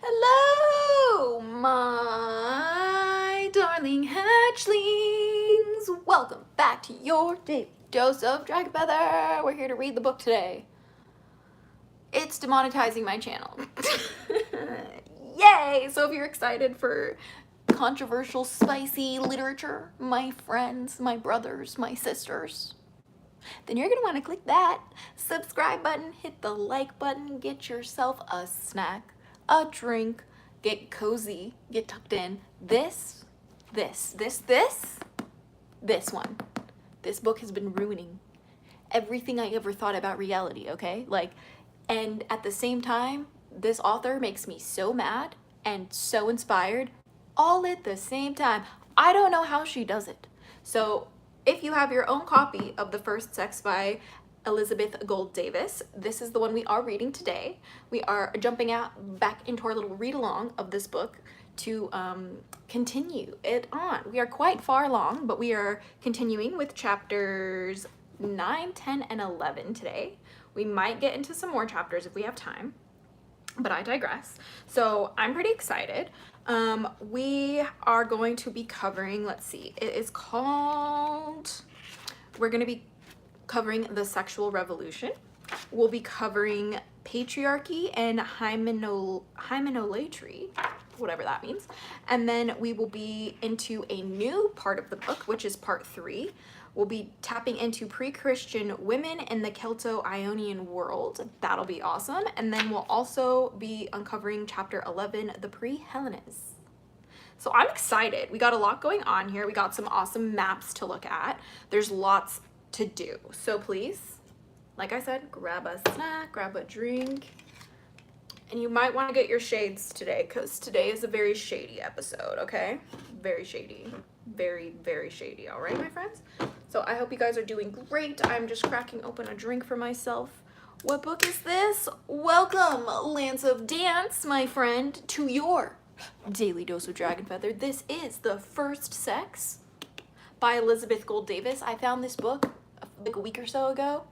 Hello, my darling hatchlings. Welcome back to your daily dose of Dragon Feather. We're here to read the book today. It's demonetizing my channel. Yay! So if you're excited for controversial, spicy literature, my friends, my brothers, my sisters, then you're going to want to click that subscribe button, hit the like button, get yourself a snack, a drink, get cozy, get tucked in. This one. This book has been ruining everything I ever thought about reality, okay? And at the same time, this author makes me so mad and so inspired all at the same time. I don't know how she does it. So if you have your own copy of The First Sex by Elizabeth Gold Davis, this is the one we are reading today. We are jumping back into our little read along of this book to continue it on. We are quite far along, but we are continuing with chapters 9, 10, and 11 today. We might get into some more chapters if we have time, but I digress. So I'm pretty excited. We are going to be covering, let's see, it is called, we're going to be covering the sexual revolution. We'll be covering patriarchy and hymenolatry, whatever that means. And then we will be into a new part of the book, which is part 3. We'll be tapping into pre-Christian women in the Celto-Ionian world. That'll be awesome. And then we'll also be uncovering chapter 11, the pre-Hellenists. So I'm excited. We got a lot going on here. We got some awesome maps to look at. There's lots to do. So please, like I said, grab a snack, grab a drink. And you might want to get your shades today, because today is a very shady episode, okay? Very shady. Very, very shady. All right, my friends? So I hope you guys are doing great. I'm just cracking open a drink for myself. What book is this? Welcome, Lance of Dance, my friend, to your daily dose of Dragon Feather. This is The First Sex by Elizabeth Gold Davis. I found this book like a week or so ago.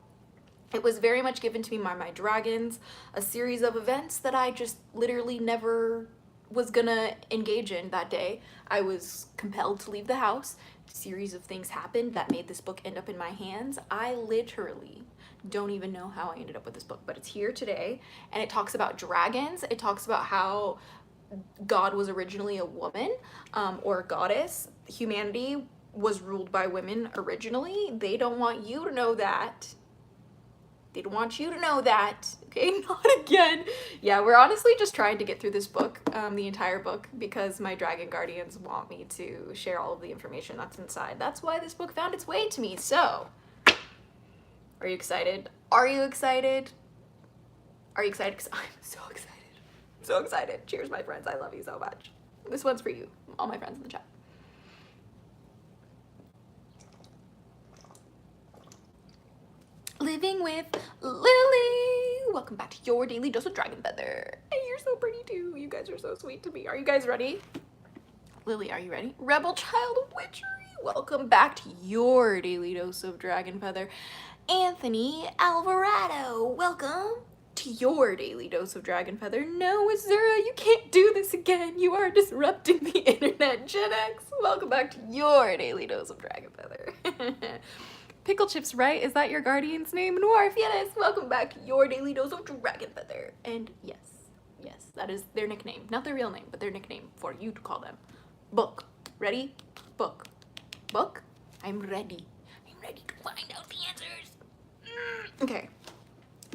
It was very much given to me by my dragons, a series of events that I just literally never was gonna engage in that day. I was compelled to leave the house. A series of things happened that made this book end up in my hands. I literally don't even know how I ended up with this book, but it's here today, and it talks about dragons. It talks about how God was originally a woman, or a goddess. Humanity was ruled by women originally. They don't want you to know that. They don't want you to know that, okay? Not again. Yeah, we're honestly just trying to get through this book, the entire book, because my dragon guardians want me to share all of the information that's inside. That's why this book found its way to me. So, are you excited? Are you excited? Are you excited? Because I'm so excited. So excited. Cheers, my friends. I love you so much. This one's for you, all my friends in the chat. Living with Lily. Welcome back to your daily dose of Dragon Feather. Hey, you're so pretty too. You guys are so sweet to me. Are you guys ready? Lily, are you ready? Rebel Child of Witchery. Welcome back to your daily dose of Dragon Feather. Anthony Alvarado. Welcome to your daily dose of Dragon Feather. No, Azura, you can't do this again. You are disrupting the internet. Gen X. Welcome back to your daily dose of Dragon Feather. Pickle Chips, right? Is that your guardian's name? Noir Fienes, welcome back to your daily dose of Dragon Feather. And yes, that is their nickname. Not their real name, but their nickname for you to call them. Book. Ready? Book. Book? I'm ready. I'm ready to find out the answers. Okay.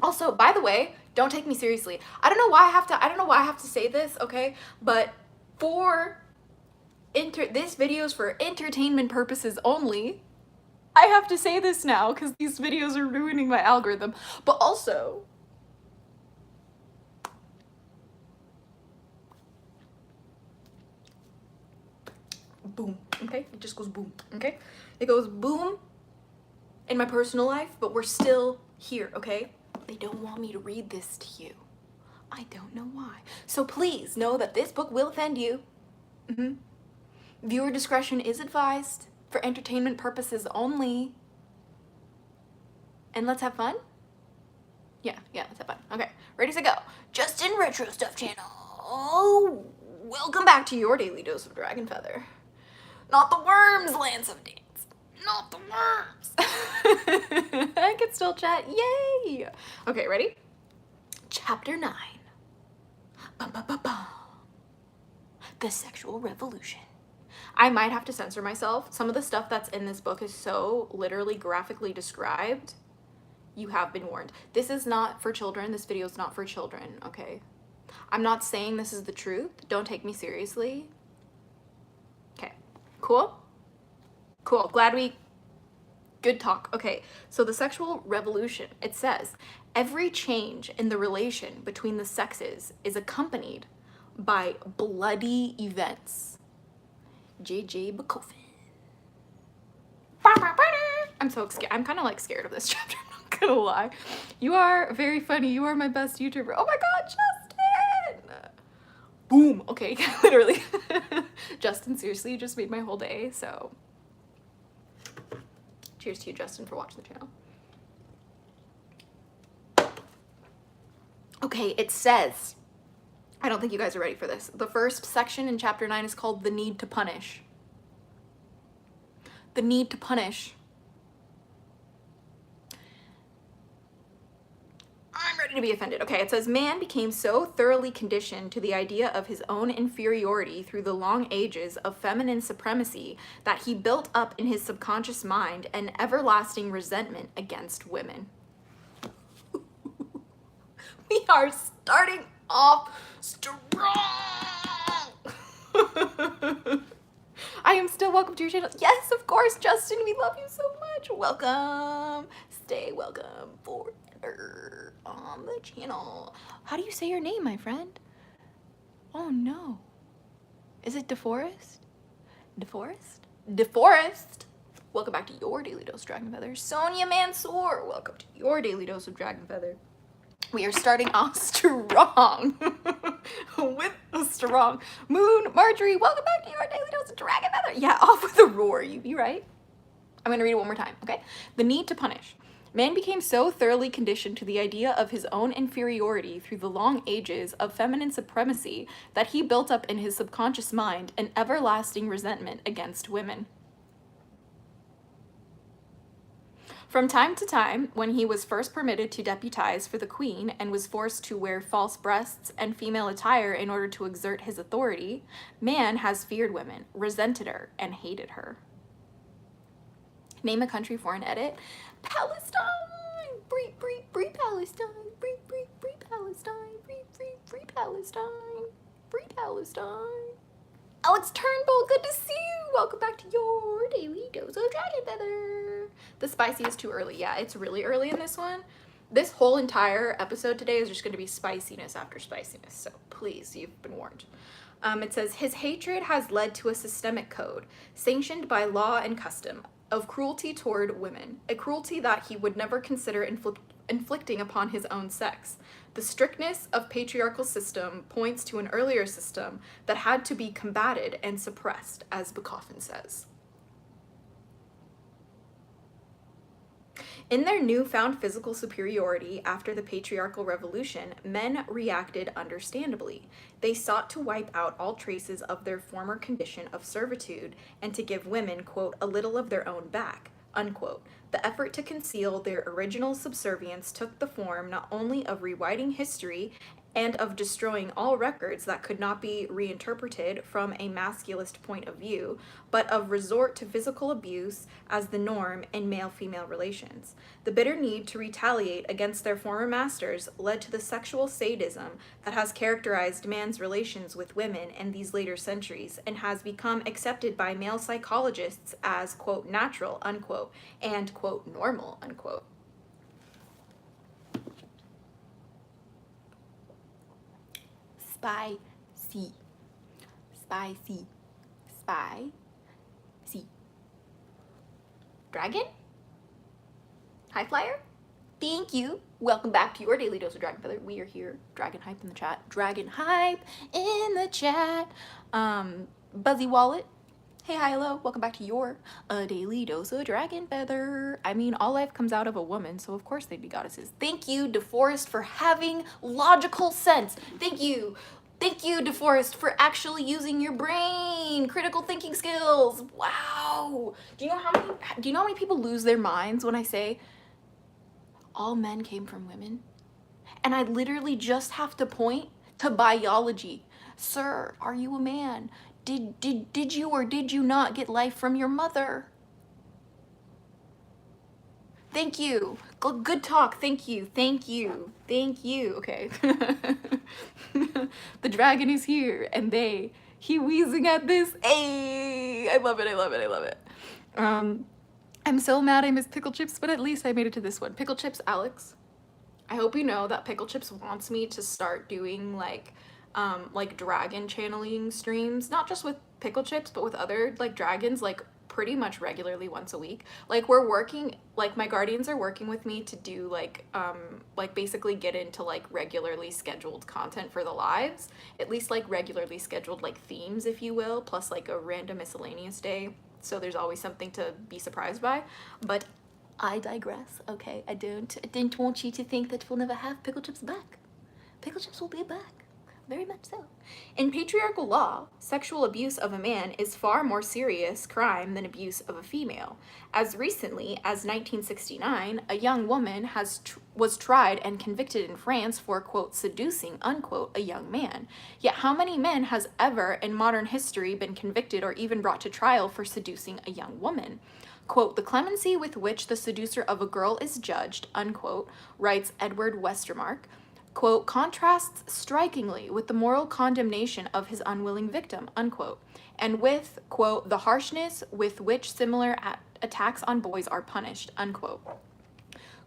Also, by the way, don't take me seriously. I don't know why I have to say this, okay? But this video is for entertainment purposes only. I have to say this now because these videos are ruining my algorithm. But also, boom, okay? It just goes boom, okay? It goes boom in my personal life, but we're still here, okay? They don't want me to read this to you. I don't know why. So please know that this book will offend you. Viewer discretion is advised. For entertainment purposes only. And let's have fun? Yeah, let's have fun. Okay, ready to go. Just in Retro Stuff channel. Oh, welcome back to your daily dose of Dragon Feather. Not the worms, Lance of Dance. Not the worms. I can still chat. Yay! Okay, ready? Chapter 9. Bum, bum, bum, bum. The Sexual Revolution. I might have to censor myself. Some of the stuff that's in this book is so literally graphically described. You have been warned. This is not for children. This video is not for children, okay? I'm not saying this is the truth. Don't take me seriously. Okay, cool? Cool, good talk. Okay, so the sexual revolution, it says, every change in the relation between the sexes is accompanied by bloody events. J.J. Bakofen. I'm so scared. I'm kind of like scared of this chapter, I'm not gonna lie. You are very funny. You are my best YouTuber. Oh my god, Justin! Boom. Okay, literally. Justin, seriously, you just made my whole day, so cheers to you, Justin, for watching the channel. Okay, it says, I don't think you guys are ready for this. The first section in chapter 9 is called The Need to Punish. The need to punish. I'm ready to be offended. Okay, it says, man became so thoroughly conditioned to the idea of his own inferiority through the long ages of feminine supremacy that he built up in his subconscious mind an everlasting resentment against women. We are starting off strong. I am still welcome to your channel. Yes, of course, Justin, we love you so much. Welcome. Stay welcome forever on the channel. How do you say your name, my friend? Oh no. Is it DeForest? DeForest? DeForest. Welcome back to your daily dose of Dragon Feather. Sonia Mansour, welcome to your daily dose of Dragon Feather. We are starting off strong with a strong Moon. Marjorie, welcome back to your daily dose of Dragon Feather. Yeah, off with a roar, you be right. I'm gonna read it one more time, okay? The need to punish. Man became so thoroughly conditioned to the idea of his own inferiority through the long ages of feminine supremacy that he built up in his subconscious mind an everlasting resentment against women. From time to time, when he was first permitted to deputize for the queen and was forced to wear false breasts and female attire in order to exert his authority, man has feared women, resented her, and hated her. Name a country for an edit. Palestine! Free, free, free Palestine! Free, free, free Palestine! Free, free, free Palestine! Free Palestine! Alex Turnbull, good to see you! Welcome back to your daily dose of Dragon Feather. The spicy is too early. Yeah, it's really early in this one. This whole entire episode today is just going to be spiciness after spiciness. So please, you've been warned. It says, his hatred has led to a systemic code, sanctioned by law and custom, of cruelty toward women, a cruelty that he would never consider inflicting upon his own sex. The strictness of patriarchal system points to an earlier system that had to be combated and suppressed, as Bakofen says. In their newfound physical superiority after the patriarchal revolution, men reacted understandably. They sought to wipe out all traces of their former condition of servitude and to give women, quote, a little of their own back, unquote. The effort to conceal their original subservience took the form not only of rewriting history and of destroying all records that could not be reinterpreted from a masculist point of view, but of resort to physical abuse as the norm in male-female relations. The bitter need to retaliate against their former masters led to the sexual sadism that has characterized man's relations with women in these later centuries and has become accepted by male psychologists as, quote, natural, unquote, and, quote, normal, unquote. Spicy, spicy, spicy. Dragon? High Flyer? Thank you. Welcome back to your daily dose of Dragon Feather. We are here. Dragon Hype in the chat. Dragon Hype in the chat. Buzzy Wallet. Hey, hi, hello. Welcome back to your daily dose of Dragon Feather. I mean, all life comes out of a woman, so of course they'd be goddesses. Thank you, DeForest, for having logical sense. Thank you. Thank you, DeForest, for actually using your brain. Critical thinking skills. Wow. Do you know how many people lose their minds when I say all men came from women? And I literally just have to point to biology. Sir, are you a man? Did you or did you not get life from your mother? Thank you. Good talk. Thank you. Thank you. Thank you. Okay. The dragon is here and he wheezing at this. Hey, I love it. I love it. I love it. I'm so mad I missed Pickle Chips, but at least I made it to this one. Pickle Chips, Alex. I hope you know that Pickle Chips wants me to start doing like dragon channeling streams, not just with Pickle Chips, but with other like dragons, like pretty much regularly once a week. Like we're working, like my guardians are working with me to do like basically get into like regularly scheduled content for the lives, at least like regularly scheduled like themes, if you will, plus like a random miscellaneous day. So there's always something to be surprised by. But I digress, okay? I didn't want you to think that we'll never have Pickle Chips back. Pickle Chips will be back, very much so. In patriarchal law, sexual abuse of a man is far more serious crime than abuse of a female. As recently as 1969, a young woman was tried and convicted in France for, quote, seducing, unquote, a young man. Yet how many men has ever in modern history been convicted or even brought to trial for seducing a young woman? Quote, the clemency with which the seducer of a girl is judged, unquote, writes Edward Westermark, quote, contrasts strikingly with the moral condemnation of his unwilling victim, unquote, and with, quote, the harshness with which similar attacks on boys are punished, unquote.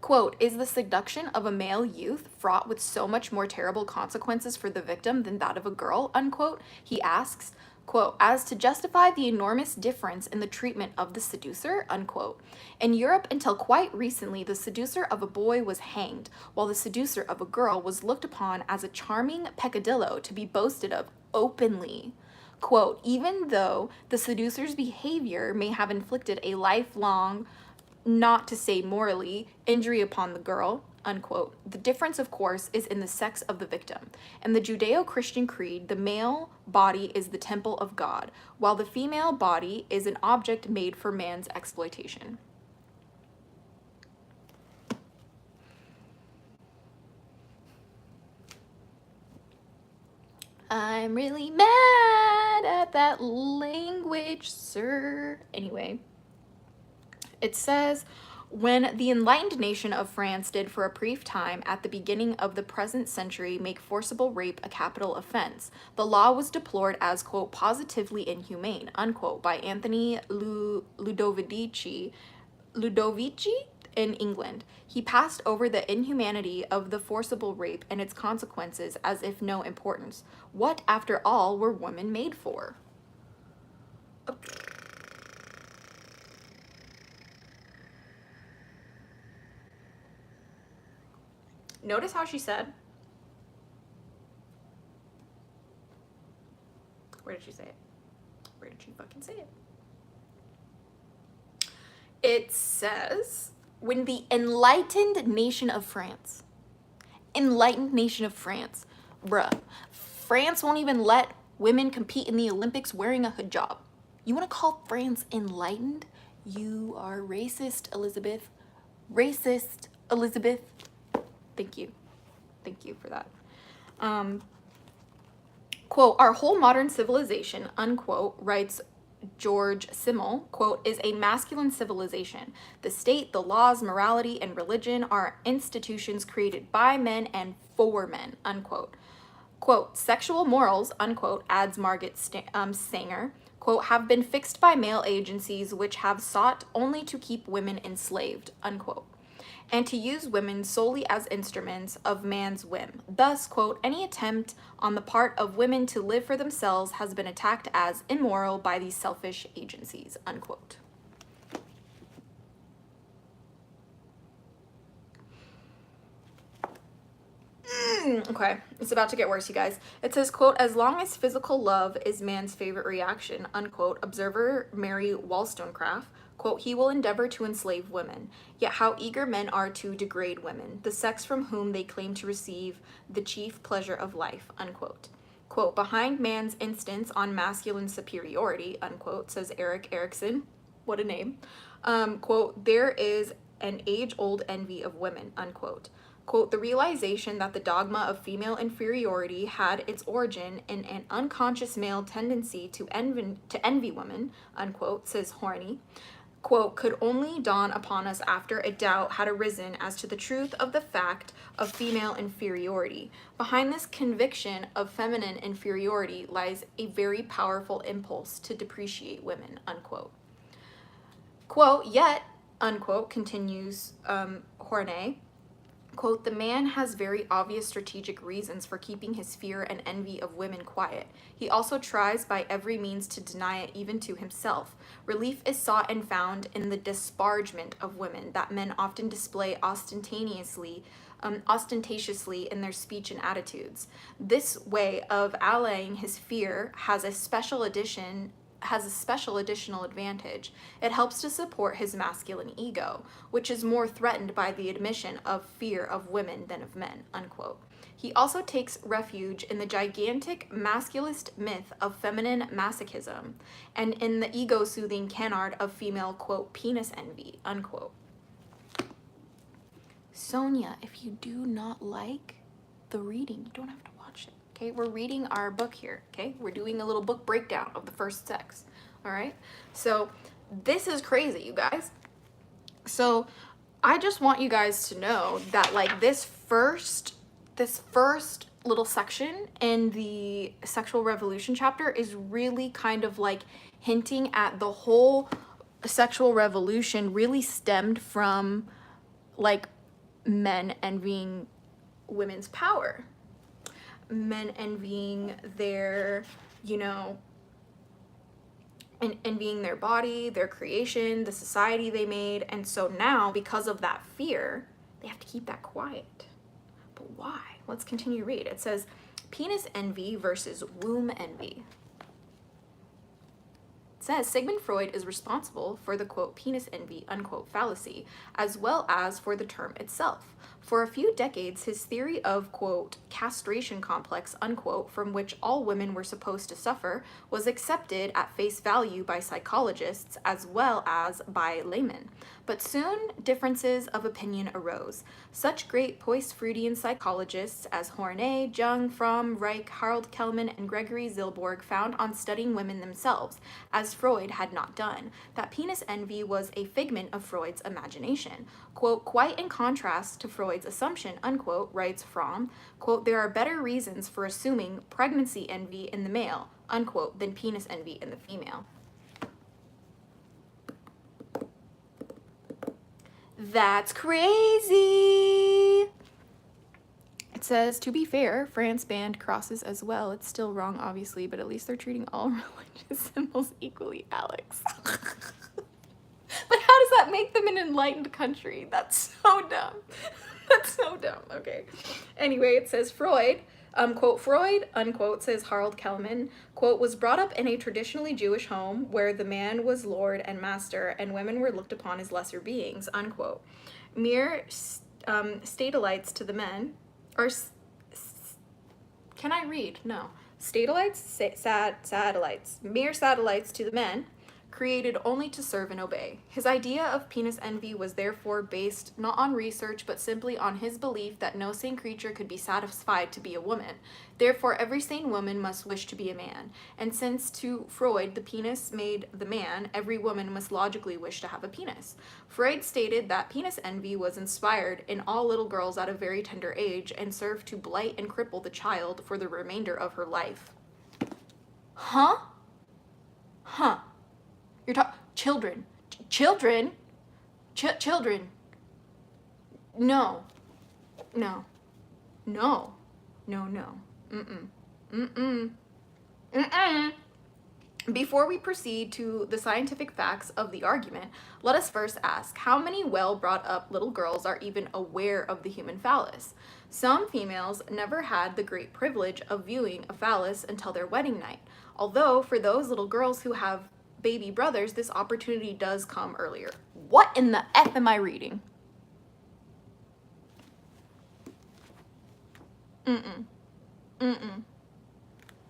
Quote, is the seduction of a male youth fraught with so much more terrible consequences for the victim than that of a girl, unquote, he asks, quote, as to justify the enormous difference in the treatment of the seducer, unquote. In Europe, until quite recently, the seducer of a boy was hanged, while the seducer of a girl was looked upon as a charming peccadillo to be boasted of openly. Quote, even though the seducer's behavior may have inflicted a lifelong, not to say morally, injury upon the girl, unquote. The difference, of course, is in the sex of the victim. In the Judeo-Christian creed, the male body is the temple of God, while the female body is an object made for man's exploitation. I'm really mad at that language, sir. Anyway, it says, when the enlightened nation of France did for a brief time at the beginning of the present century make forcible rape a capital offense, the law was deplored as, quote, positively inhumane, unquote, by Anthony Ludovici in England. He passed over the inhumanity of the forcible rape and its consequences as if no importance. What, after all, were women made for? Notice how she said, where did she say it? Where did she fucking say it? It says, when the enlightened nation of France, bruh, France won't even let women compete in the Olympics wearing a hijab. You want to call France enlightened? You are racist, Elizabeth. Racist, Elizabeth. Thank you. Thank you for that. Quote, our whole modern civilization, unquote, writes George Simmel, quote, is a masculine civilization. The state, the laws, morality, and religion are institutions created by men and for men, unquote. Quote, sexual morals, unquote, adds Margaret Sanger, quote, have been fixed by male agencies which have sought only to keep women enslaved, unquote, and to use women solely as instruments of man's whim. Thus, quote, any attempt on the part of women to live for themselves has been attacked as immoral by these selfish agencies, unquote. Okay, it's about to get worse, you guys. It says, quote, as long as physical love is man's favorite reaction, unquote, observer Mary Wollstonecraft, quote, he will endeavor to enslave women. Yet how eager men are to degrade women, the sex from whom they claim to receive the chief pleasure of life, unquote. Quote, behind man's instance on masculine superiority, unquote, says Eric Erikson. What a name. Quote, there is an age-old envy of women, unquote. Quote, the realization that the dogma of female inferiority had its origin in an unconscious male tendency to envy women, unquote, says Horney. Quote, could only dawn upon us after a doubt had arisen as to the truth of the fact of female inferiority. Behind this conviction of feminine inferiority lies a very powerful impulse to depreciate women, unquote. Quote, yet, unquote, continues Horney, quote, the man has very obvious strategic reasons for keeping his fear and envy of women quiet. He also tries by every means to deny it even to himself. Relief is sought and found in the disparagement of women that men often display ostentatiously in their speech and attitudes. This way of allaying his fear has a special additional advantage. It helps to support his masculine ego, which is more threatened by the admission of fear of women than of men, unquote. He also takes refuge in the gigantic masculist myth of feminine masochism and in the ego-soothing canard of female, quote, penis envy, unquote. Sonia, if you do not like the reading, you don't have to watch it. Okay, we're reading our book here, okay? We're doing a little book breakdown of the first sex, all right? So this is crazy, you guys. So I just want you guys to know that like this first little section in the sexual revolution chapter is really kind of like hinting at the whole sexual revolution really stemmed from like men envying women's power. Men envying their, you know, and envying their body, their creation, the society they made. And so now, because of that fear, they have to keep that quiet. But why? Let's continue to read. It says, penis envy versus womb envy. It says Sigmund Freud is responsible for the, quote, penis envy, unquote, fallacy, as well as for the term itself. For a few decades, his theory of, quote, castration complex, unquote, from which all women were supposed to suffer, was accepted at face value by psychologists as well as by laymen. But soon differences of opinion arose. Such great post-Freudian psychologists as Horney, Jung, Fromm, Reich, Harold Kelman, and Gregory Zilborg found on studying women themselves, as Freud had not done, that penis envy was a figment of Freud's imagination. Quote, quite in contrast to Freud's assumption, unquote, writes Fromm, quote, there are better reasons for assuming pregnancy envy in the male, unquote, than penis envy in the female. That's crazy! It says, to be fair, France banned crosses as well. It's still wrong, obviously, but at least they're treating all religious symbols equally, Alex. But how does that make them an enlightened country? That's so dumb. That's so dumb. Okay. Anyway, it says Freud, quote, Freud, unquote, says Harold Kelman, quote, was brought up in a traditionally Jewish home where the man was lord and master and women were looked upon as lesser beings, unquote. Mere statelites to the men, or can I read? No. Statelites, satellites, mere satellites to the men, created only to serve and obey. His idea of penis envy was therefore based not on research, but simply on his belief that no sane creature could be satisfied to be a woman. Therefore, every sane woman must wish to be a man. And since to Freud the penis made the man, every woman must logically wish to have a penis. Freud stated that penis envy was inspired in all little girls at a very tender age and served to blight and cripple the child for the remainder of her life. Huh? Huh. You're talking children. Children? Children. No. No. No. No, no. Mm-mm. Mm-mm. Mm-mm. Before we proceed to the scientific facts of the argument, let us first ask, how many well-brought-up little girls are even aware of the human phallus? Some females never had the great privilege of viewing a phallus until their wedding night, although for those little girls who have baby brothers, this opportunity does come earlier. What in the F am I reading? Mm-mm. Mm-mm.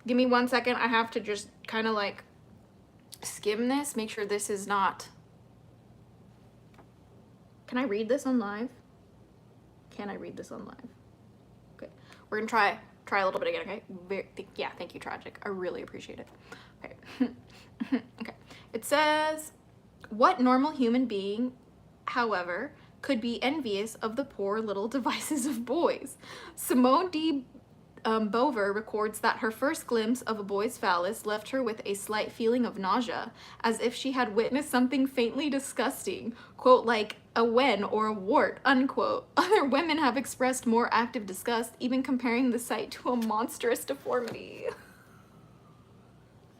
Give me 1 second. I have to just kind of like skim this, make sure this is not. Can I read this on live? Can I read this on live? Okay, we're gonna try a little bit again. Okay, yeah, thank you, Tragic. I really appreciate it. Okay, okay. It says, what normal human being, however, could be envious of the poor little devices of boys? Simone de Beauvoir records that her first glimpse of a boy's phallus left her with a slight feeling of nausea, as if she had witnessed something faintly disgusting, quote, like a wen or a wart, unquote. Other women have expressed more active disgust, even comparing the sight to a monstrous deformity.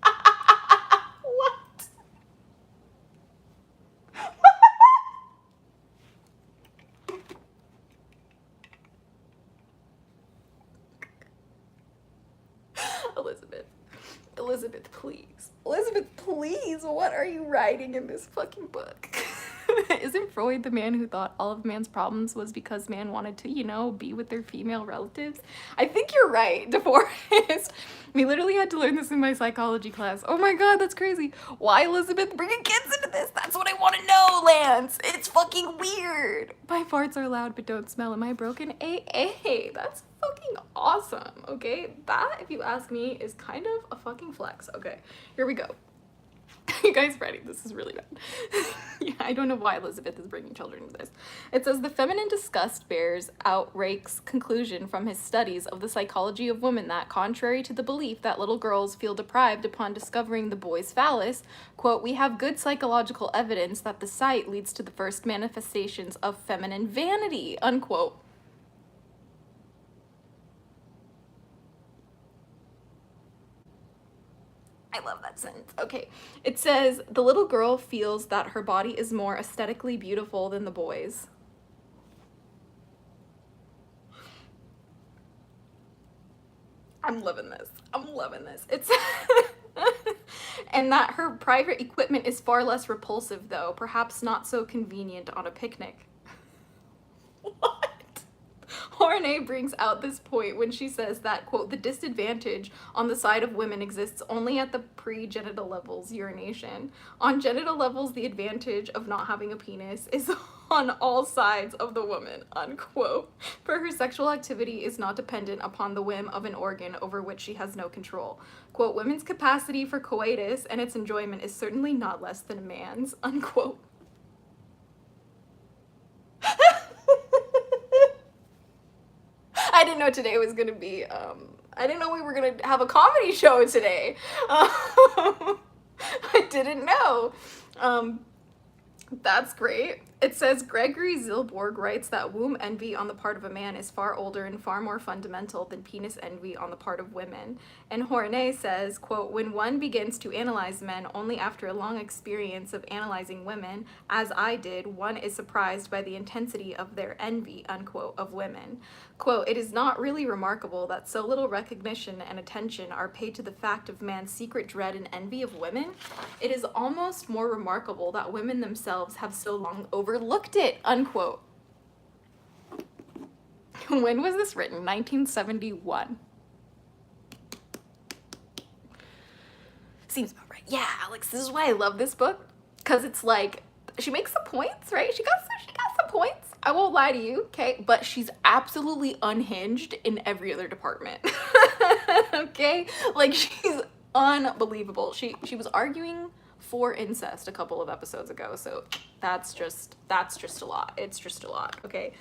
What? Elizabeth. Elizabeth, please. Elizabeth, please. What are you writing in this fucking book? Isn't Freud the man who thought all of man's problems was because man wanted to, you know, be with their female relatives? I think you're right, DeForest. We literally had to learn this in my psychology class. Oh my god, that's crazy. Why Elizabeth bringing kids into this? That's what I want to know, Lance. It's fucking weird. My farts are loud but don't smell. Am I broken? AA. That's fucking awesome, okay? That, if you ask me, is kind of a fucking flex. Okay, here we go. You guys ready? This is really bad. Yeah, I don't know why Elizabeth is bringing children into this. It says, the feminine disgust bears out Rake's conclusion from his studies of the psychology of women that, contrary to the belief that little girls feel deprived upon discovering the boy's phallus, quote, we have good psychological evidence that the sight leads to the first manifestations of feminine vanity, unquote. I love that sentence. Okay, it says, the little girl feels that her body is more aesthetically beautiful than the boy's. I'm loving this. I'm loving this. It's and that her private equipment is far less repulsive, though, perhaps not so convenient on a picnic. What? Horne brings out this point when she says that, quote, the disadvantage on the side of women exists only at the pre-genital levels, urination. On genital levels, the advantage of not having a penis is on all sides of the woman, unquote. For her sexual activity is not dependent upon the whim of an organ over which she has no control. Quote, women's capacity for coitus and its enjoyment is certainly not less than a man's, unquote. I didn't know today was gonna be, I didn't know we were gonna have a comedy show today. I didn't know. That's great. It says, Gregory Zilborg writes that womb envy on the part of a man is far older and far more fundamental than penis envy on the part of women. And Horne says, quote, when one begins to analyze men only after a long experience of analyzing women, as I did, one is surprised by the intensity of their envy, unquote, of women. Quote, it is not really remarkable that so little recognition and attention are paid to the fact of man's secret dread and envy of women. It is almost more remarkable that women themselves have so long overlooked it, unquote. When was this written? 1971. Seems about right. Yeah, Alex, this is why I love this book, because it's like, she makes some points, right? She got some points. I won't lie to you, okay? But she's absolutely unhinged in every other department. Okay? Like, she's unbelievable. She was arguing for incest a couple of episodes ago, so that's just a lot. It's just a lot, okay?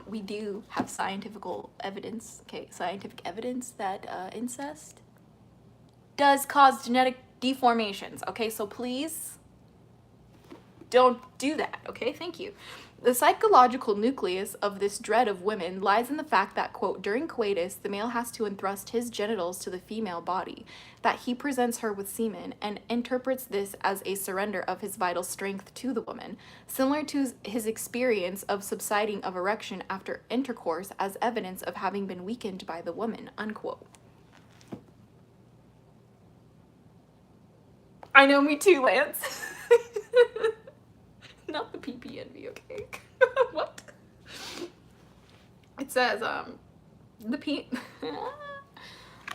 We do have scientific evidence, okay? Scientific evidence that incest does cause genetic deformations, okay? So please don't do that, okay? Thank you. The psychological nucleus of this dread of women lies in the fact that, quote, during coitus, the male has to entrust his genitals to the female body, that he presents her with semen, and interprets this as a surrender of his vital strength to the woman, similar to his experience of subsiding of erection after intercourse as evidence of having been weakened by the woman, unquote. I know, me too, Lance. Not the PP envy, okay? What? It says,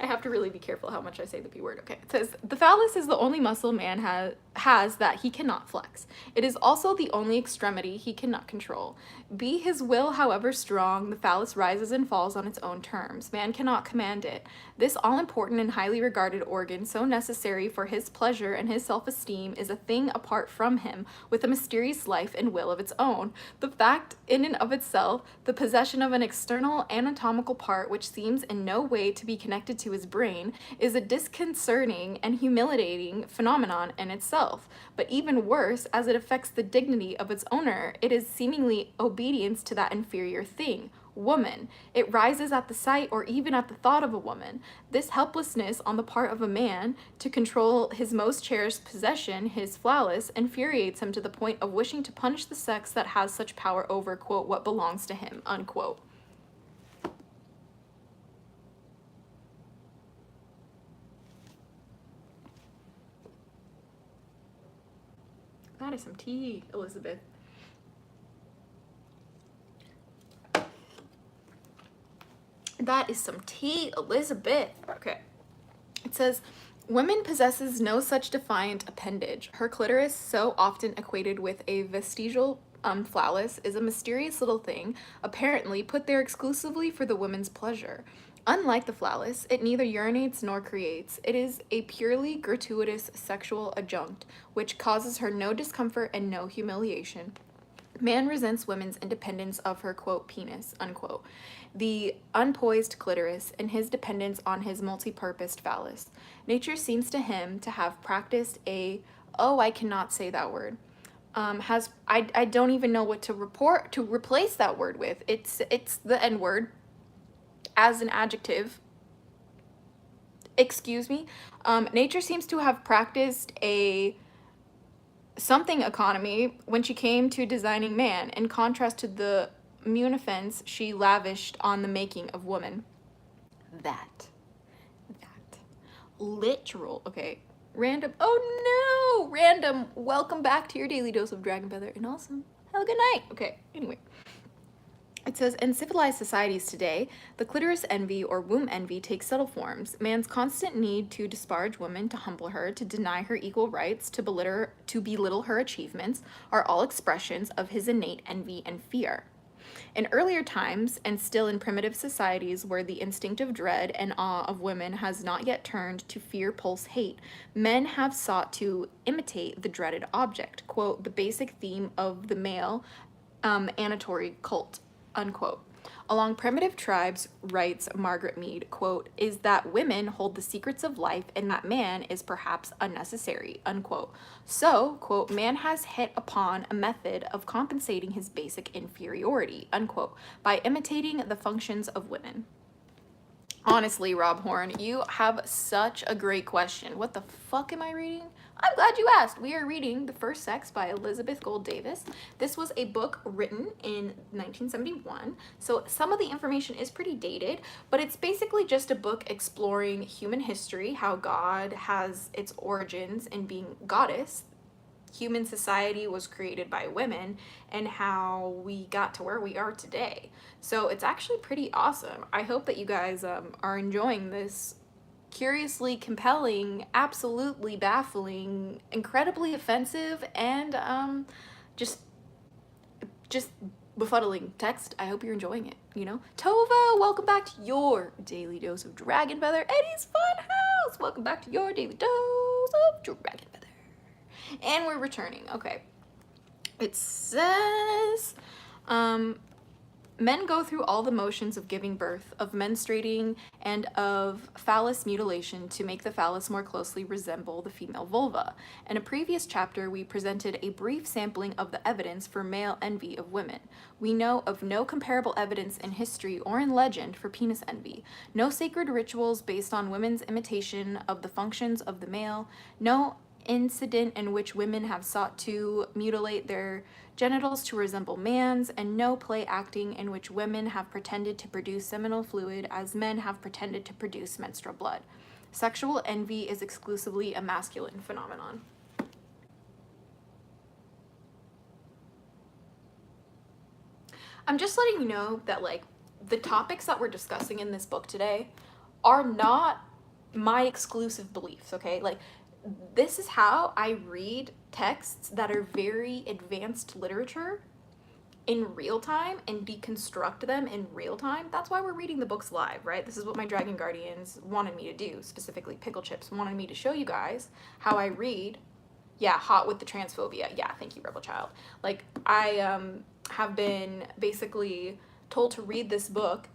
I have to really be careful how much I say the B word. Okay, it says, the phallus is the only muscle man has that he cannot flex. It is also the only extremity he cannot control. Be his will however strong, the phallus rises and falls on its own terms. Man cannot command it. This all-important and highly regarded organ, so necessary for his pleasure and his self-esteem, is a thing apart from him, with a mysterious life and will of its own. The fact in and of itself, the possession of an external anatomical part which seems in no way to be connected to his brain, is a disconcerting and humiliating phenomenon in itself. But even worse, as it affects the dignity of its owner, it is seemingly obedience to that inferior thing, woman. It rises at the sight or even at the thought of a woman. This helplessness on the part of a man to control his most cherished possession, his phallus, infuriates him to the point of wishing to punish the sex that has such power over, quote, what belongs to him, unquote. That is some tea, Elizabeth. That is some tea, Elizabeth. Okay. It says, woman possesses no such defiant appendage. Her clitoris, so often equated with a vestigial phallus, is a mysterious little thing, apparently put there exclusively for the woman's pleasure. Unlike the phallus, it neither urinates nor creates. It is a purely gratuitous sexual adjunct, which causes her no discomfort and no humiliation. Man resents women's independence of her, quote, penis, unquote, the unpoised clitoris, and his dependence on his multi-purposed phallus. Nature seems to him to have practiced I cannot say that word. I don't even know what to replace that word with. It's the N word as an adjective. Excuse me. Nature seems to have practiced a something economy when she came to designing man, in contrast to the munificence she lavished on the making of woman. That. Literal. Okay. Random. Oh no! Random. Welcome back to your daily dose of dragon feather and awesome. Have a good night. Okay. Anyway. It says, in civilized societies today, the clitoris envy or womb envy takes subtle forms. Man's constant need to disparage woman, to humble her, to deny her equal rights, to belittle her achievements, are all expressions of his innate envy and fear. In earlier times, and still in primitive societies where the instinctive dread and awe of women has not yet turned to fear, pulse, hate, men have sought to imitate the dreaded object, quote, the basic theme of the male anatory cult, unquote. Along primitive tribes, writes Margaret Mead, quote, is that women hold the secrets of life and that man is perhaps unnecessary, unquote. So, quote, man has hit upon a method of compensating his basic inferiority, unquote, by imitating the functions of women. Honestly, Rob Horn, you have such a great question. What the fuck am I reading? I'm glad you asked. We are reading The First Sex by Elizabeth Gould Davis. This was a book written in 1971, so some of the information is pretty dated, but it's basically just a book exploring human history, how God has its origins in being goddess, human society was created by women, and how we got to where we are today. So it's actually pretty awesome. I hope that you guys are enjoying this curiously compelling, absolutely baffling, incredibly offensive, and just befuddling text. I hope you're enjoying it, you know? Tova, welcome back to your daily dose of Dragon Feather. Eddie's Funhouse, welcome back to your daily dose of Dragon Feather. And we're returning. Okay. It says, men go through all the motions of giving birth, of menstruating, and of phallus mutilation to make the phallus more closely resemble the female vulva. In a previous chapter, we presented a brief sampling of the evidence for male envy of women. We know of no comparable evidence in history or in legend for penis envy, no sacred rituals based on women's imitation of the functions of the male, no incident in which women have sought to mutilate their genitals to resemble man's, and no play acting in which women have pretended to produce seminal fluid as men have pretended to produce menstrual blood. Sexual envy is exclusively a masculine phenomenon. I'm just letting you know that, like, the topics that we're discussing in this book today are not my exclusive beliefs, okay? Like, this is how I read texts that are very advanced literature in real time and deconstruct them in real time. That's why we're reading the books live, right? This is what my Dragon Guardians wanted me to do, specifically Pickle Chips wanted me to show you guys how I read. Yeah, hot with the transphobia. Yeah, thank you, Rebel Child. Like, I have been basically told to read this book,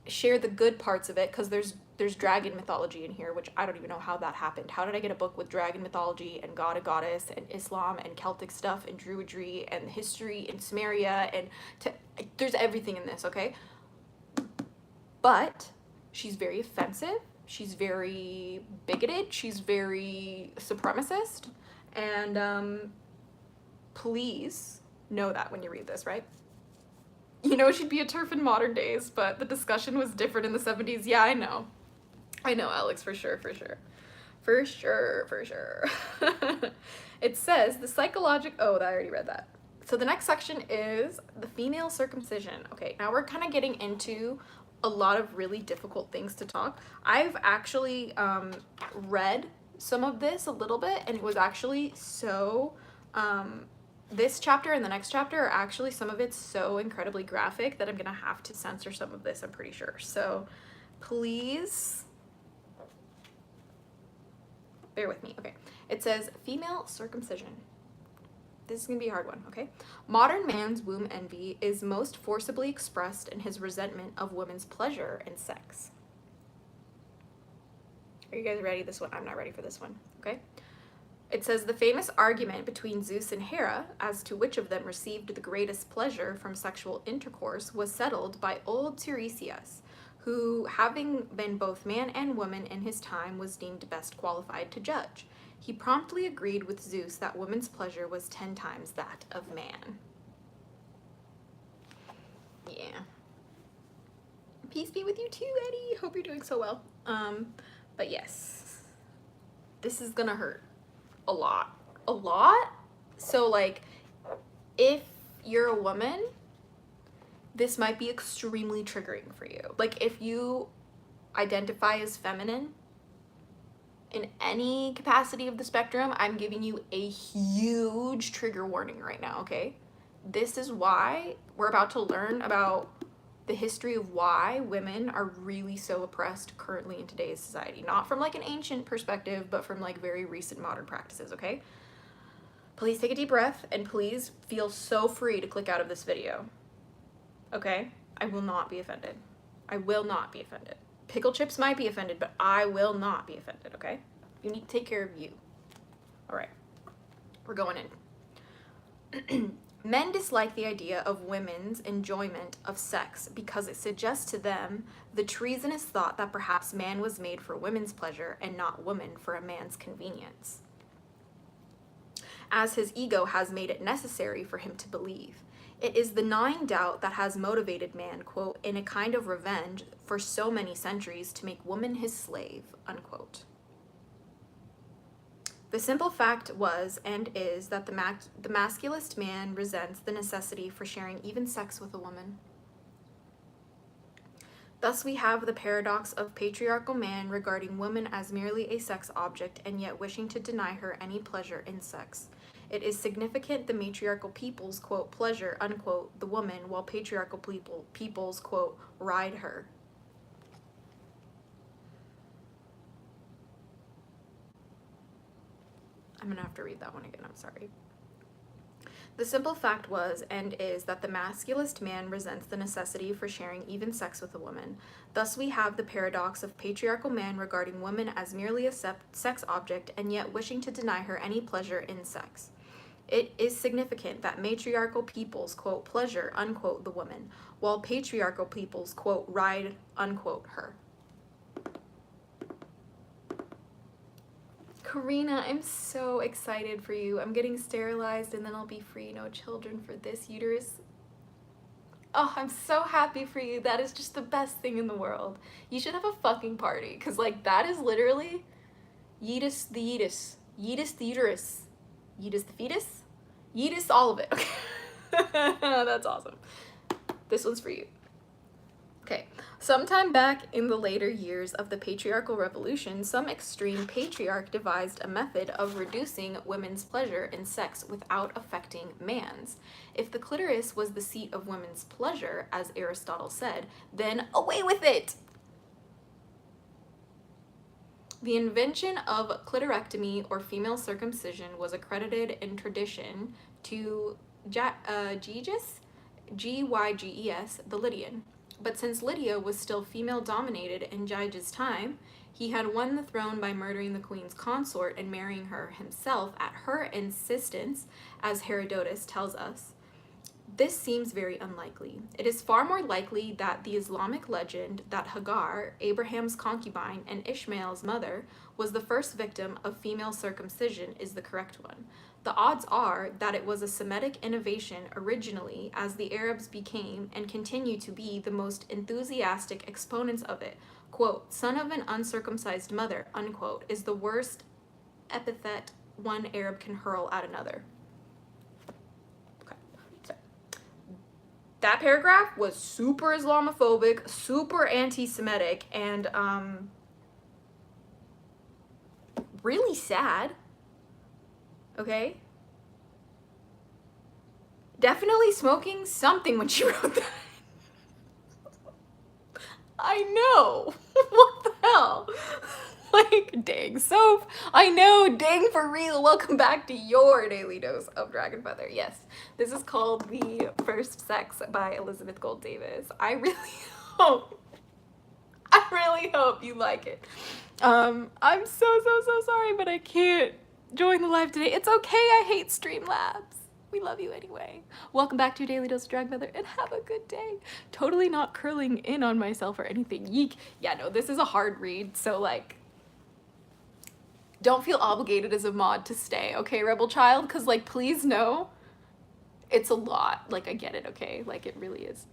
share the good parts of it, because there's dragon mythology in here, which I don't even know how that happened. How did I get a book with dragon mythology and god and goddess and Islam and Celtic stuff and Druidry and history and Sumeria and there's everything in this, okay? But she's very offensive. She's very bigoted. She's very supremacist. And please know that when you read this, right? You know, she'd be a TERF in modern days, but the discussion was different in the 70s. Yeah, I know. I know, Alex, for sure, for sure. For sure, for sure. It says the psychological... Oh, I already read that. So the next section is the female circumcision. Okay, now we're kind of getting into a lot of really difficult things to talk. I've actually read some of this a little bit, and it was actually so... this chapter and the next chapter are actually, some of it's so incredibly graphic that I'm gonna have to censor some of this, I'm pretty sure. So please bear with me. Okay, it says female circumcision. This is gonna be a hard one, okay? Modern man's womb envy is most forcibly expressed in his resentment of women's pleasure and sex. Are you guys ready? This one, I'm not ready for this one, okay? It says the famous argument between Zeus and Hera as to which of them received the greatest pleasure from sexual intercourse was settled by old Tiresias, who, having been both man and woman in his time, was deemed best qualified to judge. He promptly agreed with Zeus that woman's pleasure was 10 times that of man. Yeah. Peace be with you too, Eddie. Hope you're doing so well. But yes, this is gonna hurt a lot. A lot? So, like, if you're a woman, this might be extremely triggering for you. Like, if you identify as feminine in any capacity of the spectrum, I'm giving you a huge trigger warning right now, okay? This is why we're about to learn about the history of why women are really so oppressed currently in today's society. Not from like an ancient perspective, but from like very recent modern practices, okay? Please take a deep breath and please feel so free to click out of this video. Okay? I will not be offended. I will not be offended. Pickle Chips might be offended, but I will not be offended, okay? You need to take care of you. All right. We're going in. Men dislike the idea of women's enjoyment of sex because it suggests to them the treasonous thought that perhaps man was made for women's pleasure and not woman for a man's convenience, as his ego has made it necessary for him to believe. It is the gnawing doubt that has motivated man, quote, in a kind of revenge for so many centuries to make woman his slave, unquote. The simple fact was and is that the masculist man resents the necessity for sharing even sex with a woman. Thus we have the paradox of patriarchal man regarding woman as merely a sex object and yet wishing to deny her any pleasure in sex. It is significant the matriarchal peoples, quote, pleasure, unquote, the woman, while patriarchal peoples, quote, ride her. I'm gonna have to read that one again, I'm sorry. The simple fact was and is that the masculist man resents the necessity for sharing even sex with a woman. Thus we have the paradox of patriarchal man regarding woman as merely a sex object and yet wishing to deny her any pleasure in sex. It is significant that matriarchal peoples, quote, pleasure, unquote, the woman, while patriarchal peoples, quote, ride, unquote, her. Karina, I'm so excited for you. I'm getting sterilized and then I'll be free, no children for this uterus. Oh, I'm so happy for you. That is just the best thing in the world. You should have a fucking party, because like that is literally Yeetus the Yeetus. Yeetus the uterus. Yeetus the fetus? Yeetus all of it. Okay. That's awesome. This one's for you. Okay, Sometime back in the later years of the patriarchal revolution, some extreme patriarch devised a method of reducing women's pleasure in sex without affecting man's. If the clitoris was the seat of women's pleasure, as Aristotle said, then away with it! The invention of clitorectomy or female circumcision was accredited in tradition to Gyges, Gyges, the Lydian. But since Lydia was still female-dominated in Gyges' time, he had won the throne by murdering the queen's consort and marrying her himself at her insistence, as Herodotus tells us. This seems very unlikely. It is far more likely that the Islamic legend that Hagar, Abraham's concubine and Ishmael's mother, was the first victim of female circumcision is the correct one. The odds are that it was a Semitic innovation originally, as the Arabs became and continue to be the most enthusiastic exponents of it. Quote, son of an uncircumcised mother, unquote, is the worst epithet one Arab can hurl at another. Okay, so that paragraph was super Islamophobic, super anti-Semitic, and really sad. Okay? Definitely smoking something when she wrote that. I know. What the hell? Like, dang, Soph. I know, dang, for real. Welcome back to your daily dose of Dragon Feather. Yes, this is called The First Sex by Elizabeth Gold Davis. I really hope you like it. I'm so sorry, but I can't join the live today. It's okay, I hate Streamlabs. We love you anyway. Welcome back to your daily dose of Dragon Feather and have a good day. Totally not curling in on myself or anything. Yeek. Yeah, no, this is a hard read, so like, don't feel obligated as a mod to stay, okay, Rebel Child? Because like, please know, it's a lot. Like, I get it, okay? Like, it really is.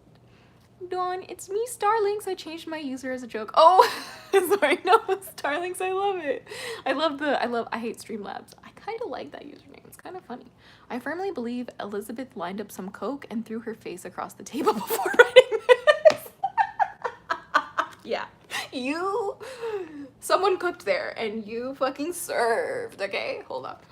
Dawn, it's me, Starlinks. I changed my user as a joke. Oh, sorry, no, Starlinks, I love it. I hate Streamlabs. I kind of like that username. It's kind of funny. I firmly believe Elizabeth lined up some coke and threw her face across the table before writing this. Yeah, someone cooked there and you fucking served, okay? Hold up.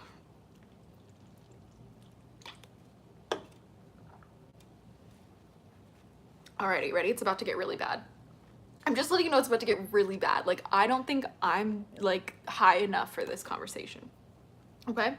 Alrighty, ready? It's about to get really bad. I'm just letting you know it's about to get really bad. Like, I don't think I'm, like, high enough for this conversation. Okay?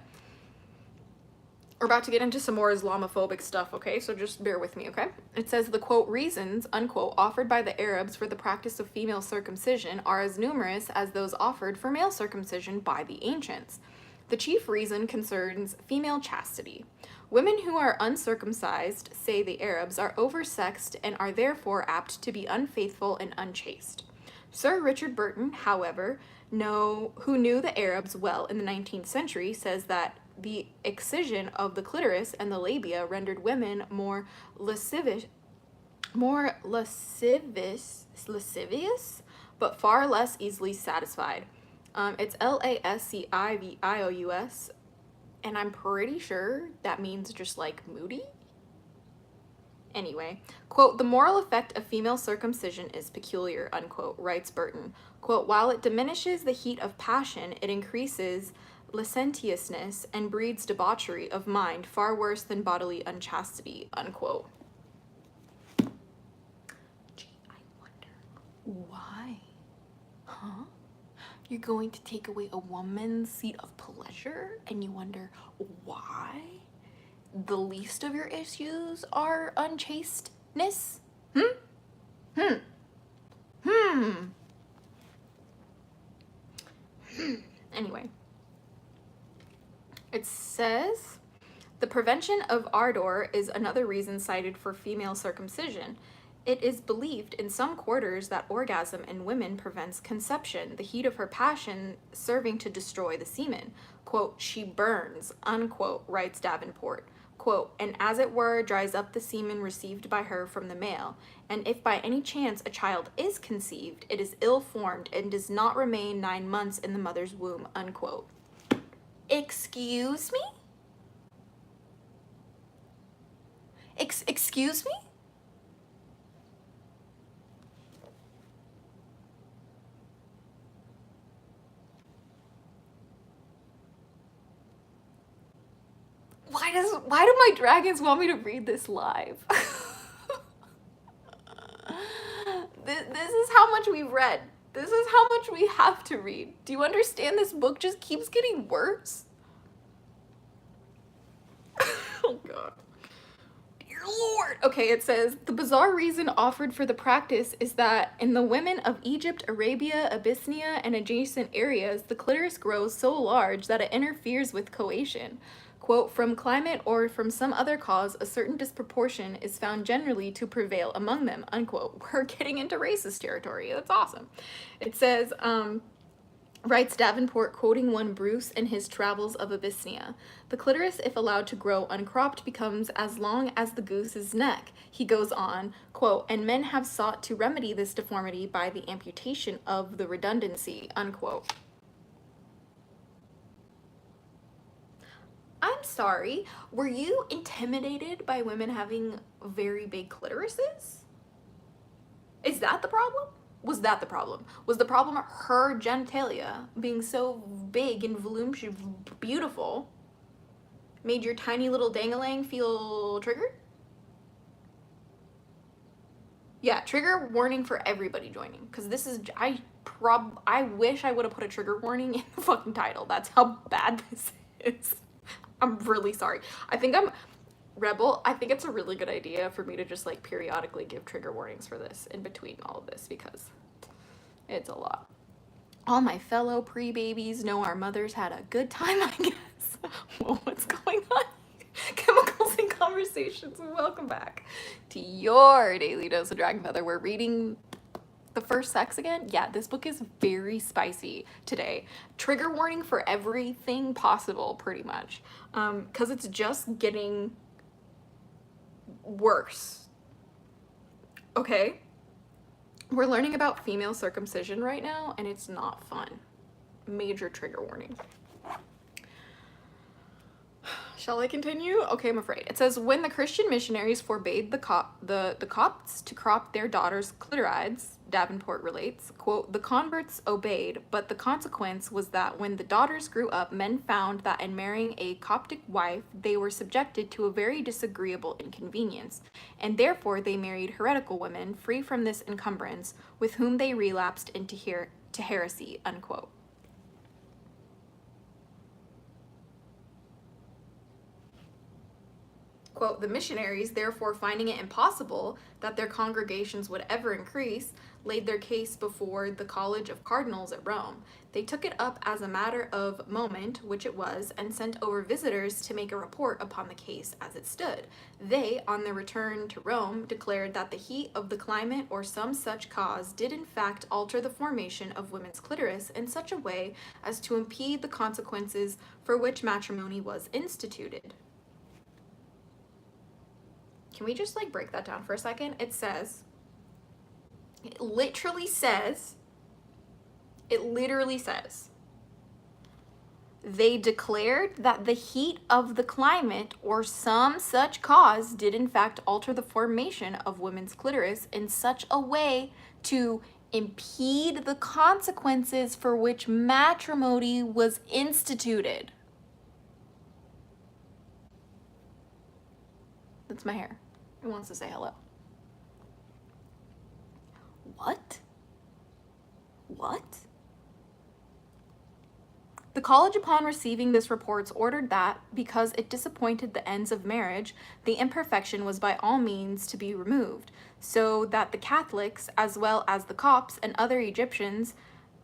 We're about to get into some more Islamophobic stuff, okay? So just bear with me, okay? It says the, quote, reasons, unquote, offered by the Arabs for the practice of female circumcision are as numerous as those offered for male circumcision by the ancients. The chief reason concerns female chastity. Women who are uncircumcised, say the Arabs, are oversexed and are therefore apt to be unfaithful and unchaste. Sir Richard Burton, however, who knew the Arabs well in the 19th century, says that the excision of the clitoris and the labia rendered women more lascivious, but far less easily satisfied. It's Lascivious, and I'm pretty sure that means just like moody. Anyway, quote, the moral effect of female circumcision is peculiar, unquote, writes Burton. Quote, while it diminishes the heat of passion, it increases licentiousness and breeds debauchery of mind far worse than bodily unchastity, unquote. Gee, I wonder why? Huh? You're going to take away a woman's seat of pleasure and you wonder why the least of your issues are unchasteness? Anyway. It says, the prevention of ardor is another reason cited for female circumcision. It is believed in some quarters that orgasm in women prevents conception, the heat of her passion serving to destroy the semen. Quote, she burns, unquote, writes Davenport. Quote, and as it were dries up the semen received by her from the male, and if by any chance a child is conceived, it is ill-formed and does not remain 9 months in the mother's womb, unquote. Excuse me? Excuse me? Why do my dragons want me to read this live? This is how much we've read. This is how much we have to read. Do you understand? This book just keeps getting worse. Oh God. Dear Lord. Okay, it says, the bizarre reason offered for the practice is that in the women of Egypt, Arabia, Abyssinia, and adjacent areas, the clitoris grows so large that it interferes with coition. Quote, from climate or from some other cause, a certain disproportion is found generally to prevail among them, unquote. We're getting into racist territory. That's awesome. It says, writes Davenport, quoting one Bruce in his Travels of Abyssinia, the clitoris, if allowed to grow uncropped, becomes as long as the goose's neck. He goes on, quote, and men have sought to remedy this deformity by the amputation of the redundancy, unquote. I'm sorry, were you intimidated by women having very big clitorises? Is that the problem? Was that the problem? Was the problem her genitalia being so big and voluminous, beautiful, made your tiny little dangling feel triggered? Yeah, trigger warning for everybody joining, because this is, I wish I would have put a trigger warning in the fucking title. That's how bad this is. I'm really sorry. I think I'm Rebel. I think it's a really good idea for me to just like periodically give trigger warnings for this in between all of this, because it's a lot. All my fellow pre-babies know our mothers had a good time, I guess. Whoa, what's going on? Chemicals and Conversations. Welcome back to your daily dose of Dragon Feather. We're reading The First Sex again. Yeah, this book is very spicy today. Trigger warning for everything possible, pretty much, because it's just getting worse. Okay, we're learning about female circumcision right now, and it's not fun. Major trigger warning. Shall I continue? Okay, I'm afraid. It says, when the Christian missionaries forbade the Copts to crop their daughters' clitorides, Davenport relates, quote, the converts obeyed, but the consequence was that when the daughters grew up, men found that in marrying a Coptic wife, they were subjected to a very disagreeable inconvenience, and therefore they married heretical women, free from this encumbrance, with whom they relapsed into heresy, unquote. Quote, the missionaries, therefore finding it impossible that their congregations would ever increase, laid their case before the College of Cardinals at Rome. They took it up as a matter of moment, which it was, and sent over visitors to make a report upon the case as it stood. They, on their return to Rome, declared that the heat of the climate or some such cause did in fact alter the formation of women's clitoris in such a way as to impede the consequences for which matrimony was instituted. Can we just like break that down for a second? It literally says, they declared that the heat of the climate or some such cause did in fact alter the formation of women's clitoris in such a way to impede the consequences for which matrimony was instituted. That's my hair. It wants to say hello. What? The college, upon receiving this report, ordered that, because it disappointed the ends of marriage, the imperfection was by all means to be removed, so that the Catholics, as well as the Copts and other Egyptians,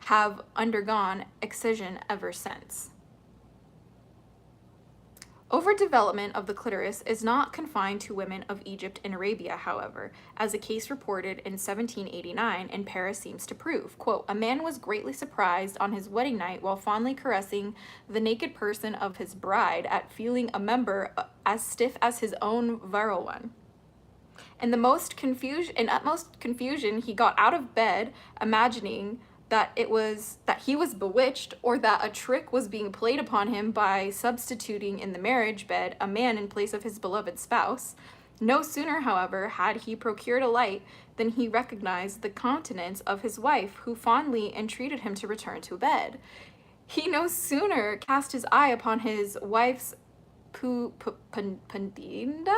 have undergone excision ever since. Overdevelopment of the clitoris is not confined to women of Egypt and Arabia, however, as a case reported in 1789 in Paris seems to prove. Quote, a man was greatly surprised on his wedding night while fondly caressing the naked person of his bride at feeling a member as stiff as his own virile one. In utmost confusion, he got out of bed, imagining that he was bewitched, or that a trick was being played upon him by substituting in the marriage bed a man in place of his beloved spouse. No sooner, however, had he procured a light than he recognized the countenance of his wife, who fondly entreated him to return to bed. He no sooner cast his eye upon his wife's Pandinda,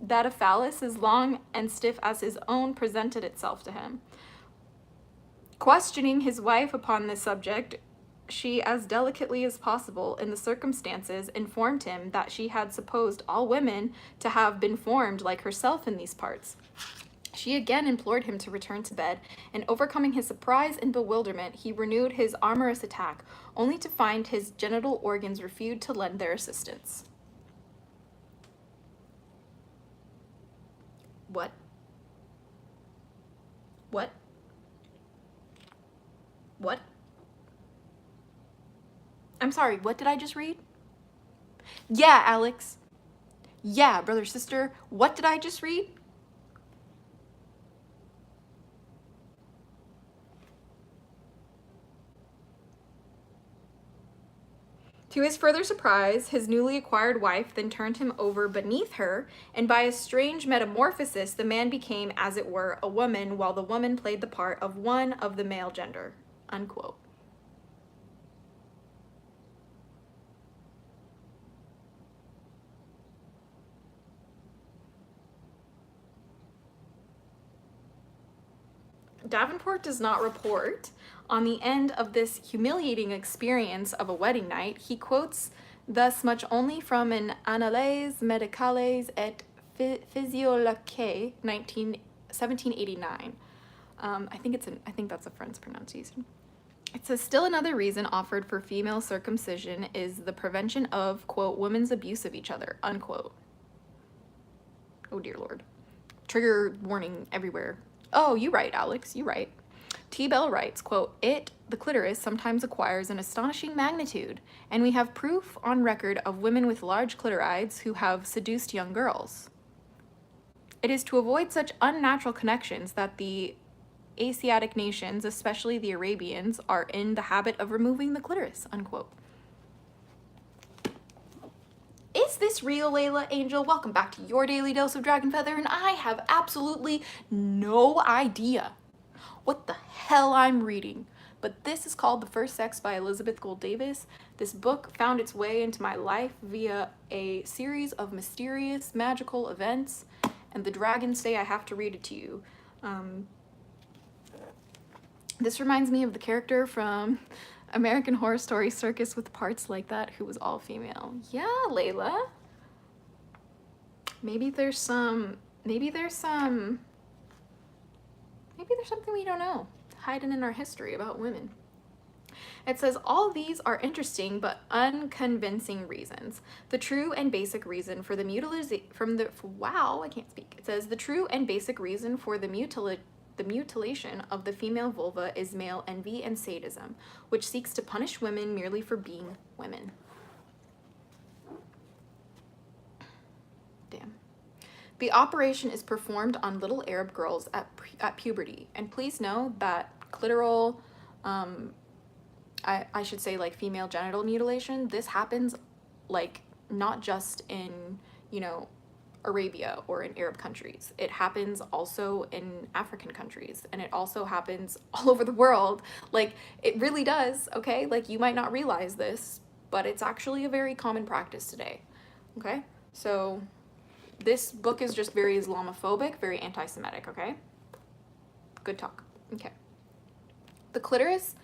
that a phallus as long and stiff as his own presented itself to him. Questioning his wife upon this subject, she, as delicately as possible in the circumstances, informed him that she had supposed all women to have been formed like herself in these parts. She again implored him to return to bed, and overcoming his surprise and bewilderment, he renewed his amorous attack, only to find his genital organs refused to lend their assistance. What? What? What? I'm sorry, what did I just read? Yeah, Alex. Yeah, brother, sister, what did I just read? To his further surprise, his newly acquired wife then turned him over beneath her, and by a strange metamorphosis, the man became, as it were, a woman, while the woman played the part of one of the male gender. Unquote. Davenport does not report on the end of this humiliating experience of a wedding night. He quotes thus much only from an Annales Medicales et Physiologiae, 1789. I think that's a French pronunciation. It says, still another reason offered for female circumcision is the prevention of, quote, women's abuse of each other, unquote. Oh dear Lord. Trigger warning everywhere. Oh, you right, Alex, you right. T. Bell writes, quote, the clitoris sometimes acquires an astonishing magnitude, and we have proof on record of women with large clitorides who have seduced young girls. It is to avoid such unnatural connections that the Asiatic nations, especially the Arabians, are in the habit of removing the clitoris, unquote. Is this real, Layla Angel? Welcome back to your daily dose of Dragon Feather, and I have absolutely no idea what the hell I'm reading. But this is called The First Sex by Elizabeth Gould Davis. This book found its way into my life via a series of mysterious, magical events, and the dragons say I have to read it to you. This reminds me of the character from American Horror Story Circus with Parts Like That, who was all female. Yeah, Layla. Maybe there's something we don't know, hiding in our history about women. It says, all these are interesting but unconvincing reasons. The true and basic reason for the mutilation, It says, the true and basic reason for the mutilation of the female vulva is male envy and sadism, which seeks to punish women merely for being women. Damn. The operation is performed on little Arab girls at puberty. And please know that clitoral, I should say like female genital mutilation, this happens like not just in, Arabia or in Arab countries. It happens also in African countries, and it also happens all over the world. Like, it really does, okay? Like, you might not realize this, but it's actually a very common practice today, okay? So this book is just very Islamophobic, very anti-Semitic, okay? Good talk. Okay. The clitoris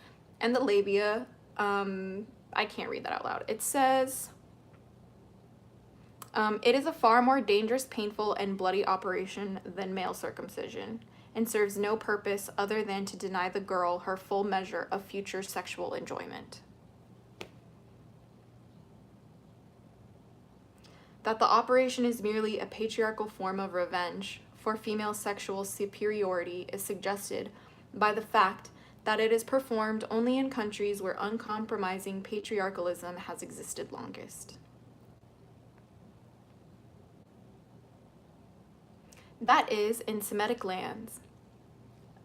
and the labia, I can't read that out loud. It says, it is a far more dangerous, painful, and bloody operation than male circumcision, and serves no purpose other than to deny the girl her full measure of future sexual enjoyment. That the operation is merely a patriarchal form of revenge for female sexual superiority is suggested by the fact that it is performed only in countries where uncompromising patriarchalism has existed longest. That is, in Semitic lands,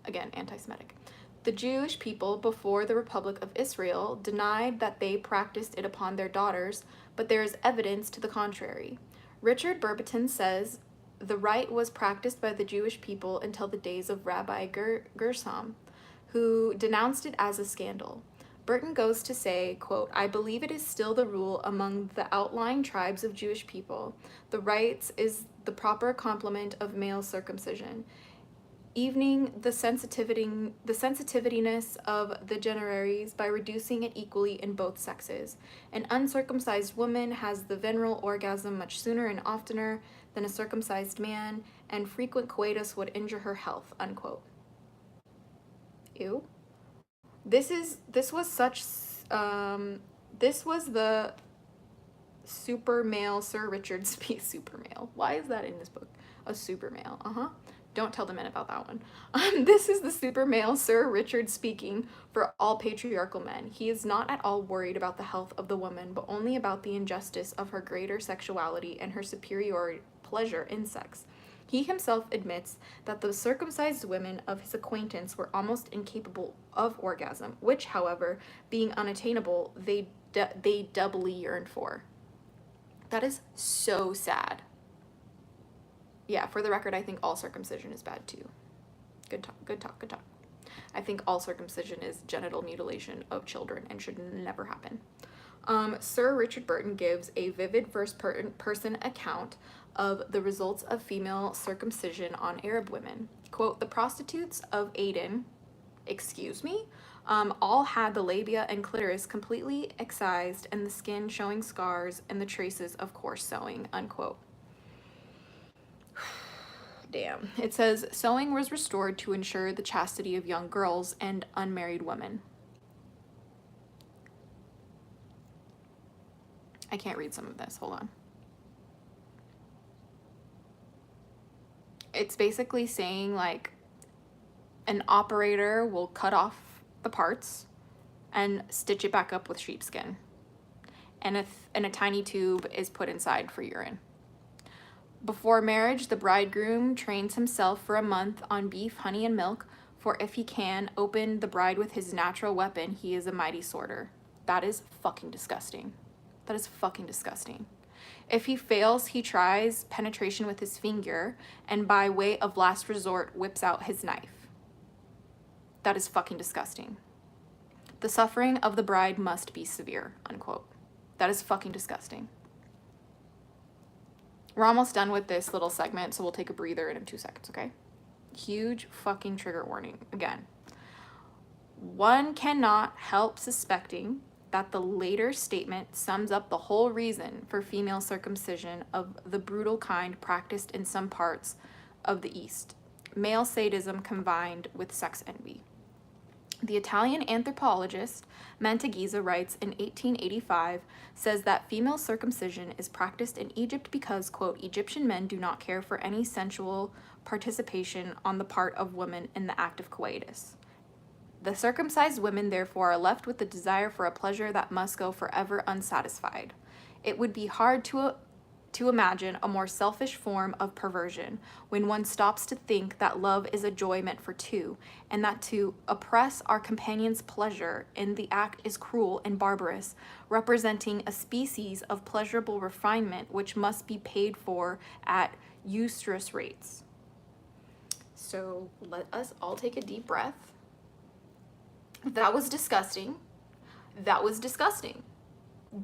again, anti-Semitic, the Jewish people before the Republic of Israel denied that they practiced it upon their daughters, but there is evidence to the contrary. Richard Burbaton says the rite was practiced by the Jewish people until the days of Rabbi Gershom, who denounced it as a scandal. Burton goes to say, quote, "I believe it is still the rule among the outlying tribes of Jewish people. The rites is the proper complement of male circumcision. Evening the sensitivityness of the generaries by reducing it equally in both sexes. An uncircumcised woman has the venereal orgasm much sooner and oftener than a circumcised man, and frequent coitus would injure her health," unquote. Ew. This was the super male Sir Richard speaks. Super male. Why is that in this book? A super male. Don't tell the men about that one. This is the super male Sir Richard speaking for all patriarchal men. He is not at all worried about the health of the woman, but only about the injustice of her greater sexuality and her superior pleasure in sex. He himself admits that the circumcised women of his acquaintance were almost incapable of orgasm, which, however, being unattainable, they doubly yearned for. That is so sad. Yeah, for the record, I think all circumcision is bad too. Good talk. I think all circumcision is genital mutilation of children and should never happen. Sir Richard Burton gives a vivid first-person account of the results of female circumcision on Arab women. Quote, "The prostitutes of Aden, all had the labia and clitoris completely excised and the skin showing scars and the traces of coarse sewing," unquote. Damn. It says, "Sewing was restored to ensure the chastity of young girls and unmarried women." I can't read some of this. Hold on. It's basically saying, like, an operator will cut off the parts and stitch it back up with sheepskin. And a tiny tube is put inside for urine. Before marriage, the bridegroom trains himself for a month on beef, honey, and milk, for if he can open the bride with his natural weapon, he is a mighty sworder. That is fucking disgusting. That is fucking disgusting. If he fails, he tries penetration with his finger, and by way of last resort, whips out his knife. That is fucking disgusting. The suffering of the bride must be severe, unquote. That is fucking disgusting. We're almost done with this little segment, so we'll take a breather in 2 seconds, okay? Huge fucking trigger warning. Again, one cannot help suspecting that the later statement sums up the whole reason for female circumcision of the brutal kind practiced in some parts of the East. Male sadism combined with sex envy. The Italian anthropologist Mantegazza writes in 1885, says that female circumcision is practiced in Egypt because, quote, "Egyptian men do not care for any sensual participation on the part of women in the act of coitus. The circumcised women, therefore, are left with the desire for a pleasure that must go forever unsatisfied. It would be hard to imagine a more selfish form of perversion when one stops to think that love is a joy meant for two, and that to oppress our companion's pleasure in the act is cruel and barbarous, representing a species of pleasurable refinement which must be paid for at usurious rates." So let us all take a deep breath. That was disgusting. That was disgusting.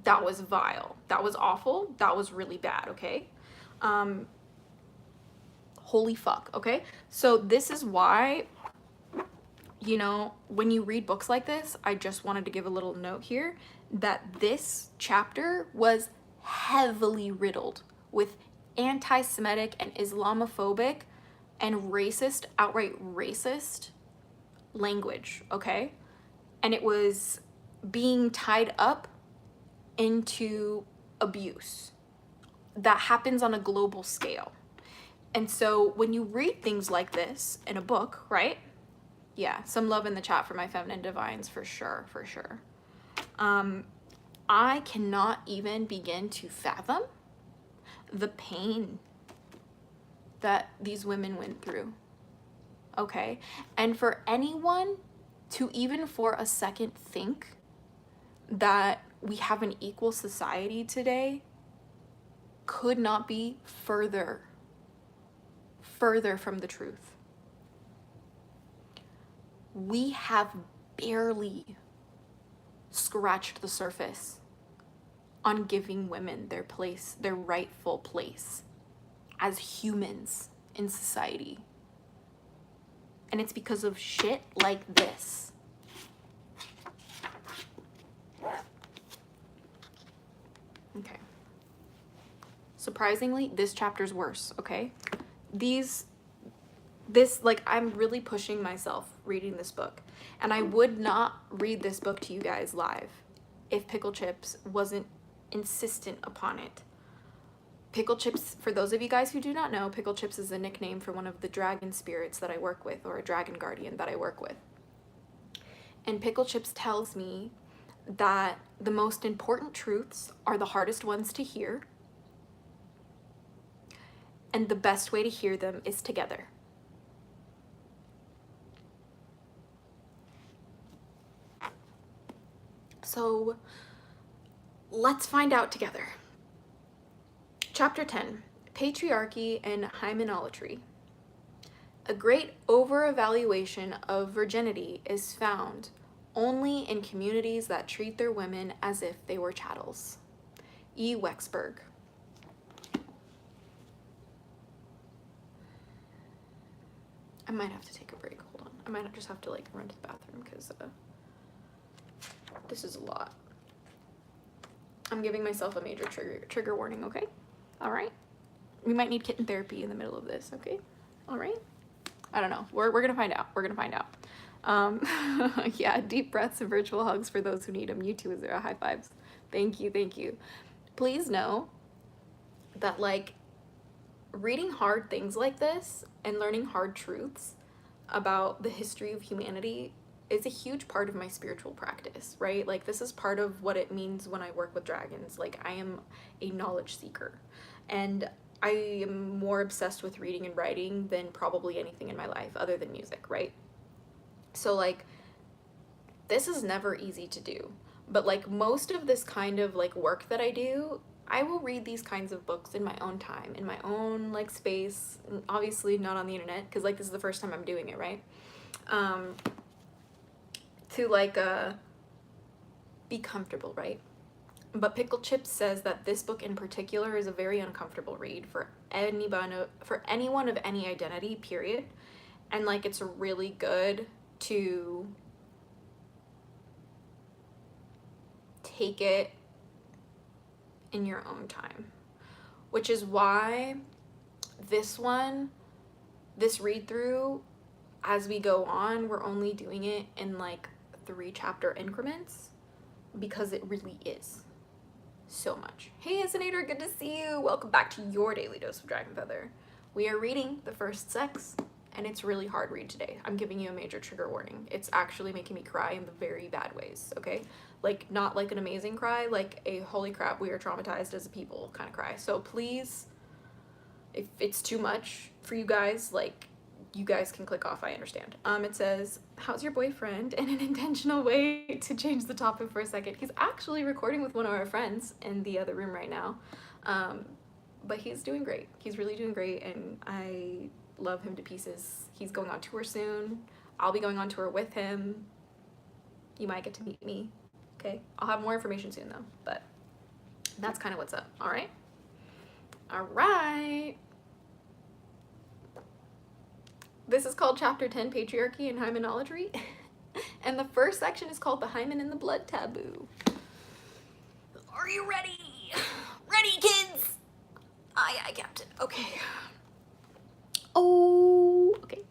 That was vile. That was awful. That was really bad, okay? Holy fuck, okay? So this is why, when you read books like this, I just wanted to give a little note here that this chapter was heavily riddled with anti-Semitic and Islamophobic and racist, outright racist language, okay? And it was being tied up into abuse that happens on a global scale. And so when you read things like this in a book, right? Yeah, some love in the chat for my feminine divines, for sure. I cannot even begin to fathom the pain that these women went through, okay? And for anyone to even for a second think that we have an equal society today could not be further from the truth. We have barely scratched the surface on giving women their place, their rightful place as humans in society. And it's because of shit like this. Okay. Surprisingly, this chapter's worse, okay? Like, I'm really pushing myself reading this book. And I would not read this book to you guys live if Pickle Chips wasn't insistent upon it. Pickle Chips, for those of you guys who do not know, Pickle Chips is a nickname for one of the dragon spirits that I work with, or a dragon guardian that I work with. And Pickle Chips tells me that the most important truths are the hardest ones to hear, and the best way to hear them is together. So let's find out together. Chapter 10, Patriarchy and Hymenology. A great over-evaluation of virginity is found only in communities that treat their women as if they were chattels. E. Wexberg. I might have to take a break. Hold on. I might just have to like run to the bathroom because this is a lot. I'm giving myself a major trigger warning, okay? All right? We might need kitten therapy in the middle of this, okay? All right? I don't know. We're going to find out. We're going to find out. Yeah, deep breaths and virtual hugs for those who need them. You too, Azura. High fives. Thank you, thank you. Please know that, like, reading hard things like this and learning hard truths about the history of humanity is a huge part of my spiritual practice, right? Like, this is part of what it means when I work with dragons. Like, I am a knowledge seeker, and I am more obsessed with reading and writing than probably anything in my life other than music, right? So, like, this is never easy to do, but like most of this kind of like work that I do, I will read these kinds of books in my own time, in my own like space, and obviously not on the internet, because like this is the first time I'm doing it, right? To like be comfortable, right? But Pickle Chips says that this book in particular is a very uncomfortable read for anyone of any identity, period. And like it's really good to take it in your own time, which is why this read through, as we go on, we're only doing it in like 3 chapter increments, because it really is so much. Hey Asinator, good to see you. Welcome back to your daily dose of Dragon Feather. We are reading The First Sex, and it's a really hard read today. I'm giving you a major trigger warning. It's actually making me cry in the very bad ways, okay? Like, not like an amazing cry, like a holy crap, we are traumatized as a people kind of cry. So please, if it's too much for you guys, like, you guys can click off, I understand. It says, how's your boyfriend? In an intentional way to change the topic for a second. He's actually recording with one of our friends in the other room right now. But he's doing great. He's really doing great, and I love him to pieces. He's going on tour soon. I'll be going on tour with him. You might get to meet me, okay? I'll have more information soon though, but that's kind of what's up, all right? All right. This is called Chapter 10, Patriarchy and Hymenology. And the first section is called The Hymen and the Blood Taboo. Are you ready? Ready, kids? Aye, aye, Captain. Okay. Oh, okay.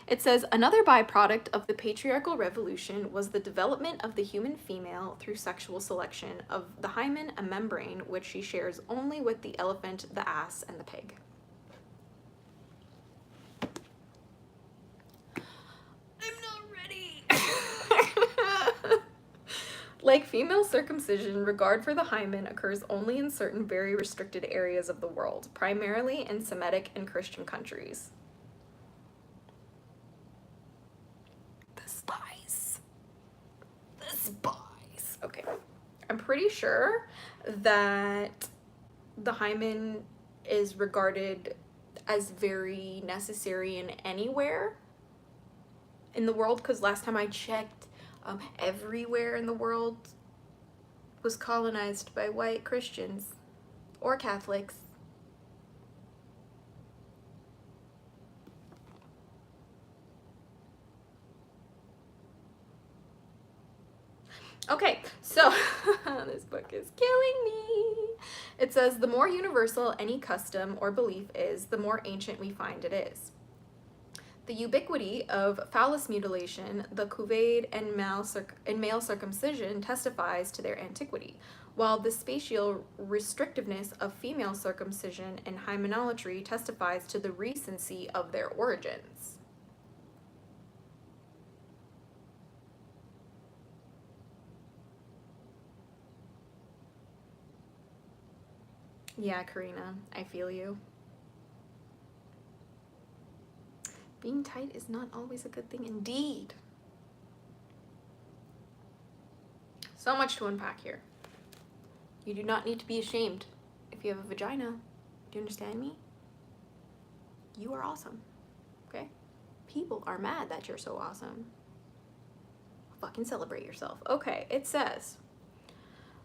It says, another byproduct of the patriarchal revolution was the development of the human female through sexual selection of the hymen, a membrane which she shares only with the elephant, the ass, and the pig. I'm not ready. Like female circumcision, regard for the hymen occurs only in certain very restricted areas of the world, primarily in Semitic and Christian countries. The spice. Okay. I'm pretty sure that the hymen is regarded as very necessary in anywhere in the world, because last time I checked, everywhere in the world was colonized by white Christians or Catholics. Okay, so this book is killing me. It says, the more universal any custom or belief is, the more ancient we find it is. The ubiquity of phallus mutilation, the couvade, and male circumcision testifies to their antiquity, while the spatial restrictiveness of female circumcision and hymenolatry testifies to the recency of their origins. Yeah, Karina, I feel you. Being tight is not always a good thing indeed. So much to unpack here. You do not need to be ashamed if you have a vagina. Do you understand me? You are awesome, okay? People are mad that you're so awesome. Fucking celebrate yourself. Okay, it says,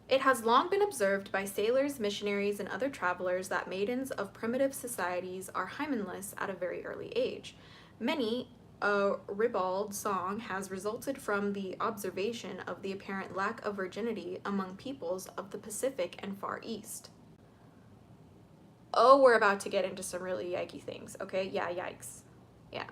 it has long been observed by sailors, missionaries, and other travelers that maidens of primitive societies are hymenless at a very early age. Many a ribald song has resulted from the observation of the apparent lack of virginity among peoples of the Pacific and Far East. Oh, we're about to get into some really yikey things, okay? Yeah, yikes. Yeah.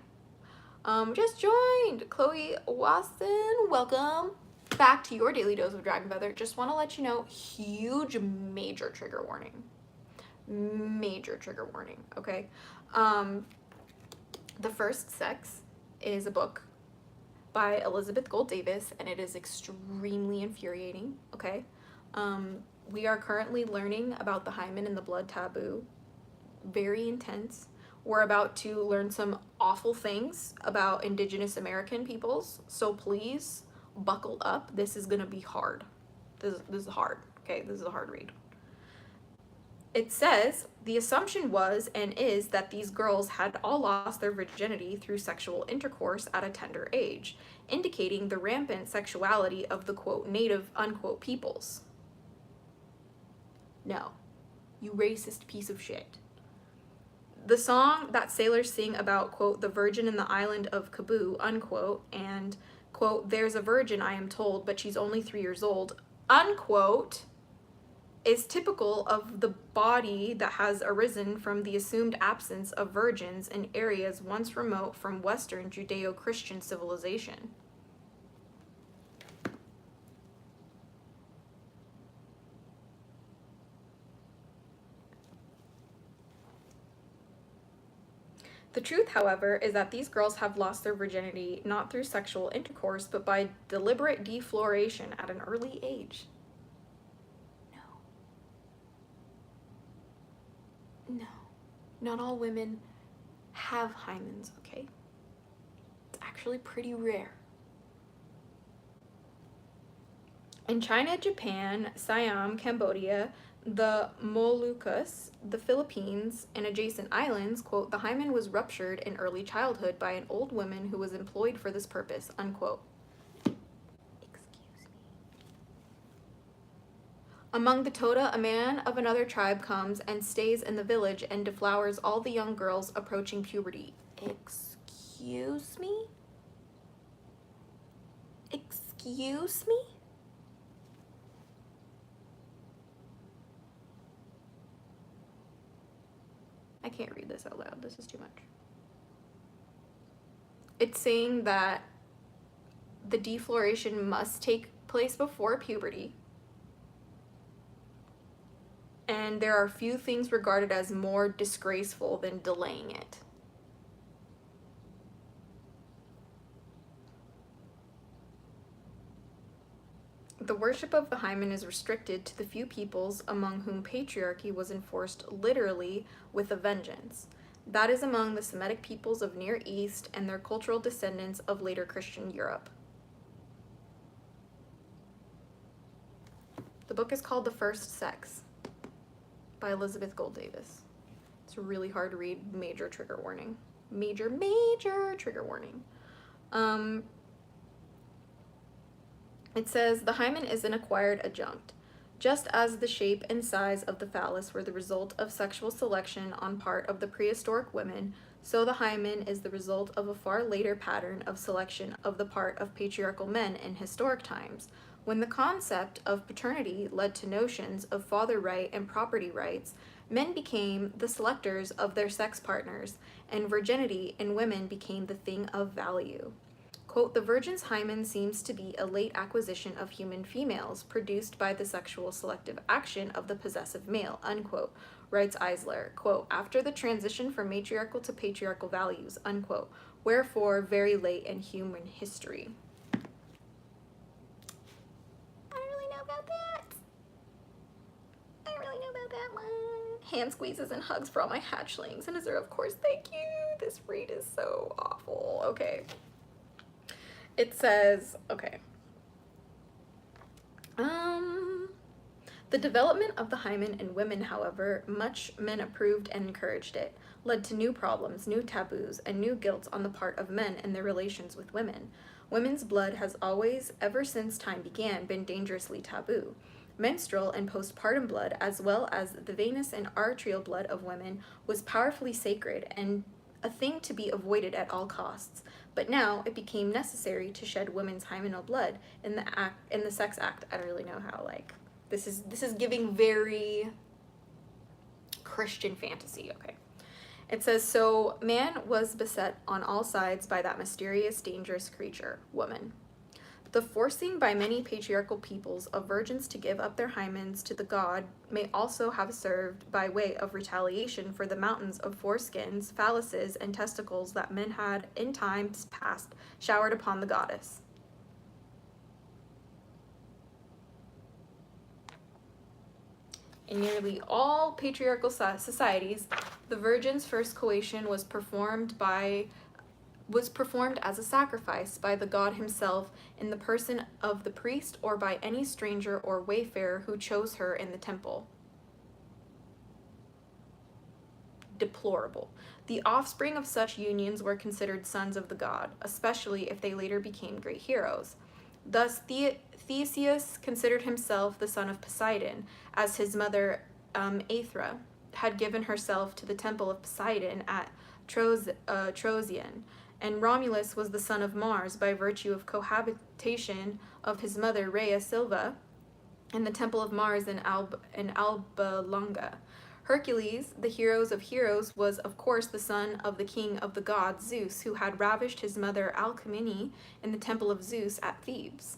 Just joined. Chloe Watson, welcome back to your daily dose of Dragon Feather. Just want to let you know, huge, major trigger warning. Major trigger warning, okay? The First Sex is a book by Elizabeth Gold Davis, and it is extremely infuriating, okay? We are currently learning about the hymen and the blood taboo. Very intense. We're about to learn some awful things about Indigenous American peoples, so please buckle up. This is gonna be hard. This is hard, okay? This is a hard read. It says, the assumption was and is that these girls had all lost their virginity through sexual intercourse at a tender age, indicating the rampant sexuality of the, quote, native, unquote, peoples. No, you racist piece of shit. The song that sailors sing about, quote, the virgin in the island of Cebu, unquote, and, quote, there's a virgin, I am told, but she's only 3 years old, unquote, is typical of the body that has arisen from the assumed absence of virgins in areas once remote from Western Judeo-Christian civilization. The truth, however, is that these girls have lost their virginity not through sexual intercourse, but by deliberate defloration at an early age. No. Not all women have hymens, okay? It's actually pretty rare. In China, Japan, Siam, Cambodia, the Moluccas, the Philippines, and adjacent islands, quote, the hymen was ruptured in early childhood by an old woman who was employed for this purpose, unquote. Among the Toda, a man of another tribe comes and stays in the village and deflowers all the young girls approaching puberty. Excuse me? Excuse me? I can't read this out loud. This is too much. It's saying that the defloration must take place before puberty. And there are few things regarded as more disgraceful than delaying it. The worship of the hymen is restricted to the few peoples among whom patriarchy was enforced literally with a vengeance. That is among the Semitic peoples of Near East and their cultural descendants of later Christian Europe. The book is called The First Sex by Elizabeth Gold Davis. It's really hard to read. Major trigger warning. Major trigger warning. It says, the hymen is an acquired adjunct. Just as the shape and size of the phallus were the result of sexual selection on part of the prehistoric women, so the hymen is the result of a far later pattern of selection of the part of patriarchal men in historic times, when the concept of paternity led to notions of father right and property rights. Men became the selectors of their sex partners, and virginity in women became the thing of value. Quote, the virgin's hymen seems to be a late acquisition of human females, produced by the sexual selective action of the possessive male, unquote, writes Eisler. Quote, after the transition from matriarchal to patriarchal values, unquote, wherefore very late in human history. I don't really know about that. I don't really know about that one. Hand squeezes and hugs for all my hatchlings. And Azura, of course, thank you. This read is so awful. Okay. It says, okay. The development of the hymen in women, however, much men approved and encouraged it, led to new problems, new taboos, and new guilt on the part of men in their relations with women. Women's blood has always, ever since time began, been dangerously taboo. Menstrual and postpartum blood, as well as the venous and arterial blood of women, was powerfully sacred and a thing to be avoided at all costs. But now it became necessary to shed women's hymenal blood in the sex act. I don't really know how, like, this is giving very Christian fantasy. Okay. It says, so man was beset on all sides by that mysterious, dangerous creature, woman. The forcing by many patriarchal peoples of virgins to give up their hymens to the god may also have served by way of retaliation for the mountains of foreskins, phalluses, and testicles that men had in times past showered upon the goddess. In nearly all patriarchal societies, the virgin's first coition was performed as a sacrifice by the god himself in the person of the priest or by any stranger or wayfarer who chose her in the temple. Deplorable. The offspring of such unions were considered sons of the god, especially if they later became great heroes. Thus, Theseus considered himself the son of Poseidon, as his mother Aethra had given herself to the temple of Poseidon at Troezen, and Romulus was the son of Mars by virtue of cohabitation of his mother Rhea Silva in the temple of Mars in Alba Longa. Hercules, the heroes of heroes, was of course the son of the king of the gods, Zeus, who had ravished his mother Alcmene in the temple of Zeus at Thebes.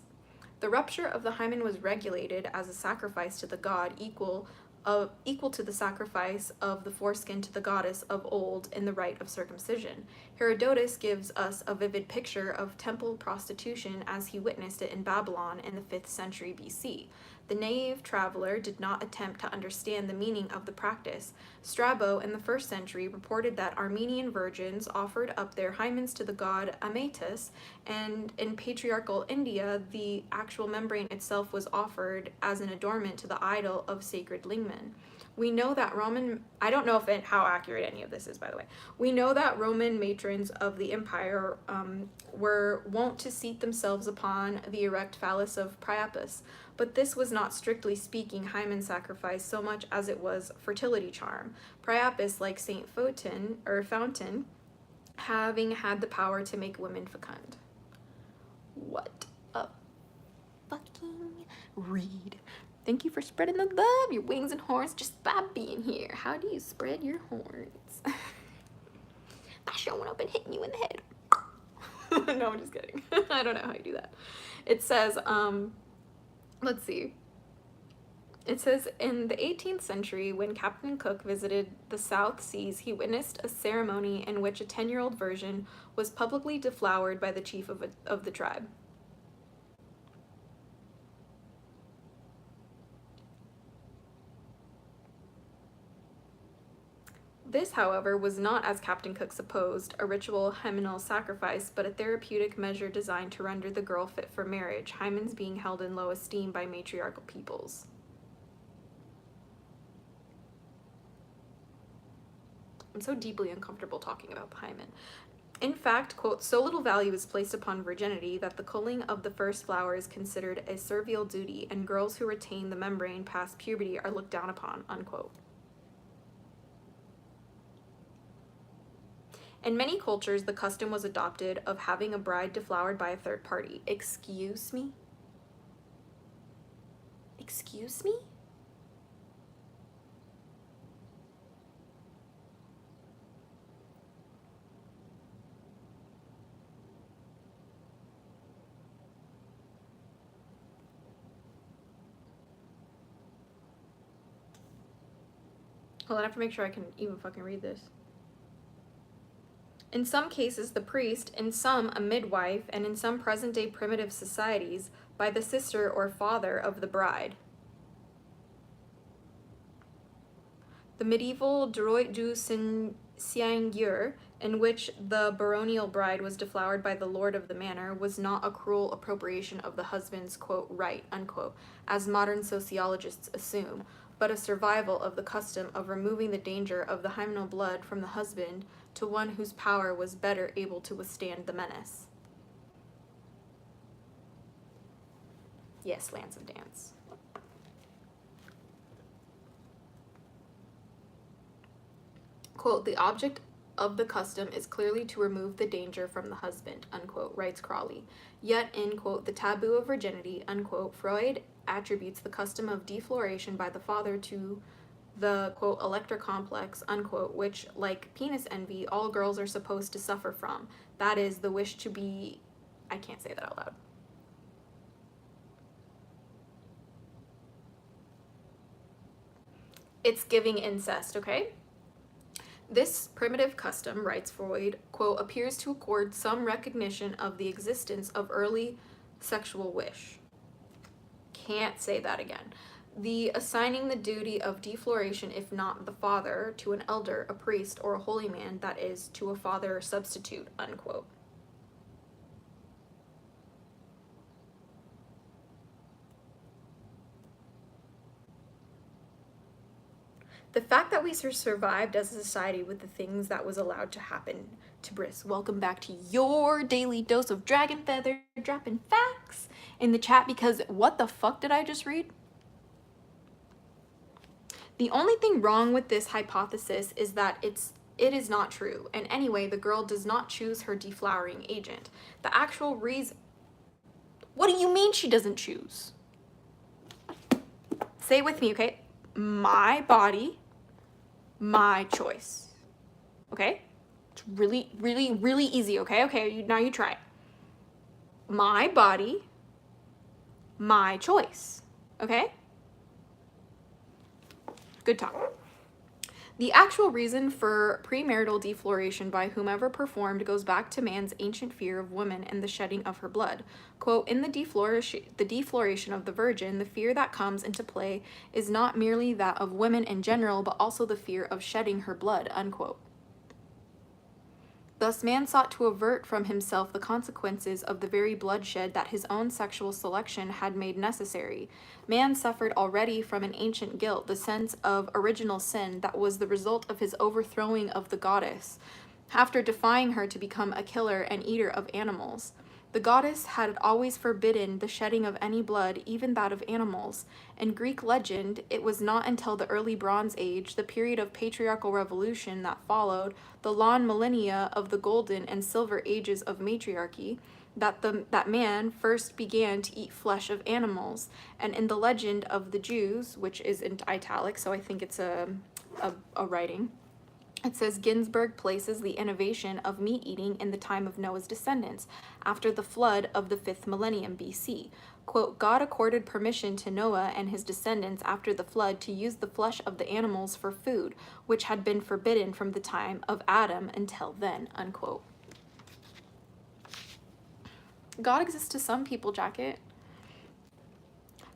The rupture of the hymen was regulated as a sacrifice to the god equal to the sacrifice of the foreskin to the goddess of old in the rite of circumcision. Herodotus gives us a vivid picture of temple prostitution as he witnessed it in Babylon in the 5th century BC. The naive traveler did not attempt to understand the meaning of the practice. Strabo in the 1st century reported that Armenian virgins offered up their hymens to the god Amatus, and in patriarchal India, the actual membrane itself was offered as an adornment to the idol of sacred lingmen. We know that I don't know how accurate any of this is, by the way. We know that Roman matrons of the empire were wont to seat themselves upon the erect phallus of Priapus, but this was not strictly speaking hymen sacrifice so much as it was fertility charm. Priapus, like Saint Fountain, having had the power to make women fecund. What a fucking read. Thank you for spreading the love, your wings and horns, just by being here. How do you spread your horns? By showing up and hitting you in the head. No, I'm just kidding. I don't know how you do that. It says, let's see. It says, in the 18th century, when Captain Cook visited the South Seas, he witnessed a ceremony in which a 10-year-old virgin was publicly deflowered by the chief of the tribe. This, however, was not, as Captain Cook supposed, a ritual hymenal sacrifice, but a therapeutic measure designed to render the girl fit for marriage, hymens being held in low esteem by matriarchal peoples. I'm so deeply uncomfortable talking about the hymen. In fact, quote, so little value is placed upon virginity that the culling of the first flower is considered a servile duty, and girls who retain the membrane past puberty are looked down upon, unquote. In many cultures, the custom was adopted of having a bride deflowered by a third party. Excuse me? Excuse me? Hold on, I have to make sure I can even fucking read this. In some cases, the priest, in some a midwife, and in some present-day primitive societies, by the sister or father of the bride. The medieval droit du Seigneur, in which the baronial bride was deflowered by the lord of the manor, was not a cruel appropriation of the husband's, quote, right, unquote, as modern sociologists assume, but a survival of the custom of removing the danger of the hymenal blood from the husband to one whose power was better able to withstand the menace. Yes, Lance of Dance. Quote, the object of the custom is clearly to remove the danger from the husband, unquote, writes Crawley. Yet in, quote, the taboo of virginity, unquote, Freud attributes the custom of defloration by the father to the, quote, electra complex, unquote, which, like penis envy, all girls are supposed to suffer from. That is, the wish to be... I can't say that out loud. It's giving incest, okay? This primitive custom, writes Freud, quote, appears to accord some recognition of the existence of early sexual wish. Can't say that again. The assigning the duty of defloration, if not the father, to an elder, a priest, or a holy man, that is, to a father substitute, unquote. The fact that we survived as a society with the things that was allowed to happen to Briss. Welcome back to your daily dose of dragon feather, dropping facts in the chat, because what the fuck did I just read? The only thing wrong with this hypothesis is that it is not true. And anyway, the girl does not choose her deflowering agent. The actual reason... What do you mean she doesn't choose? Say it with me, okay? My body, my choice. Okay? It's really, really, really easy, okay? Okay, now you try it. My body, my choice. Okay? Good talk. The actual reason for premarital defloration by whomever performed goes back to man's ancient fear of woman and the shedding of her blood. Quote, in the defloration of the virgin, the fear that comes into play is not merely that of women in general, but also the fear of shedding her blood, unquote. Thus, man sought to avert from himself the consequences of the very bloodshed that his own sexual selection had made necessary. Man suffered already from an ancient guilt, the sense of original sin that was the result of his overthrowing of the goddess, after defying her to become a killer and eater of animals. The goddess had always forbidden the shedding of any blood, even that of animals. In Greek legend, it was not until the early Bronze Age, the period of patriarchal revolution that followed, the long millennia of the golden and silver ages of matriarchy, that man first began to eat flesh of animals. And in the legend of the Jews, which is in italics, so I think it's a writing, it says Ginsburg places the innovation of meat eating in the time of Noah's descendants, after the flood of the 5th millennium BC. Quote, God accorded permission to Noah and his descendants after the flood to use the flesh of the animals for food, which had been forbidden from the time of Adam until then, unquote. God exists to some people, Jacket.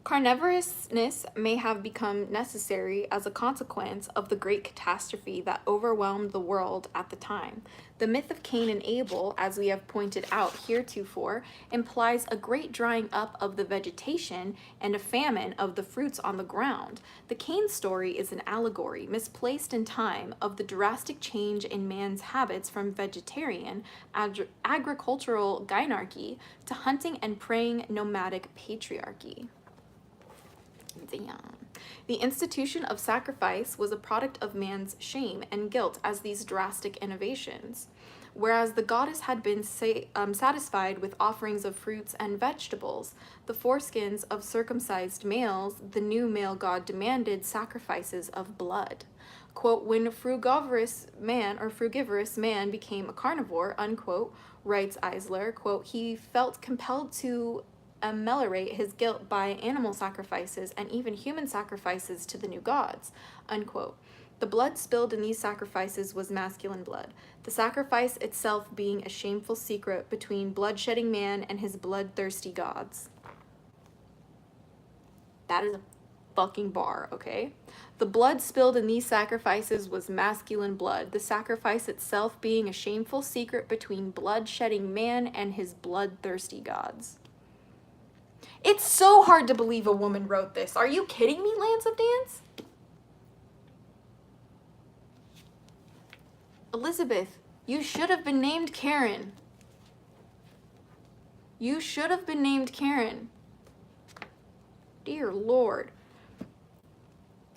Carnivorousness may have become necessary as a consequence of the great catastrophe that overwhelmed the world at the time. The myth of Cain and Abel, as we have pointed out heretofore, implies a great drying up of the vegetation and a famine of the fruits on the ground. The Cain story is an allegory, misplaced in time, of the drastic change in man's habits from vegetarian, agricultural gynarchy to hunting and preying nomadic patriarchy. Damn. The institution of sacrifice was a product of man's shame and guilt as these drastic innovations. Whereas the goddess had been satisfied with offerings of fruits and vegetables, the foreskins of circumcised males, the new male god demanded sacrifices of blood. Quote, when frugivorous man became a carnivore, unquote, writes Eisler, quote, he felt compelled to ameliorate his guilt by animal sacrifices and even human sacrifices to the new gods, unquote. The blood spilled in these sacrifices was masculine blood, the sacrifice itself being a shameful secret between blood-shedding man and his bloodthirsty gods. That is a fucking bar, okay? The blood spilled in these sacrifices was masculine blood, the sacrifice itself being a shameful secret between blood-shedding man and his bloodthirsty gods. It's so hard to believe a woman wrote this. Are you kidding me, Lance of Dance? Elizabeth, you should have been named Karen. You should have been named Karen. Dear Lord.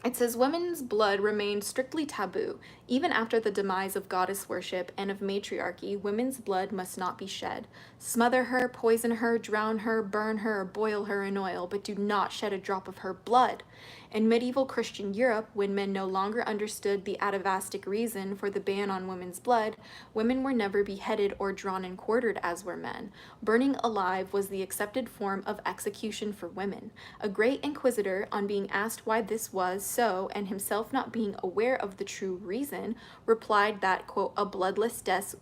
It says women's blood remained strictly taboo. Even after the demise of goddess worship and of matriarchy, women's blood must not be shed. Smother her, poison her, drown her, burn her, or boil her in oil, but do not shed a drop of her blood. In medieval Christian Europe, when men no longer understood the atavistic reason for the ban on women's blood, women were never beheaded or drawn and quartered as were men. Burning alive was the accepted form of execution for women. A great inquisitor, on being asked why this was so, and himself not being aware of the true reason, replied that, quote, a bloodless death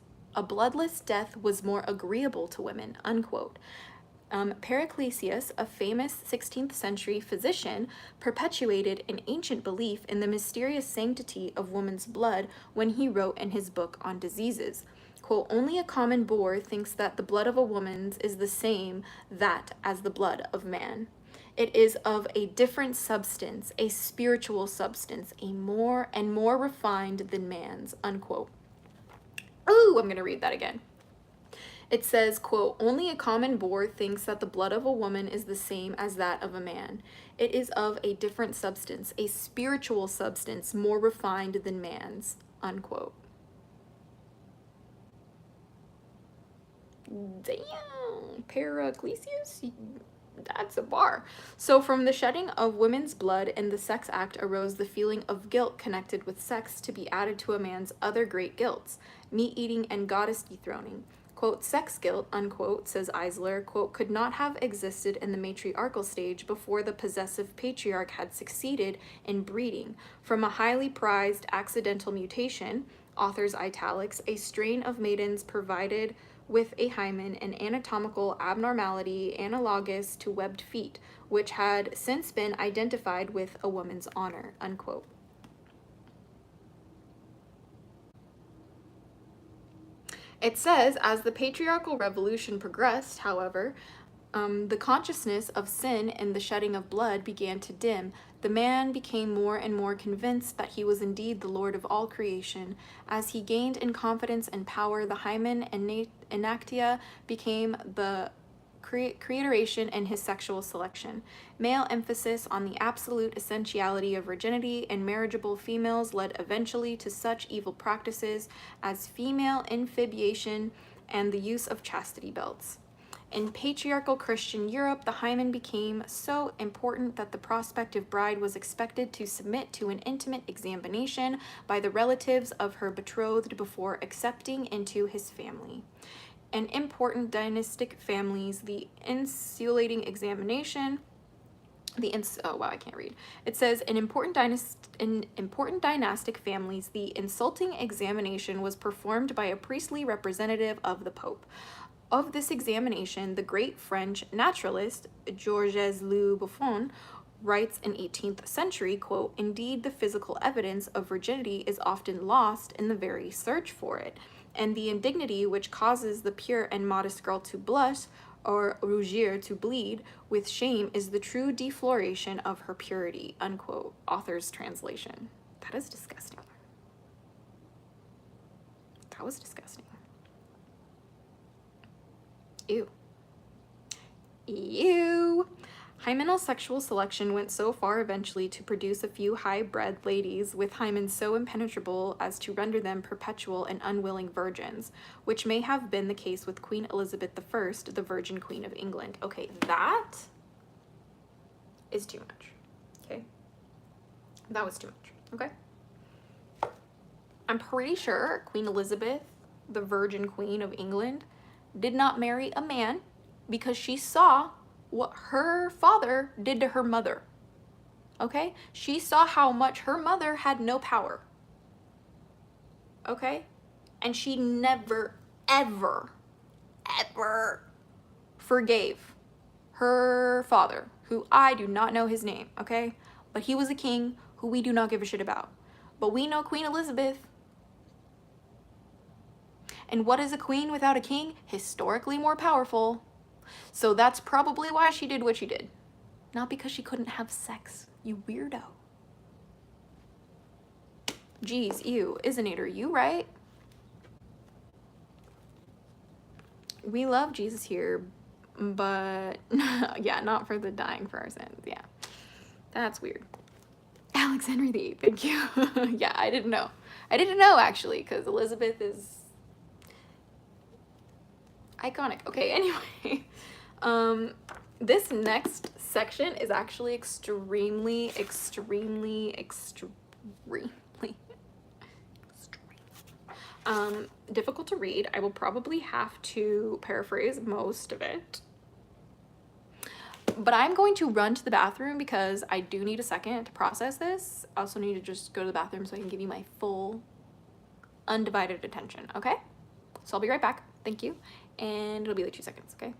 was more agreeable to women, unquote. Paracelsus, a famous 16th century physician, perpetuated an ancient belief in the mysterious sanctity of woman's blood when he wrote in his book on diseases. Quote, only a common boor thinks that the blood of a woman is the same that as the blood of man. It is of a different substance, a spiritual substance, a more and more refined than man's, unquote. Ooh, I'm going to read that again. It says, quote, only a common boor thinks that the blood of a woman is the same as that of a man. It is of a different substance, a spiritual substance more refined than man's, unquote. Damn, Paracelsus, that's a bar. So from the shedding of women's blood in the sex act arose the feeling of guilt connected with sex to be added to a man's other great guilts, meat eating and goddess dethroning. Quote, sex guilt, unquote, says Eisler, quote, could not have existed in the matriarchal stage before the possessive patriarch had succeeded in breeding. From a highly prized accidental mutation, author's italics, a strain of maidens provided with a hymen, an anatomical abnormality analogous to webbed feet, which had since been identified with a woman's honor, unquote. It says, as the patriarchal revolution progressed, however, the consciousness of sin and the shedding of blood began to dim. The man became more and more convinced that he was indeed the Lord of all creation. As he gained in confidence and power, the hymen and enactia became the creatoration in his sexual selection. Male emphasis on the absolute essentiality of virginity in marriageable females led eventually to such evil practices as female infibiation and the use of chastity belts. In patriarchal Christian Europe, the hymen became so important that the prospective bride was expected to submit to an intimate examination by the relatives of her betrothed before accepting into his family. In important dynastic families, the insulating examination, It says in important dynastic families, the insulting examination was performed by a priestly representative of the Pope. Of this examination, the great French naturalist Georges Louis Buffon writes in 18th century, quote, "Indeed, the physical evidence of virginity is often lost in the very search for it, and the indignity which causes the pure and modest girl to blush, or rougir, to bleed, with shame is the true defloration of her purity," unquote. Author's translation. That is disgusting. That was disgusting. Ew. Ew. Hymenal sexual selection went so far eventually to produce a few high-bred ladies with hymens so impenetrable as to render them perpetual and unwilling virgins, which may have been the case with Queen Elizabeth I, the Virgin Queen of England. Okay, that is too much. Okay? That was too much. Okay? I'm pretty sure Queen Elizabeth, the Virgin Queen of England, did not marry a man because she saw what her father did to her mother. Okay? She saw how much her mother had no power. Okay? And she never, ever, ever forgave her father, who I do not know his name, okay? But he was a king who we do not give a shit about. But we know Queen Elizabeth. And what is a queen without a king? Historically more powerful. So that's probably why she did what she did. Not because she couldn't have sex, you weirdo. Geez, ew, isn't you right? We love Jesus here, but yeah, not for the dying for our sins. Yeah, that's weird. Alex Henry VIII, thank you. Yeah, I didn't know. I didn't know actually, because Elizabeth is iconic. Okay, anyway. This next section is actually extremely difficult to read. I will probably have to paraphrase most of it. But I'm going to run to the bathroom because I do need a second to process this. I also need to just go to the bathroom so I can give you my full, undivided attention, okay? So I'll be right back. Thank you. And it'll be like 2 seconds, okay?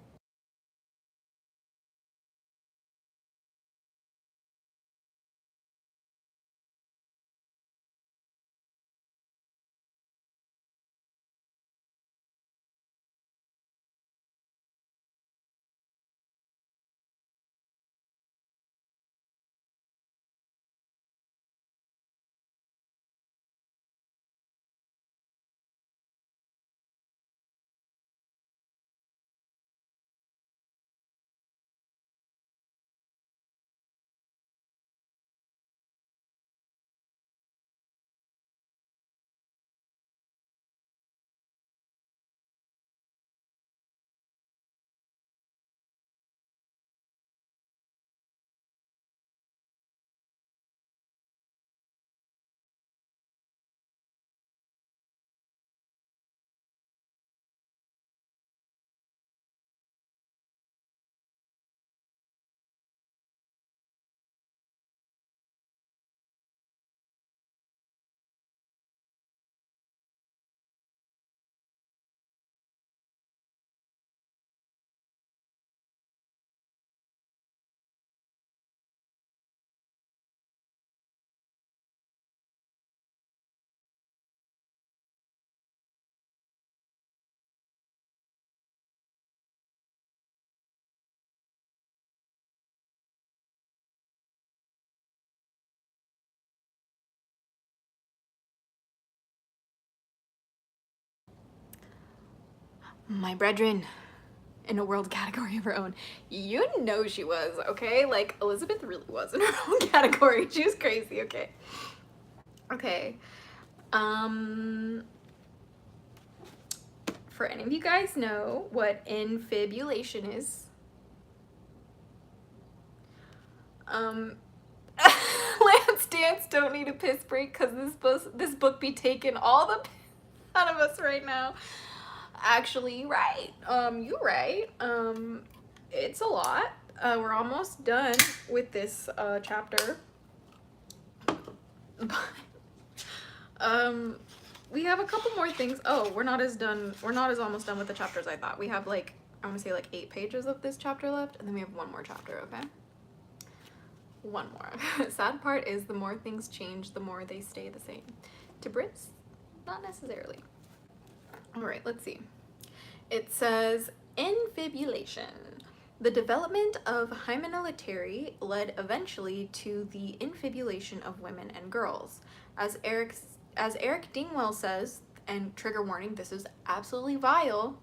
My brethren, in a world category of her own. You know she was, okay? Like, Elizabeth really was in her own category. She was crazy, okay? Okay. For any of you guys know what infibulation is, Lance Dance don't need a piss break because this book be taking all the piss out of us right now. Actually, you're right. You're right. It's a lot. We're almost done with this chapter. we have a couple more things. Oh, we're not as almost done with the chapters I thought. We have like, I want to say like 8 pages of this chapter left, and then we have one more chapter, okay? One more. Sad part is the more things change, the more they stay the same. To Brits, not necessarily. All right, let's see. It says, infibulation. The development of hymenolitery led eventually to the infibulation of women and girls. As Eric Dingwell says, and trigger warning, this is absolutely vile,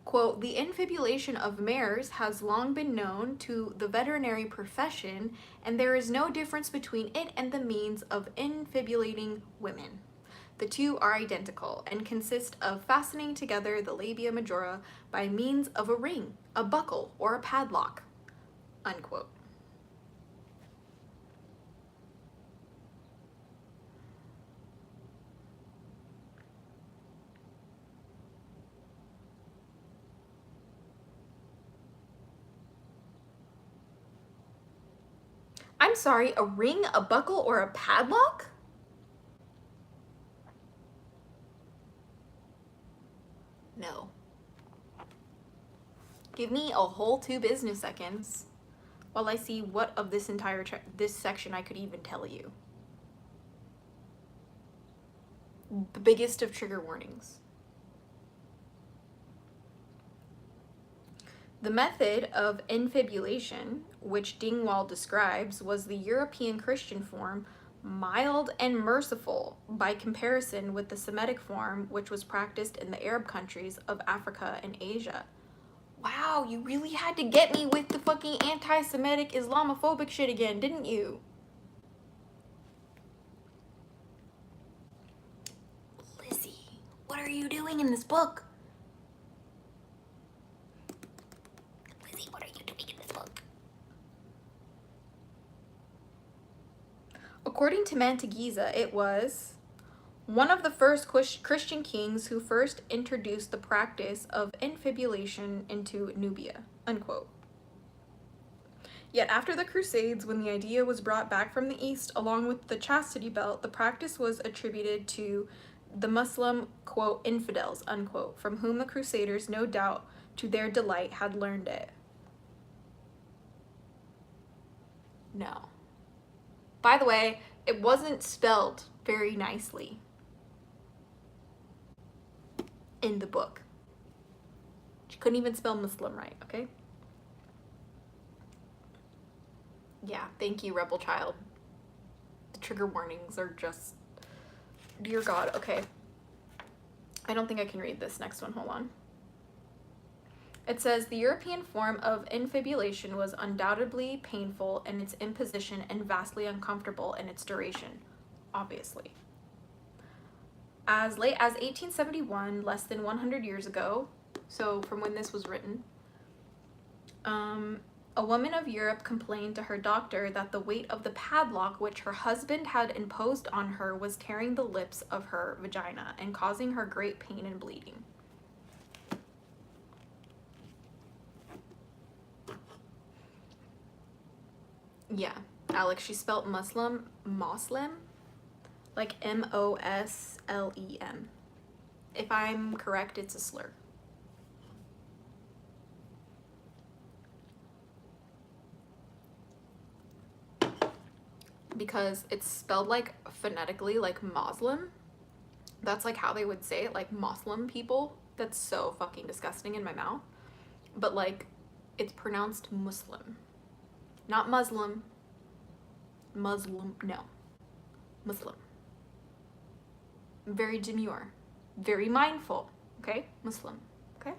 quote, the infibulation of mares has long been known to the veterinary profession, and there is no difference between it and the means of infibulating women. The two are identical and consist of fastening together the labia majora by means of a ring, a buckle, or a padlock, unquote. I'm sorry, a ring, a buckle, or a padlock? No. Give me a whole 2 business seconds while I see what of this entire this section I could even tell you. The biggest of trigger warnings. The method of infibulation, which Dingwall describes, was the European Christian form, mild and merciful by comparison with the Semitic form, which was practiced in the Arab countries of Africa and Asia. Wow, you really had to get me with the fucking anti-Semitic Islamophobic shit again, didn't you? Lizzie, what are you doing in this book? Lizzie, what are you doing in this book? According to Mantegazza, it was one of the first Christian kings who first introduced the practice of infibulation into Nubia, unquote. Yet after the Crusades, when the idea was brought back from the East along with the chastity belt, the practice was attributed to the Muslim, quote, infidels, unquote, from whom the Crusaders, no doubt to their delight, had learned it. No. By the way, it wasn't spelled very nicely in the book. She couldn't even spell Muslim right, okay? Yeah, thank you, Rebel Child. The trigger warnings are just, dear God, okay. I don't think I can read this next one, hold on. It says, the European form of infibulation was undoubtedly painful in its imposition and vastly uncomfortable in its duration, obviously. As late as 1871, less than 100 years ago, so from when this was written, a woman of Europe complained to her doctor that the weight of the padlock which her husband had imposed on her was tearing the lips of her vagina and causing her great pain and bleeding. Yeah, Alex, she spelled Muslim, like M-O-S-L-E-M. If I'm correct, it's a slur. Because it's spelled like phonetically like Muslim. That's like how they would say it, like Muslim people. That's so fucking disgusting in my mouth. But like, it's pronounced Muslim. Not Muslim. Muslim, no. Muslim. Very demure. Very mindful. Okay? Muslim. Okay?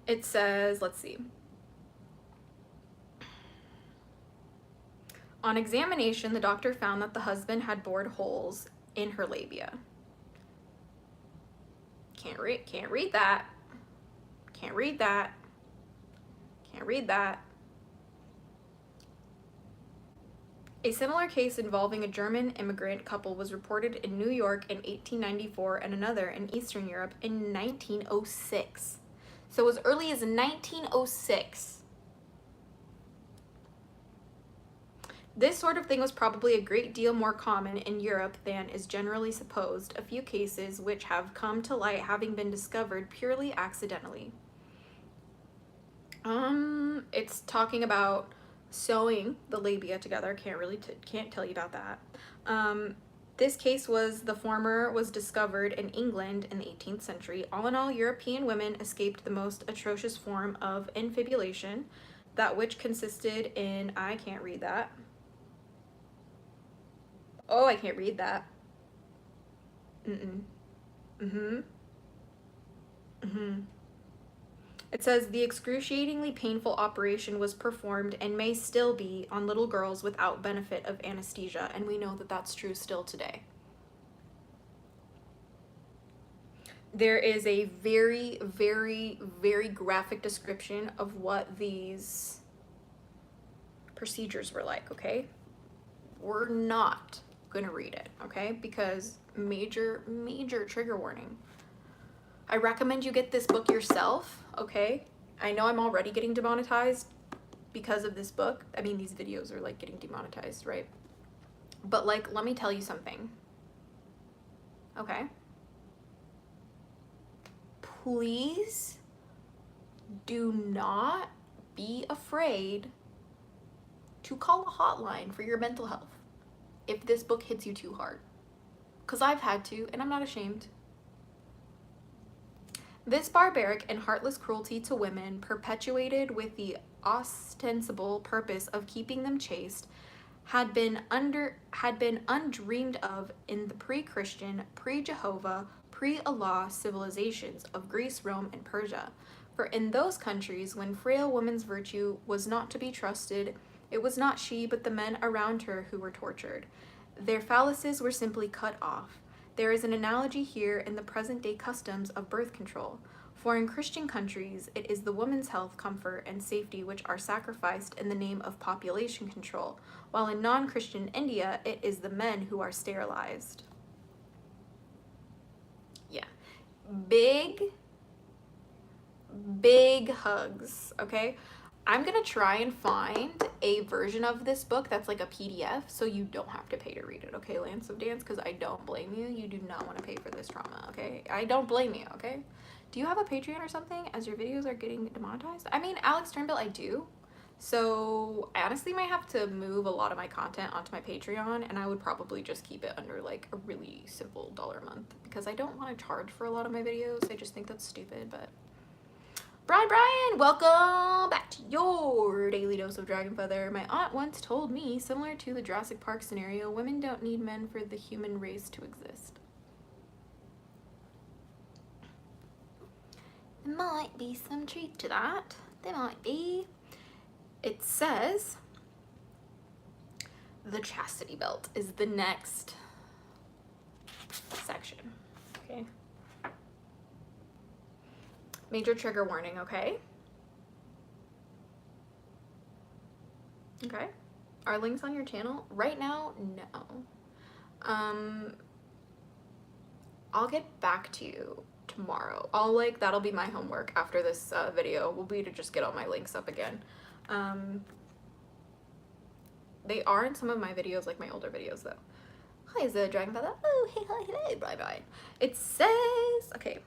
It says, let's see. On examination, the doctor found that the husband had bored holes in her labia. Can't read that. Can't read that. Can't read that. A similar case involving a German immigrant couple was reported in New York in 1894 and another in Eastern Europe in 1906. So as early as 1906. This sort of thing was probably a great deal more common in Europe than is generally supposed, a few cases which have come to light having been discovered purely accidentally. It's talking about sewing the labia together. Can't tell you about that. This case the former was discovered in England in the 18th century. All in all, European women escaped the most atrocious form of infibulation, that which consisted in, I can't read that. Oh, I can't read that. It says the excruciatingly painful operation was performed and may still be on little girls without benefit of anesthesia, and we know that that's true still today. There is a very, very, very graphic description of what these procedures were like, okay? We're not gonna read it, okay? Because major trigger warning. I recommend you get this book yourself, okay? I know I'm already getting demonetized because of this book. I mean, these videos are like getting demonetized, right? But like, let me tell you something, okay? Please do not be afraid to call a hotline for your mental health if this book hits you too hard. Because I've had to, and I'm not ashamed. This barbaric and heartless cruelty to women, perpetuated with the ostensible purpose of keeping them chaste, had been undreamed of in the pre-Christian, pre-Jehovah, pre-Allah civilizations of Greece, Rome, and Persia. For in those countries, when frail woman's virtue was not to be trusted, it was not she but the men around her who were tortured. Their phalluses were simply cut off. There is an analogy here in the present-day customs of birth control. For in Christian countries, it is the woman's health, comfort, and safety which are sacrificed in the name of population control, while in non-Christian India, it is the men who are sterilized. Yeah. Big hugs, okay? I'm gonna try and find a version of this book that's like a PDF so you don't have to pay to read it, okay, Lance of Dance? Because I don't blame you. You do not want to pay for this trauma, okay? I don't blame you, okay? Do you have a Patreon or something as your videos are getting demonetized? I mean, Alex Turnbull, I do. So I honestly might have to move a lot of my content onto my Patreon, and I would probably just keep it under like a really simple $1 a month because I don't want to charge for a lot of my videos. I just think that's stupid, but... Brian, welcome back to your daily dose of dragon feather. My aunt once told me, similar to the Jurassic Park scenario, women don't need men for the human race to exist. There might be some truth to that. There might be. It says the chastity belt is the next section, okay? Major trigger warning, okay? Okay. Are links on your channel? Right now, no. I'll get back to you tomorrow. That'll be my homework after this video, will be to just get all my links up again. They are in some of my videos, like my older videos, though. Hi, is the dragon feather? Oh, hey, hi, hey, bye. It says, okay.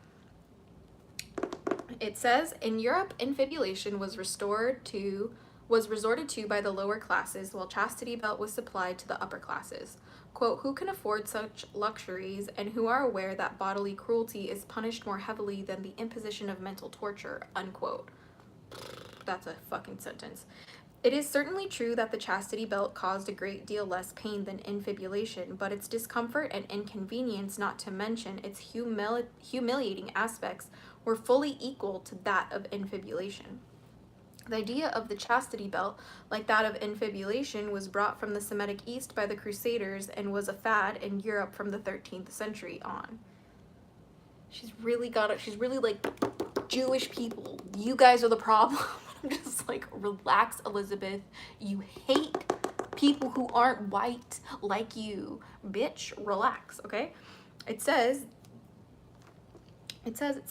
It says, in Europe, infibulation was resorted to by the lower classes, while chastity belt was supplied to the upper classes. Quote, who can afford such luxuries and who are aware that bodily cruelty is punished more heavily than the imposition of mental torture, unquote. That's a fucking sentence. It is certainly true that the chastity belt caused a great deal less pain than infibulation, but its discomfort and inconvenience, not to mention its humiliating aspects, were fully equal to that of infibulation. The idea of the chastity belt, like that of infibulation, was brought from the Semitic East by the Crusaders and was a fad in Europe from the 13th century on. She's really like, Jewish people, you guys are the problem. I'm just like, relax, Elizabeth. You hate people who aren't white like you. Bitch, relax, okay? It says, It says,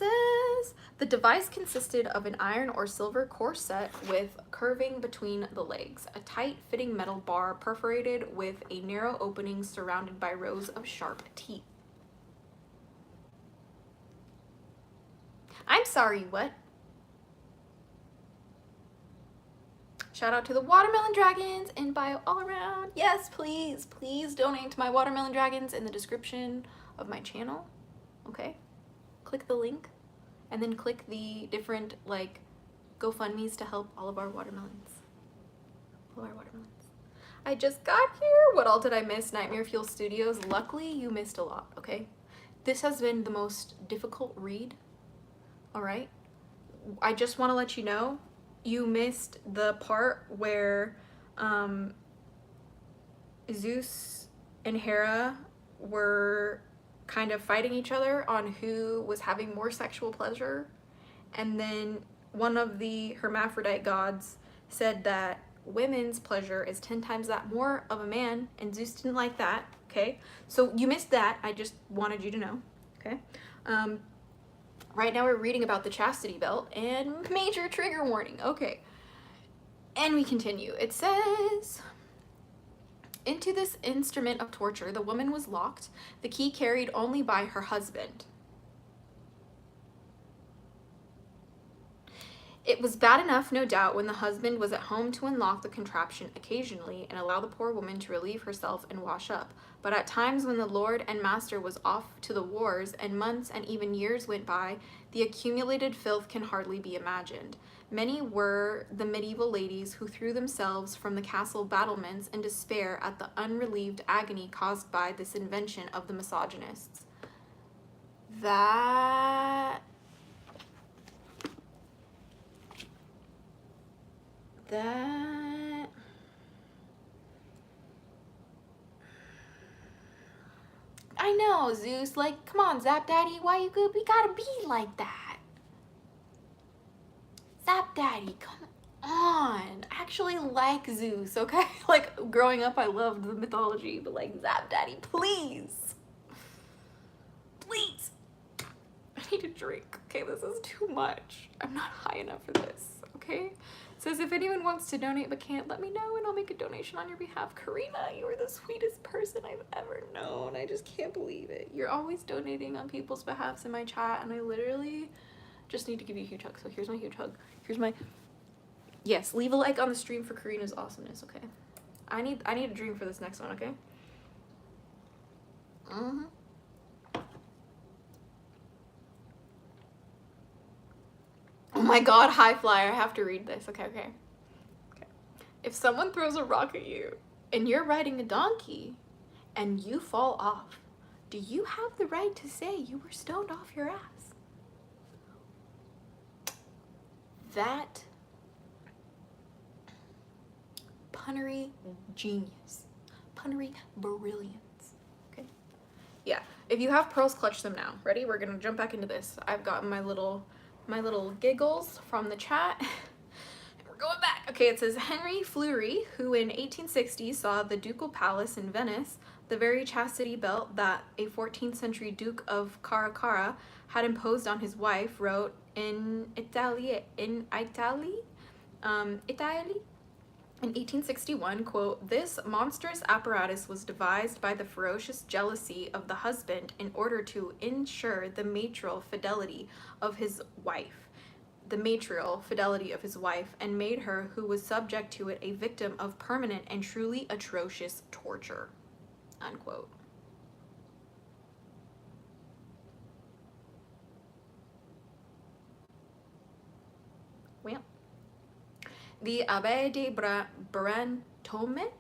the device consisted of an iron or silver corset with curving between the legs, a tight-fitting metal bar perforated with a narrow opening surrounded by rows of sharp teeth. I'm sorry, what? Shout out to the watermelon dragons and bio all around. Yes, please, please donate to my watermelon dragons in the description of my channel. Okay? Click the link and then click the different like GoFundMe's to help all of our watermelons. All our watermelons. I just got here. What all did I miss? Nightmare Fuel Studios. Luckily, you missed a lot, okay? This has been the most difficult read, all right? I just want to let you know, you missed the part where Zeus and Hera were kind of fighting each other on who was having more sexual pleasure, and then one of the hermaphrodite gods said that women's pleasure is 10 times that more of a man, and Zeus didn't like that, okay? So you missed that. I just wanted you to know, okay? Right now we're reading about the chastity belt and major trigger warning, okay. And we continue. It says, into this instrument of torture, the woman was locked, the key carried only by her husband. It was bad enough, no doubt, when the husband was at home to unlock the contraption occasionally and allow the poor woman to relieve herself and wash up. But at times when the lord and master was off to the wars and months and even years went by, the accumulated filth can hardly be imagined. Many were the medieval ladies who threw themselves from the castle battlements in despair at the unrelieved agony caused by this invention of the misogynists. That I know, Zeus, like, come on, Zap Daddy, why you good? We gotta be like that. Zap Daddy, come on. I actually like Zeus, okay? Like, growing up, I loved the mythology, but like, Zap Daddy, please. Please. I need a drink, okay? This is too much. I'm not high enough for this, okay? It says, if anyone wants to donate but can't, let me know and I'll make a donation on your behalf. Karina, you are the sweetest person I've ever known. I just can't believe it. You're always donating on people's behalves in my chat, and I literally just need to give you a huge hug. So here's my huge hug. Here's my, yes, leave a like on the stream for Karina's awesomeness, okay? I need a drink for this next one, okay? Oh my god, high flyer, I have to read this. Okay. If someone throws a rock at you and you're riding a donkey and you fall off, do you have the right to say you were stoned off your ass? That punnery genius. Punnery brilliance. Okay? Yeah. If you have pearls, clutch them now. Ready? We're gonna jump back into this. I've got my little giggles from the chat. We're going back. Okay, it says Henry Fleury, who in 1860 saw the Ducal Palace in Venice, the very chastity belt that a 14th century Duke of Caracalla had imposed on his wife, wrote in Italy in 1861, quote, this monstrous apparatus was devised by the ferocious jealousy of the husband in order to ensure the material fidelity of his wife, and made her, who was subject to it, a victim of permanent and truly atrocious torture, unquote. Well, the Abbé de Brantôme,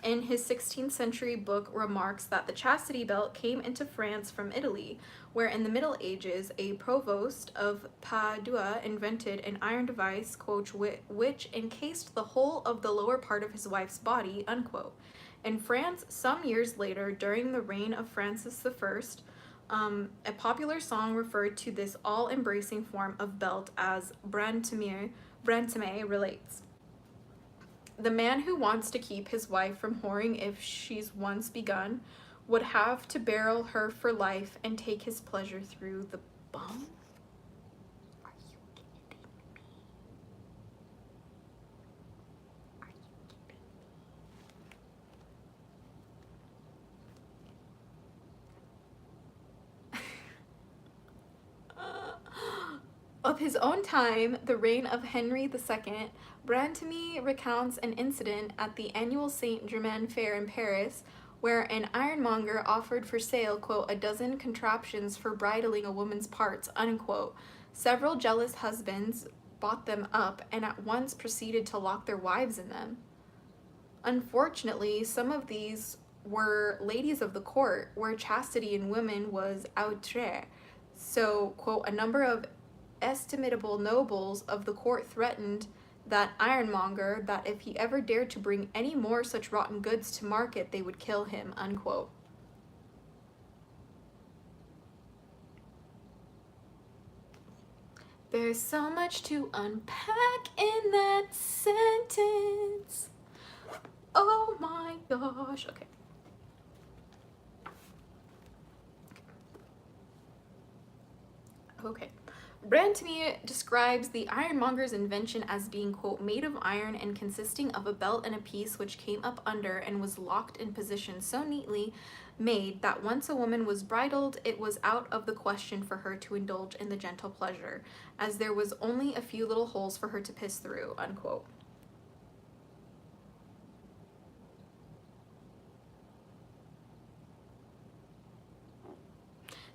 in his 16th century book, remarks that the chastity belt came into France from Italy, where in the Middle Ages a provost of Padua invented an iron device, quote, which encased the whole of the lower part of his wife's body, unquote. In France, some years later, during the reign of Francis I, a popular song referred to this all-embracing form of belt as Brantôme relates. The man who wants to keep his wife from whoring if she's once begun would have to barrel her for life and take his pleasure through the bum? Are you kidding me? Are you kidding me? Of his own time, the reign of Henry II, Brantemy recounts an incident at the annual Saint Germain fair in Paris where an ironmonger offered for sale, quote, a dozen contraptions for bridling a woman's parts, unquote. Several jealous husbands bought them up and at once proceeded to lock their wives in them. Unfortunately, some of these were ladies of the court, where chastity in women was outre. So, quote, a number of estimable nobles of the court threatened that ironmonger that if he ever dared to bring any more such rotten goods to market, they would kill him, unquote. There's so much to unpack in that sentence. Oh my gosh. Okay. Okay. Brantemy describes the ironmonger's invention as being, quote, made of iron and consisting of a belt and a piece which came up under and was locked in position so neatly made that once a woman was bridled, it was out of the question for her to indulge in the gentle pleasure, as there was only a few little holes for her to piss through, unquote.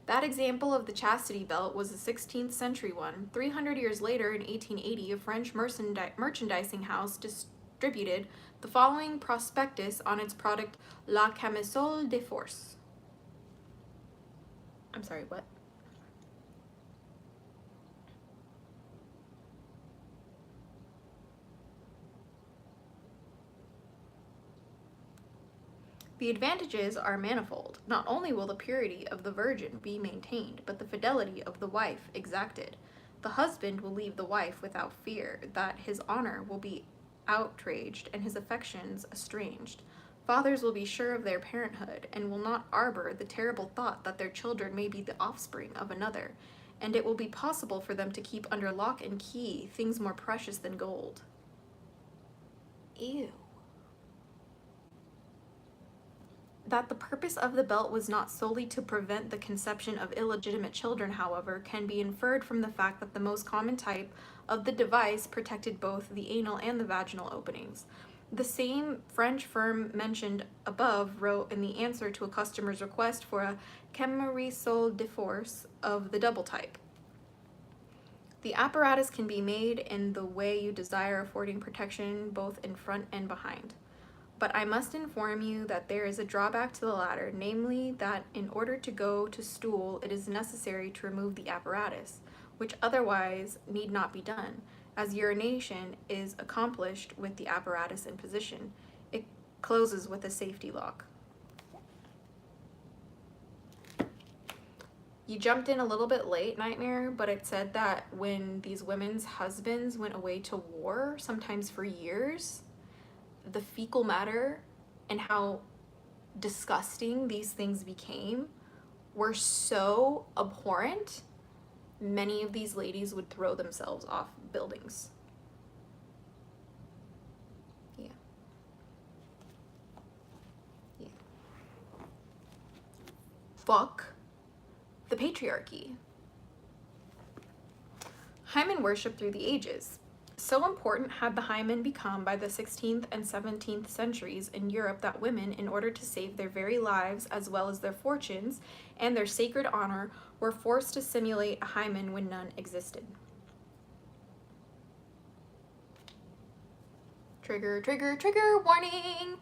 That example of the chastity belt was a 16th century one. 300 years later, in 1880, a French merchandising house distributed the following prospectus on its product, La Camisole de Force. I'm sorry, what? The advantages are manifold. Not only will the purity of the virgin be maintained, but the fidelity of the wife exacted. The husband will leave the wife without fear that his honor will be outraged and his affections estranged. Fathers will be sure of their parenthood and will not arbor the terrible thought that their children may be the offspring of another, and it will be possible for them to keep under lock and key things more precious than gold. Ew. That the purpose of the belt was not solely to prevent the conception of illegitimate children, however, can be inferred from the fact that the most common type of the device protected both the anal and the vaginal openings. The same French firm mentioned above wrote in the answer to a customer's request for a camisole de force of the double type. The apparatus can be made in the way you desire, affording protection both in front and behind. But I must inform you that there is a drawback to the latter, namely that in order to go to stool, it is necessary to remove the apparatus, which otherwise need not be done, as urination is accomplished with the apparatus in position. It closes with a safety lock. You jumped in a little bit late, Nightmare, but it said that when these women's husbands went away to war, sometimes for years, the fecal matter and how disgusting these things became were so abhorrent, many of these ladies would throw themselves off buildings. Yeah. Yeah. Fuck the patriarchy. Hymen worship through the ages. So important had the hymen become by the 16th and 17th centuries in Europe that women, in order to save their very lives as well as their fortunes and their sacred honor, were forced to simulate a hymen when none existed. Trigger, trigger, trigger, warning!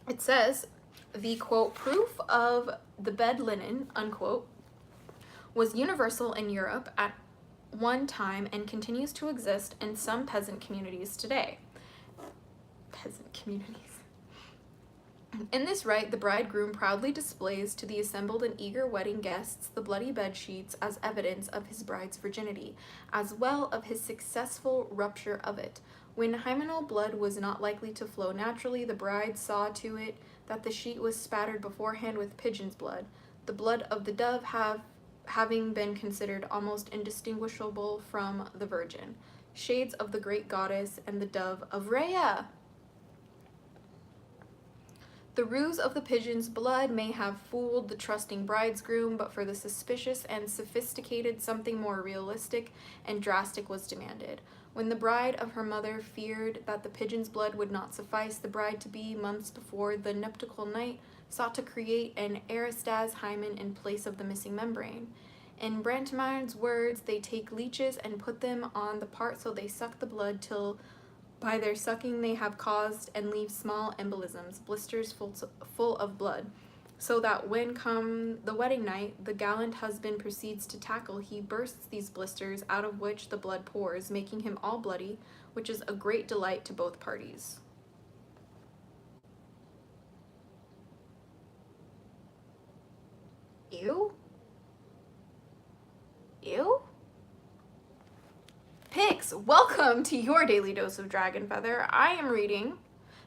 It says, the, quote, proof of the bed linen, unquote, was universal in Europe at one time and continues to exist in some peasant communities today. Peasant communities. In this rite, the bridegroom proudly displays to the assembled and eager wedding guests the bloody bed sheets as evidence of his bride's virginity, as well of his successful rupture of it. When hymenal blood was not likely to flow naturally, the bride saw to it that the sheet was spattered beforehand with pigeon's blood, the blood of the dove having been considered almost indistinguishable from the virgin. Shades of the great goddess and the dove of Rhea. The ruse of the pigeon's blood may have fooled the trusting bridegroom, but for the suspicious and sophisticated, something more realistic and drastic was demanded. When the bride of her mother feared that the pigeon's blood would not suffice, the bride-to-be, months before the nuptial night, sought to create an Aristaz hymen in place of the missing membrane. In Brantemine's words, they take leeches and put them on the part so they suck the blood till by their sucking they have caused and leave small embolisms, blisters full of blood, so that when come the wedding night, the gallant husband proceeds to tackle, he bursts these blisters, out of which the blood pours, making him all bloody, which is a great delight to both parties. Ew? Ew? Pix, welcome to your daily dose of Dragon Feather. I am reading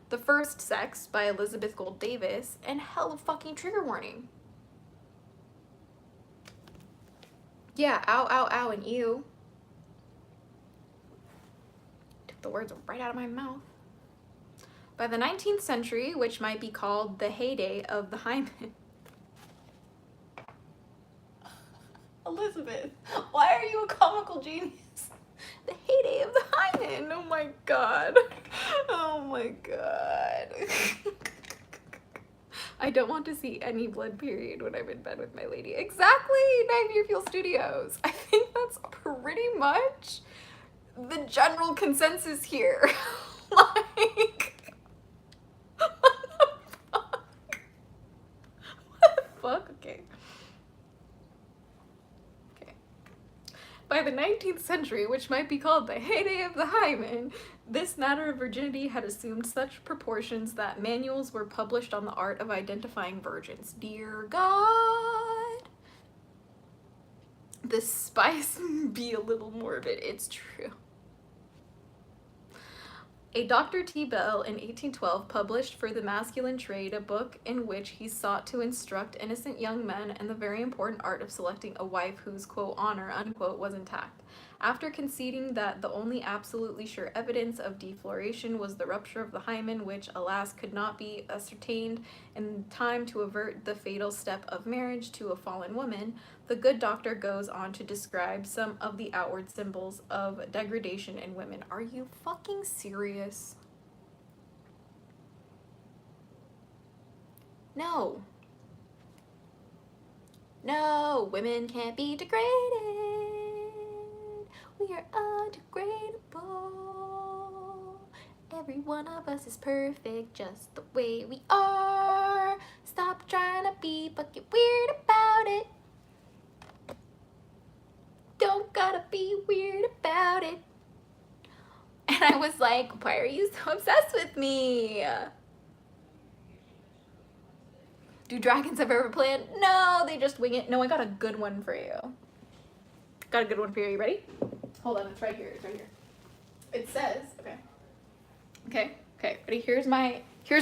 The First Sex by Elizabeth Gold Davis, and hella fucking trigger warning. Yeah, ow, ow, ow, and ew. Took the words right out of my mouth. By the 19th century, which might be called the heyday of the hymen. Elizabeth, why are you a comical genius? The heyday of the hymen. Oh my god. Oh my god. I don't want to see any blood, period, when I'm in bed with my lady. Exactly, Nine Year Fuel Studios. I think that's pretty much the general consensus here. Like, what the fuck? What the fuck? Okay. By the 19th century, which might be called the heyday of the hymen, this matter of virginity had assumed such proportions that manuals were published on the art of identifying virgins. Dear God! The spice be a little morbid, it's true. A Dr. T. Bell in 1812 published for the masculine trade a book in which he sought to instruct innocent young men in the very important art of selecting a wife whose, quote, honor, unquote, was intact. After conceding that the only absolutely sure evidence of defloration was the rupture of the hymen, which, alas, could not be ascertained in time to avert the fatal step of marriage to a fallen woman, the good doctor goes on to describe some of the outward symbols of degradation in women. Are you fucking serious? No. No, women can't be degraded. We are undegradable. Every one of us is perfect just the way we are. Stop trying to be, but get weird about it. Don't gotta be weird about it. And I was like, why are you so obsessed with me? Do dragons have ever planned? No, they just wing it. No, I got a good one for you. Got a good one for you. You ready? Hold on, it's right here. It's right here. It says, okay, ready? Here's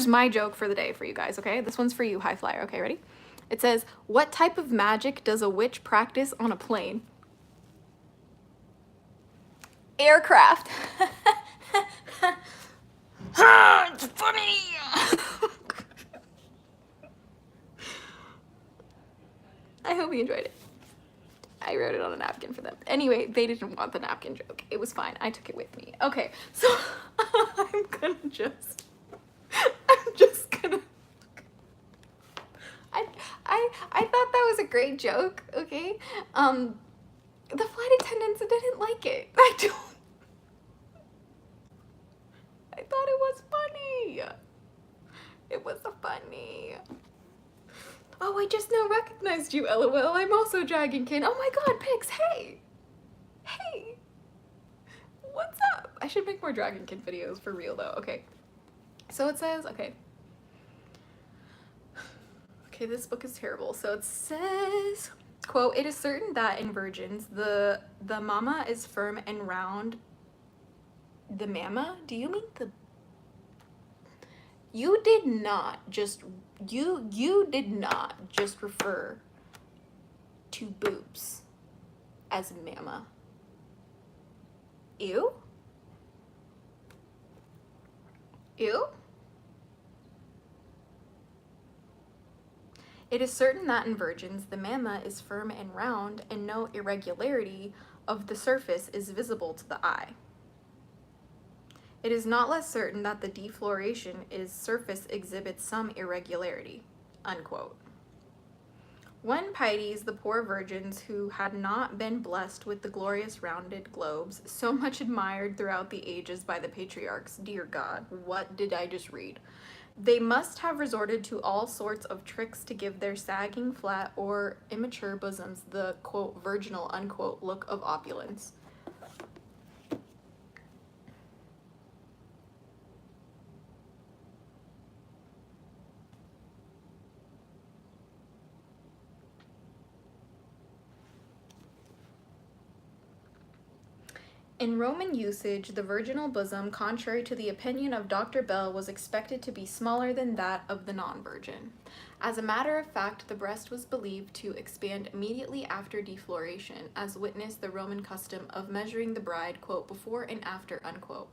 my joke for the day for you guys, okay? This one's for you, high flyer, okay, ready? It says, what type of magic does a witch practice on a plane? Aircraft. It's funny. I hope you enjoyed it. I wrote it on a napkin for them. Anyway, they didn't want the napkin joke. It was fine. I took it with me. Okay, so I'm just gonna. I thought that was a great joke. Okay, the flight attendants didn't like it. I thought it was funny. It was funny. Oh, I just now recognized you, LOL. I'm also Dragonkin. Oh my god, Pix, hey! Hey! What's up? I should make more Dragonkin videos for real though. Okay. So it says, okay. Okay, this book is terrible. So it says, quote, "It is certain that in virgins the mama is firm and round." The mama? Do you mean the... You did not just refer to boobs as mama. Ew? Ew? "It is certain that in virgins the mamma is firm and round, and no irregularity of the surface is visible to the eye. It is not less certain that the defloration is surface exhibits some irregularity." Unquote. "When Pieties, the poor virgins who had not been blessed with the glorious rounded globes, so much admired throughout the ages by the patriarchs," dear God, what did I just read? "They must have resorted to all sorts of tricks to give their sagging, flat, or immature bosoms the, quote, virginal, unquote, look of opulence." "In Roman usage, the virginal bosom, contrary to the opinion of Dr. Bell, was expected to be smaller than that of the non-virgin. As a matter of fact, the breast was believed to expand immediately after defloration, as witness the Roman custom of measuring the bride, quote, before and after," unquote.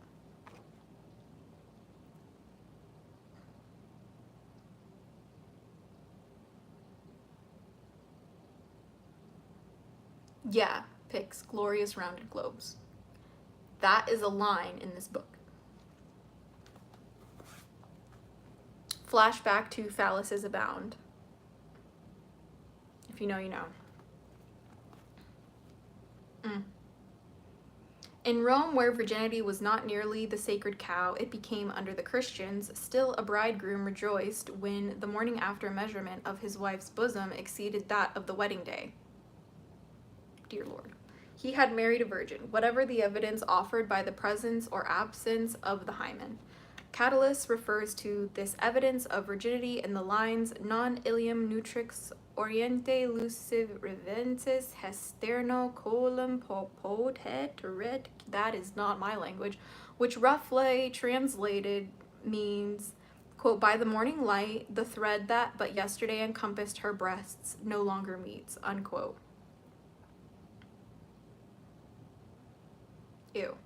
Yeah, pics, glorious rounded globes. That is a line in this book. Flashback to "Phalluses Abound." If you know, you know. "In Rome, where virginity was not nearly the sacred cow it became under the Christians, still a bridegroom rejoiced when the morning after measurement of his wife's bosom exceeded that of the wedding day." Dear Lord. "He had married a virgin, whatever the evidence offered by the presence or absence of the hymen." Catullus refers to this evidence of virginity in the lines "Non ilium nutrix oriente luciv reventis hesterno colum potet red." That is not my language, which roughly translated means, quote, "By the morning light, the thread that but yesterday encompassed her breasts no longer meets," unquote. Ew.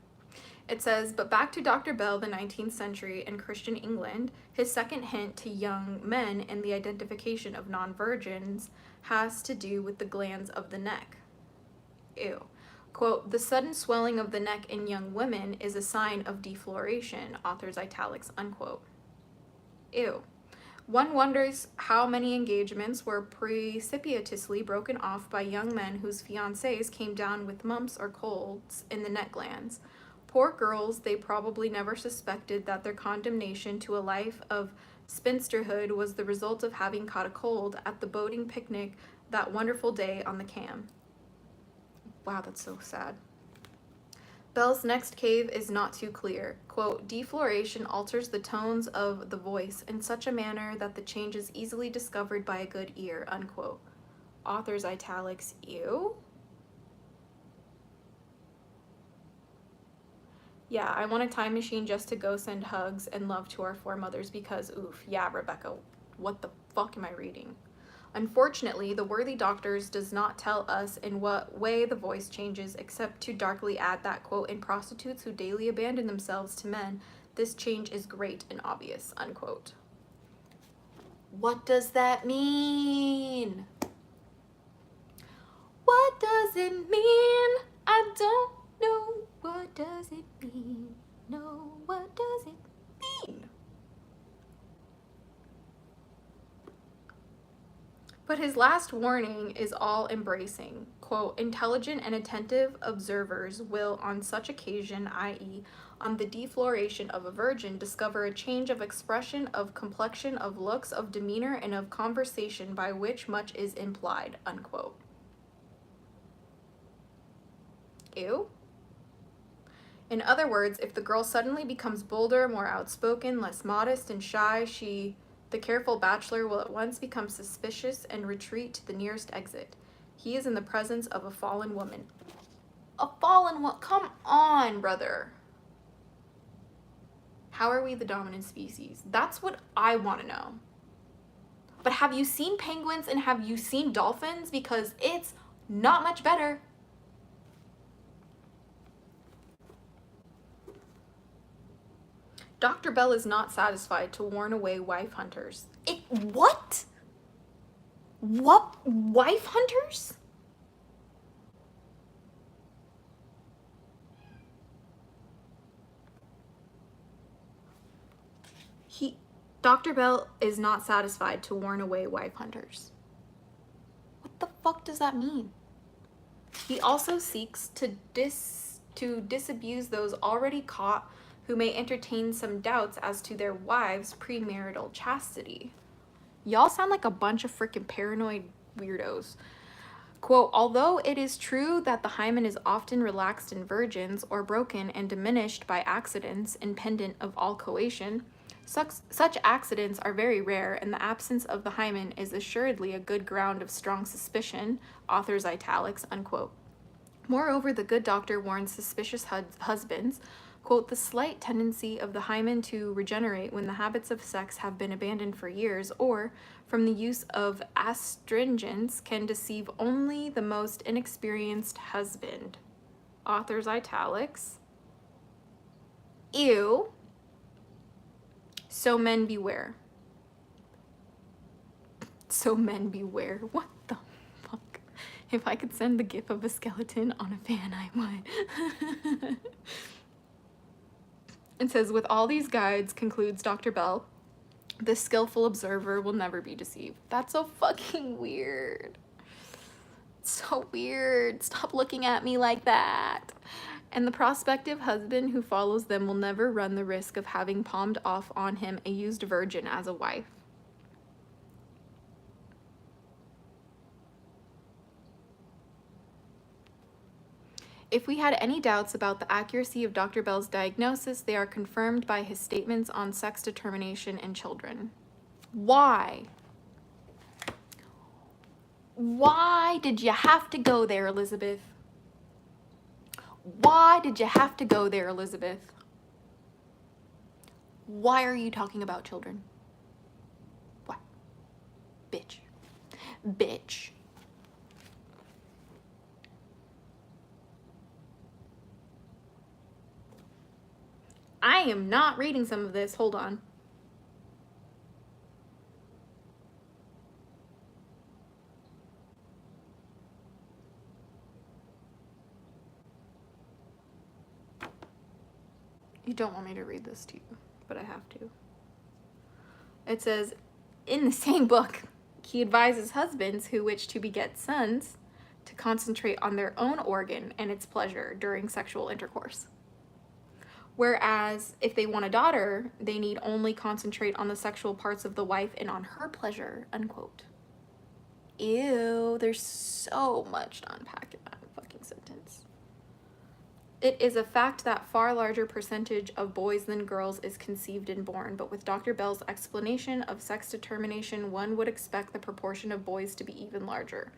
It says, "But back to Dr. Bell, the 19th century, and Christian England, his second hint to young men in the identification of non-virgins has to do with the glands of the neck." Ew. Quote, "The sudden swelling of the neck in young women is a sign of defloration," author's italics, unquote. Ew. "One wonders how many engagements were precipitously broken off by young men whose fiancés came down with mumps or colds in the neck glands. Poor girls, they probably never suspected that their condemnation to a life of spinsterhood was the result of having caught a cold at the boating picnic that wonderful day on the Cam." Wow, that's so sad. Bell's next cave is not too clear. Quote, "Defloration alters the tones of the voice in such a manner that the change is easily discovered by a good ear," unquote. Author's italics, ew. "Yeah, I want a time machine just to go send hugs and love to our foremothers because, oof, yeah, Rebecca, what the fuck am I reading? Unfortunately, the worthy doctors does not tell us in what way the voice changes, except to darkly add that, quote, in prostitutes who daily abandon themselves to men, this change is great and obvious," unquote. What does that mean? What does it mean? I don't know. What does it mean? No, what does it mean? But his last warning is all embracing. Quote, "Intelligent and attentive observers will on such occasion, i.e., on the defloration of a virgin, discover a change of expression, of complexion, of looks, of demeanor, and of conversation by which much is implied," unquote. Ew. In other words, if the girl suddenly becomes bolder, more outspoken, less modest and shy, she The careful bachelor will at once become suspicious and retreat to the nearest exit. He is in the presence of a fallen woman. A fallen woman? Come on, brother. How are we the dominant species? That's what I want to know. But have you seen penguins and have you seen dolphins? Because it's not much better. Dr. Bell is not satisfied to warn away wife hunters. What? What? Wife hunters? Dr. Bell is not satisfied to warn away wife hunters. What the fuck does that mean? He also seeks to disabuse those already caught who may entertain some doubts as to their wives' premarital chastity. Y'all sound like a bunch of freaking paranoid weirdos. Quote, although it is true that the hymen is often relaxed in virgins or broken and diminished by accidents independent of all coition, such accidents are very rare, and the absence of the hymen is assuredly a good ground of strong suspicion, author's italics, unquote. Moreover, the good doctor warns suspicious husbands, quote, the slight tendency of the hymen to regenerate when the habits of sex have been abandoned for years, or from the use of astringents, can deceive only the most inexperienced husband. Author's italics. Ew. So men beware. So men beware. What the fuck? If I could send the gif of a skeleton on a fan, I would. It says, with all these guides, concludes Dr. Bell, the skillful observer will never be deceived. That's so fucking weird. So weird. Stop looking at me like that. And the prospective husband who follows them will never run the risk of having palmed off on him a used virgin as a wife. If we had any doubts about the accuracy of Dr. Bell's diagnosis, they are confirmed by his statements on sex determination in children. Why? Why did you have to go there, Elizabeth? Why did you have to go there, Elizabeth? Why are you talking about children? Why? Bitch. Bitch. I am not reading some of this. Hold on. You don't want me to read this to you, but I have to. It says, in the same book, he advises husbands who wish to beget sons to concentrate on their own organ and its pleasure during sexual intercourse. Whereas if they want a daughter, they need only concentrate on the sexual parts of the wife and on her pleasure, unquote. Ew, there's so much to unpack in that fucking sentence. It is a fact that far larger percentage of boys than girls is conceived and born, but with Dr. Bell's explanation of sex determination, one would expect the proportion of boys to be even larger.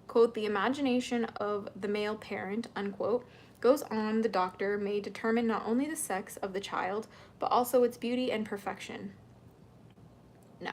Quote, the imagination of the male parent, unquote, goes on, the doctor may determine not only the sex of the child, but also its beauty and perfection. No.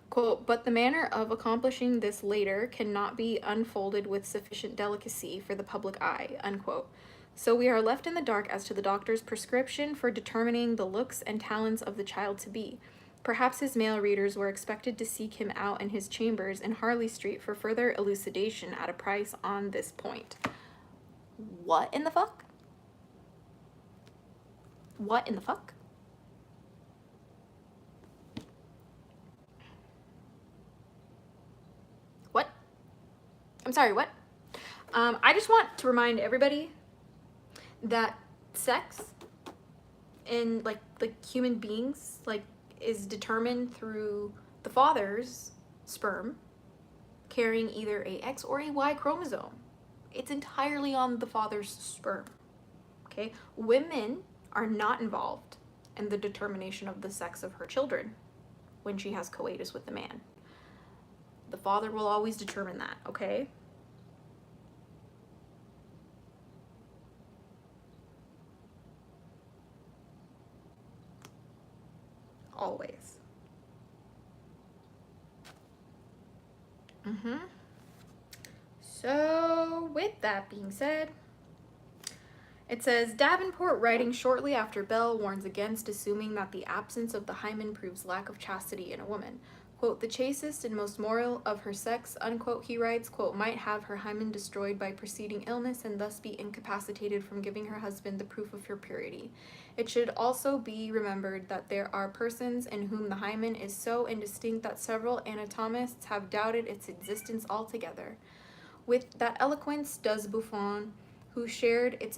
Quote, but the manner of accomplishing this later cannot be unfolded with sufficient delicacy for the public eye, unquote. So we are left in the dark as to the doctor's prescription for determining the looks and talents of the child to be. Perhaps his male readers were expected to seek him out in his chambers in Harley Street for further elucidation at a price on this point. What in the fuck? What in the fuck? What? I'm sorry, what? I just want to remind everybody that sex in like human beings is determined through the father's sperm carrying either a X or a Y chromosome. It's entirely on the father's sperm. Okay? Women are not involved in the determination of the sex of her children. when she has coitus with the man. The father will always determine that, okay? Always. So, with that being said, it says, Davenport, writing shortly after Bell, warns against assuming that the absence of the hymen proves lack of chastity in a woman. Quote, the chastest and most moral of her sex, unquote, he writes, quote, might have her hymen destroyed by preceding illness and thus be incapacitated from giving her husband the proof of her purity. It should also be remembered that there are persons in whom the hymen is so indistinct that several anatomists have doubted its existence altogether. With that eloquence does Buffon, who shared its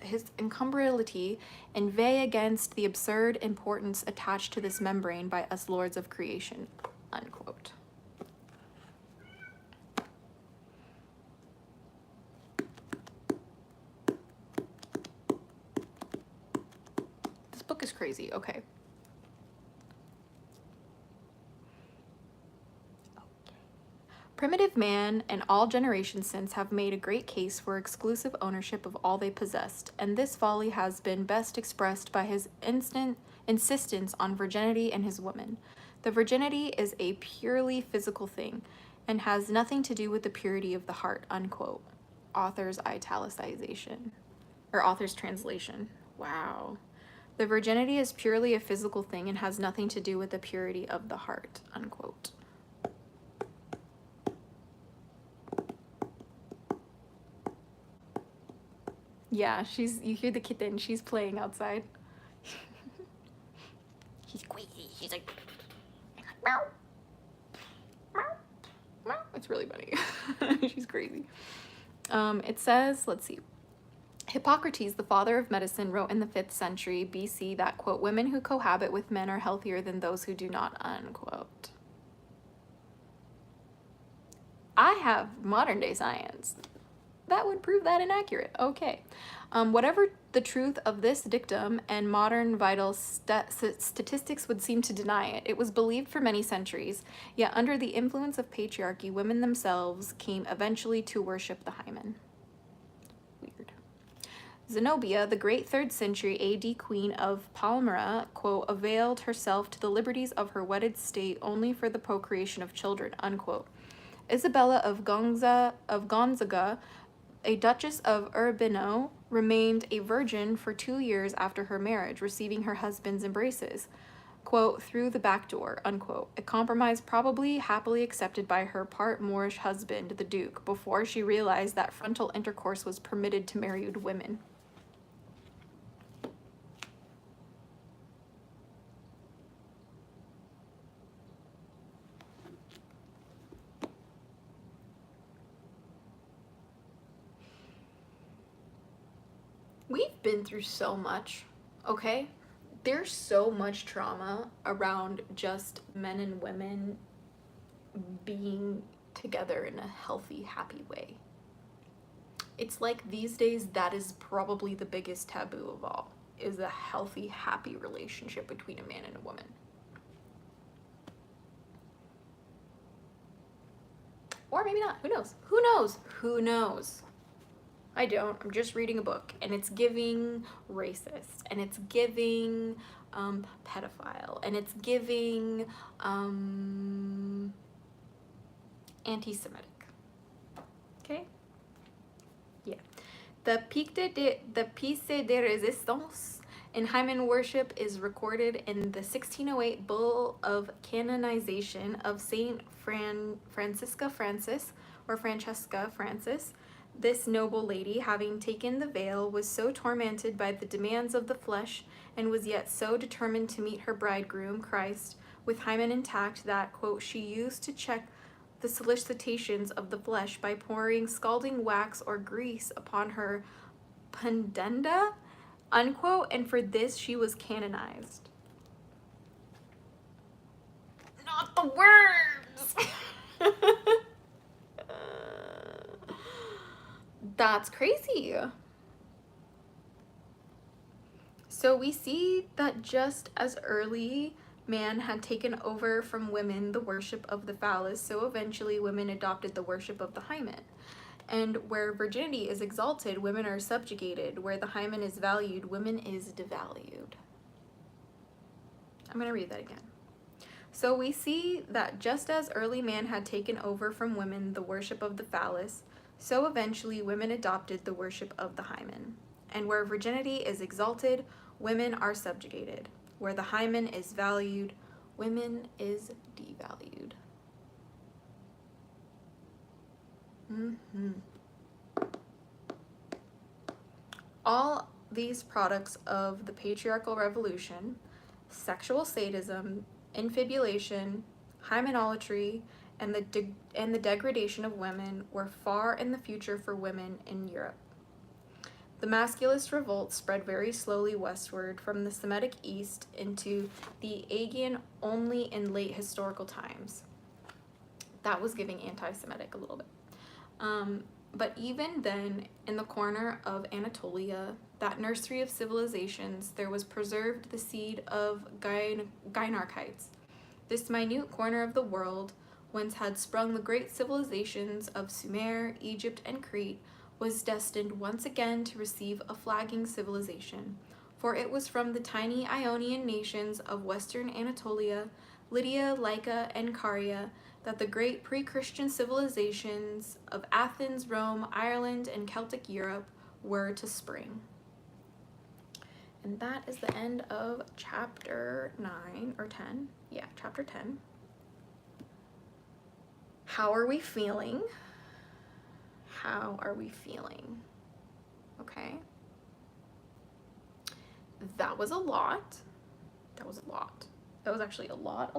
his incumbrability, inveigh against the absurd importance attached to this membrane by us lords of creation, unquote. This book is crazy, okay. Primitive man and all generations since have made a great case for exclusive ownership of all they possessed, and this folly has been best expressed by his insistence on virginity in his woman. The virginity is a purely physical thing and has nothing to do with the purity of the heart, unquote. Author's italicization, or author's translation. Wow. The virginity is purely a physical thing and has nothing to do with the purity of the heart, unquote. Yeah, you hear the kitten, she's playing outside. He's crazy, she's like, meow, meow, meow. It's really funny. She's crazy. It says, let's see. Hippocrates, the father of medicine, wrote in the 5th century BC that, quote, women who cohabit with men are healthier than those who do not, unquote. I have modern day science that would prove that inaccurate. Okay. Whatever the truth of this dictum, and modern vital statistics would seem to deny it, it was believed for many centuries, yet under the influence of patriarchy, women themselves came eventually to worship the hymen. Weird. Zenobia, the great 3rd century AD queen of Palmyra, quote, availed herself to the liberties of her wedded state only for the procreation of children, unquote. Isabella of Gonzaga, a Duchess of Urbino, remained a virgin for 2 years after her marriage, receiving her husband's embraces, quote, through the back door, unquote, a compromise probably happily accepted by her part Moorish husband, the Duke, before she realized that frontal intercourse was permitted to married women. We've been through so much, okay? There's so much trauma around just men and women being together in a healthy, happy way. It's like these days that is probably the biggest taboo of all, is a healthy, happy relationship between a man and a woman. Or maybe not, who knows? Who knows? Who knows? I don't. I'm just reading a book, and it's giving racist, and it's giving pedophile, and it's giving anti-Semitic. Okay? Yeah. The piece de resistance in Hymen worship is recorded in the 1608 Bull of Canonization of Saint Francesca Francis. This noble lady, having taken the veil, was so tormented by the demands of the flesh, and was yet so determined to meet her bridegroom, Christ, with hymen intact, that, quote, she used to check the solicitations of the flesh by pouring scalding wax or grease upon her pudenda, unquote, and for this she was canonized. Not the worms! That's crazy. So we see that just as early man had taken over from women the worship of the phallus, so eventually women adopted the worship of the hymen. And where virginity is exalted, women are subjugated. Where the hymen is valued, women is devalued. I'm going to read that again. So we see that just as early man had taken over from women the worship of the phallus, so eventually women adopted the worship of the hymen. And where virginity is exalted, women are subjugated. Where the hymen is valued, women is devalued. All these products of the patriarchal revolution, sexual sadism, infibulation, hymenolatry, and the degradation of women were far in the future for women in Europe. The masculist revolt spread very slowly westward from the Semitic East into the Aegean only in late historical times. That was giving anti-Semitic a little bit. But even then, in the corner of Anatolia, that nursery of civilizations, there was preserved the seed of Gynarchites. This minute corner of the world, whence had sprung the great civilizations of Sumer, Egypt, and Crete, was destined once again to receive a flagging civilization, for it was from the tiny Ionian nations of western Anatolia, Lydia, Lycia, and Caria, that the great pre-Christian civilizations of Athens, Rome, Ireland, and Celtic Europe were to spring. And that is the end of chapter 9 or 10. Yeah, chapter 10. How are we feeling? How are we feeling? Okay. That was a lot. That was a lot. That was actually a lot.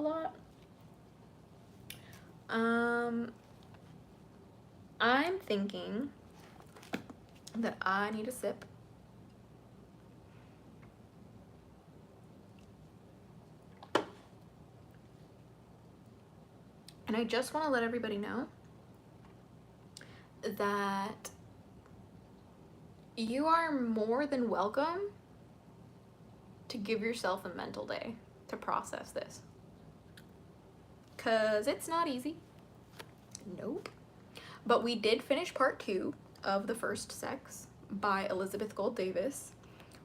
I'm thinking that I need a sip. And I just want to let everybody know that you are more than welcome to give yourself a mental day to process this. 'Cause it's not easy. Nope. But we did finish part 2 of The First Sex by Elizabeth Gold Davis.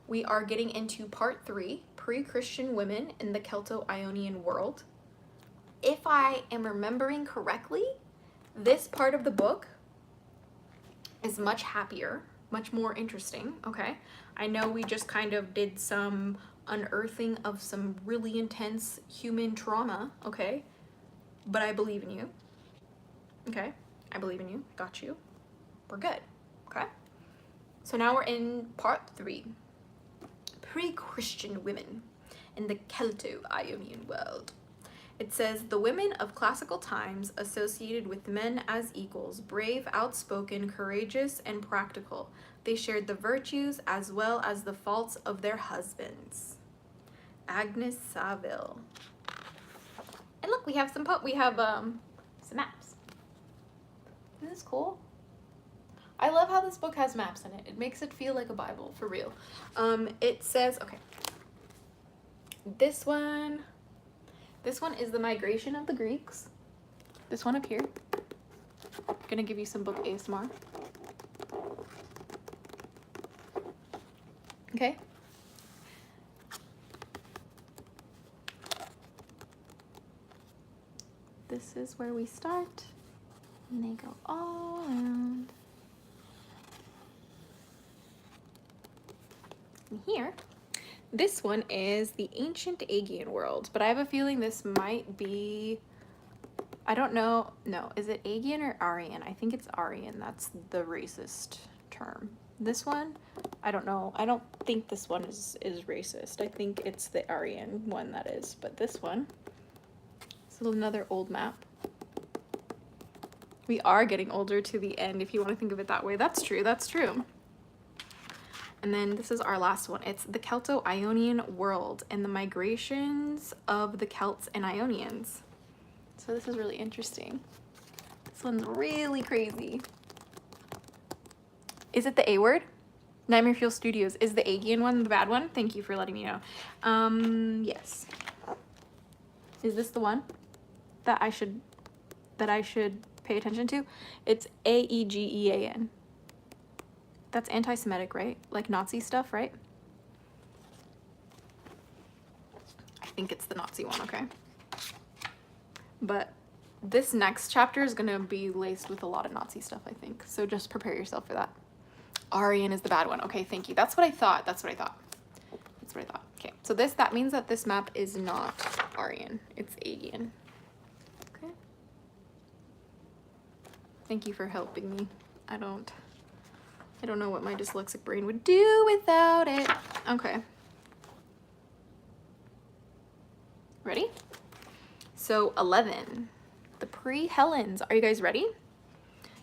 We are getting into part 3, Pre-Christian Women in the Celto-Ionian World. If I am remembering correctly, this part of the book is much happier, much more interesting, okay? I know we just kind of did some unearthing of some really intense human trauma, okay? But I believe in you, okay? I believe in you, got you. We're good, okay? So now we're in part 3, Pre-Christian Women in the Celto-Ionian World. It says, the women of classical times associated with men as equals, brave, outspoken, courageous, and practical. They shared the virtues as well as the faults of their husbands. Agnes Saville. And look, we have some maps. Isn't this cool? I love how this book has maps in it. It makes it feel like a Bible, for real. It says, okay, this one is the migration of the Greeks. This one up here. I'm gonna give you some book ASMR. Okay. This is where we start, and they go all around. And here, this one is the ancient Aegean world, but I have a feeling this might be, I don't know, no, is it Aegean or Aryan? I think it's Aryan, that's the racist term. This one, I don't know, I don't think this one is racist. I think it's the Aryan one that is, but this one, it's another old map. We are getting older to the end, if you want to think of it that way. That's true, that's true. And then this is our last one. It's the Celto-Ionian world and the migrations of the Celts and Ionians. So this is really interesting. This one's really crazy. Is it the A word? Nightmare Fuel Studios. Is the Aegean one the bad one? Thank you for letting me know. Yes. Is this the one that I should pay attention to? It's Aegean. That's anti-Semitic, right? Like Nazi stuff, right? I think it's the Nazi one, okay? But this next chapter is gonna be laced with a lot of Nazi stuff, I think. So just prepare yourself for that. Aryan is the bad one. Okay, thank you. That's what I thought. Okay, so that means that this map is not Aryan. It's Aegean. Okay. Thank you for helping me. I don't know what my dyslexic brain would do without it. Okay. Ready? So 11, the pre-Hellenes. Are you guys ready?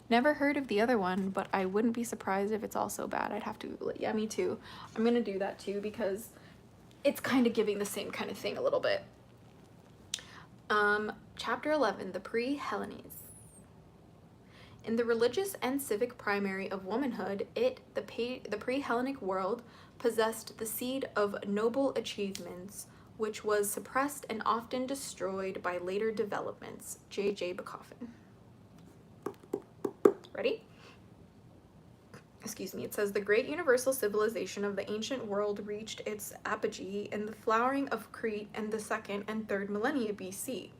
Never heard of the other one, but I wouldn't be surprised if it's also bad. I'd have to Google it. Yeah, me too. I'm gonna do that too because it's kind of giving the same kind of thing a little bit. Chapter 11, the pre-Hellenes. In the religious and civic primary of womanhood, the pre-Hellenic world, possessed the seed of noble achievements, which was suppressed and often destroyed by later developments. J.J. Bachofen. Ready? Excuse me. It says, the great universal civilization of the ancient world reached its apogee in the flowering of Crete in the 2nd and 3rd millennia BC.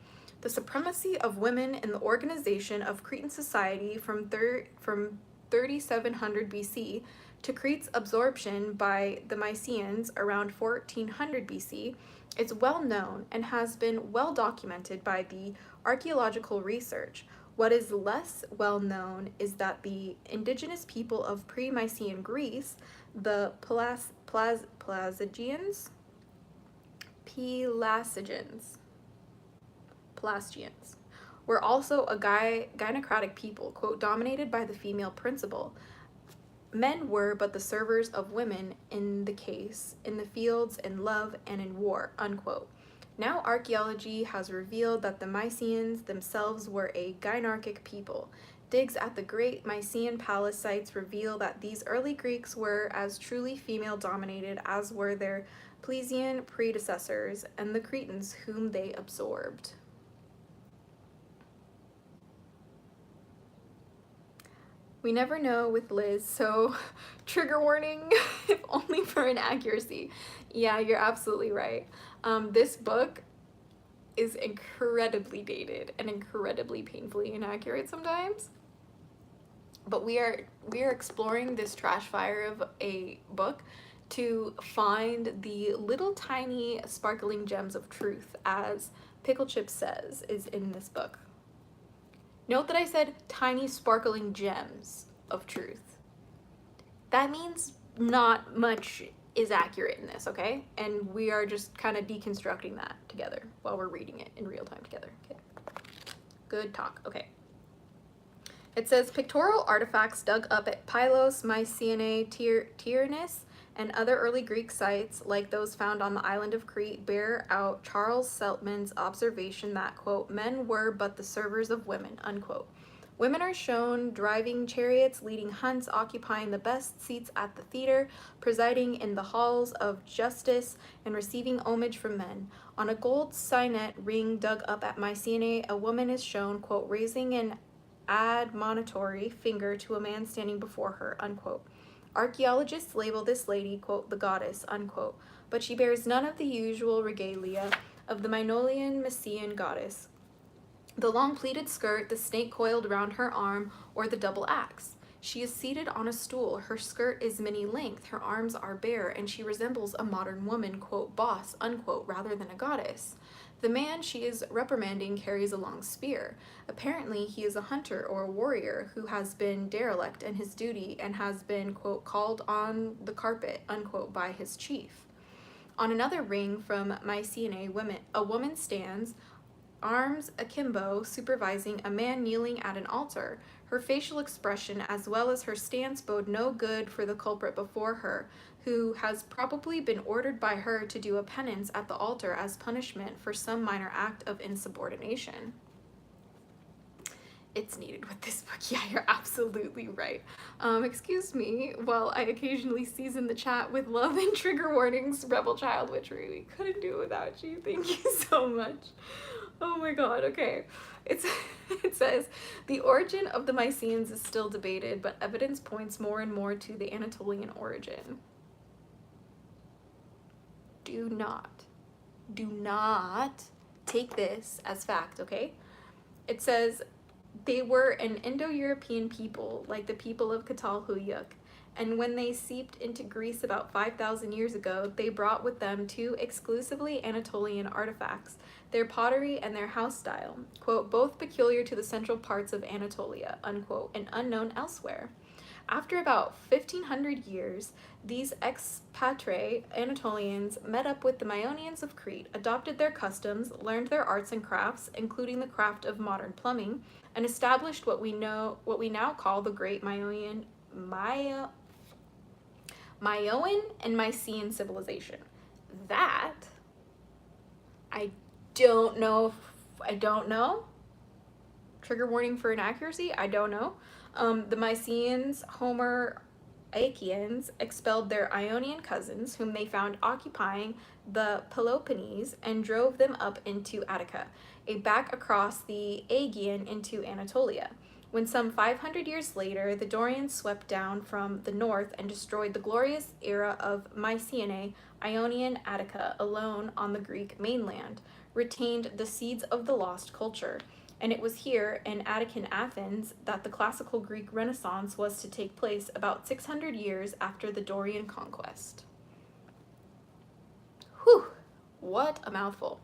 The supremacy of women in the organization of Cretan society from 3700 BC to Crete's absorption by the Mycenaeans around 1400 BC is well known and has been well documented by the archaeological research. What is less well known is that the indigenous people of pre-Mycenaean Greece, the Pelasgians, were also a gynocratic people, quote, dominated by the female principle. Men were but the servers of women in the fields, in love, and in war, unquote. Now archaeology has revealed that the Mycenaeans themselves were a gynarchic people. Digs at the great Mycenaean palace sites reveal that these early Greeks were as truly female-dominated as were their Plesian predecessors and the Cretans whom they absorbed. We never know with Liz, so trigger warning, if only for inaccuracy. Yeah, you're absolutely right. This book is incredibly dated and incredibly painfully inaccurate sometimes. But we are exploring this trash fire of a book to find the little tiny sparkling gems of truth, as Pickle Chip says is in this book. Note that I said tiny sparkling gems of truth. That means not much is accurate in this, okay? And we are just kind of deconstructing that together while we're reading it in real time together. Okay. Good talk. Okay. It says pictorial artifacts dug up at Pylos, Mycenae, Tyrannus, and other early Greek sites, like those found on the island of Crete, bear out Charles Seltman's observation that, quote, men were but the servers of women, unquote. Women are shown driving chariots, leading hunts, occupying the best seats at the theater, presiding in the halls of justice, and receiving homage from men. On a gold signet ring dug up at Mycenae, a woman is shown, quote, raising an admonitory finger to a man standing before her, unquote. Archaeologists label this lady, quote, the goddess, unquote, but she bears none of the usual regalia of the Minoan Mycenaean goddess. The long pleated skirt, the snake coiled around her arm, or the double axe. She is seated on a stool, her skirt is mini-length, her arms are bare, and she resembles a modern woman, quote, boss, unquote, rather than a goddess. The man she is reprimanding carries a long spear. Apparently, he is a hunter or a warrior who has been derelict in his duty and has been, quote, called on the carpet, unquote, by his chief. On another ring from Mycenae, a woman stands, arms akimbo, supervising a man kneeling at an altar. Her facial expression as well as her stance bode no good for the culprit before her, who has probably been ordered by her to do a penance at the altar as punishment for some minor act of insubordination. it's needed with this book. Yeah, you're absolutely right. Excuse me, while I occasionally season the chat with love and trigger warnings, Rebel Child Witchery, we couldn't do it without you. Thank you so much. Oh my god, okay. It says, the origin of the Mycenaeans is still debated, but evidence points more and more to the Anatolian origin. Do not take this as fact, okay? It says, they were an Indo-European people, like the people of Catalhuyuk, and when they seeped into Greece about 5,000 years ago, they brought with them two exclusively Anatolian artifacts, their pottery and their house style, quote, both peculiar to the central parts of Anatolia, unquote, and unknown elsewhere. After about 1,500 years, these expatri Anatolians met up with the Ionians of Crete, adopted their customs, learned their arts and crafts, including the craft of modern plumbing, and established what we now call the Great Minoan and Mycenaean civilization. That I don't know. Trigger warning for inaccuracy. I don't know. The Mycenaeans, Achaeans, expelled their Ionian cousins, whom they found occupying the Peloponnese, and drove them up into Attica, back across the Aegean into Anatolia. When some 500 years later, the Dorians swept down from the north and destroyed the glorious era of Mycenae, Ionian Attica, alone on the Greek mainland, retained the seeds of the lost culture. And it was here, in Attican Athens, that the classical Greek Renaissance was to take place about 600 years after the Dorian conquest. Whew, what a mouthful.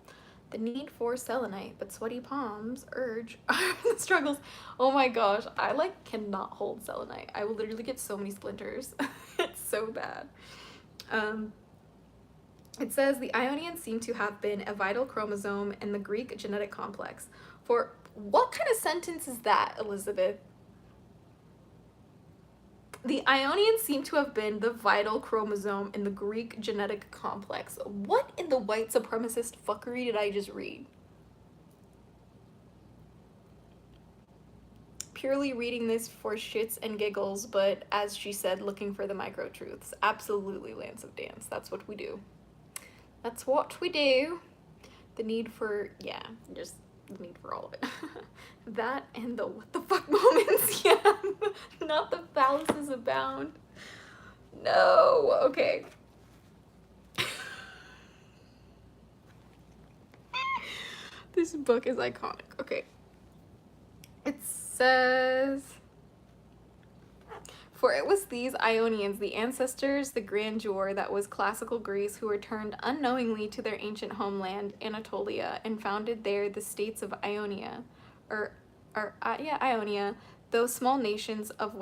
The need for selenite, but sweaty palms urge the struggles. Oh my gosh, I cannot hold selenite. I will literally get so many splinters. It's so bad. It says the Ionians seem to have been a vital chromosome in the Greek genetic complex. For what kind of sentence is that, Elizabeth? The Ionians seem to have been the vital chromosome in the Greek genetic complex. What in the white supremacist fuckery did I just read? Purely reading this for shits and giggles, but as she said, looking for the micro truths. Absolutely, Lance of Dance. That's what we do. That's what we do. The need for, yeah, just the need for all of it. That and the what the fuck moments, yeah. Not the phalluses abound. No, okay. This book is iconic. Okay. It says, for it was these Ionians, the ancestors, the grandeur that was classical Greece, who returned unknowingly to their ancient homeland, Anatolia, and founded there the states of Ionia, Ionia, those small nations of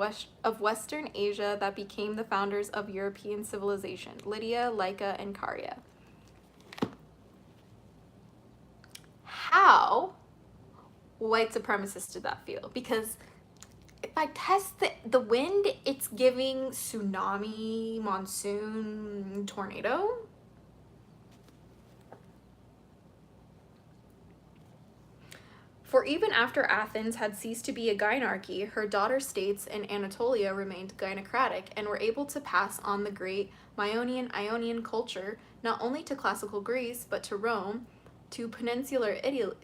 Western Asia that became the founders of European civilization, Lydia, Lycia, and Caria. How white supremacist did that feel? Because if I test the wind, it's giving tsunami, monsoon, tornado. For even after Athens had ceased to be a gynarchy, her daughter states in Anatolia remained gynocratic and were able to pass on the great Ionian culture not only to classical Greece, but to Rome, to peninsular Italy,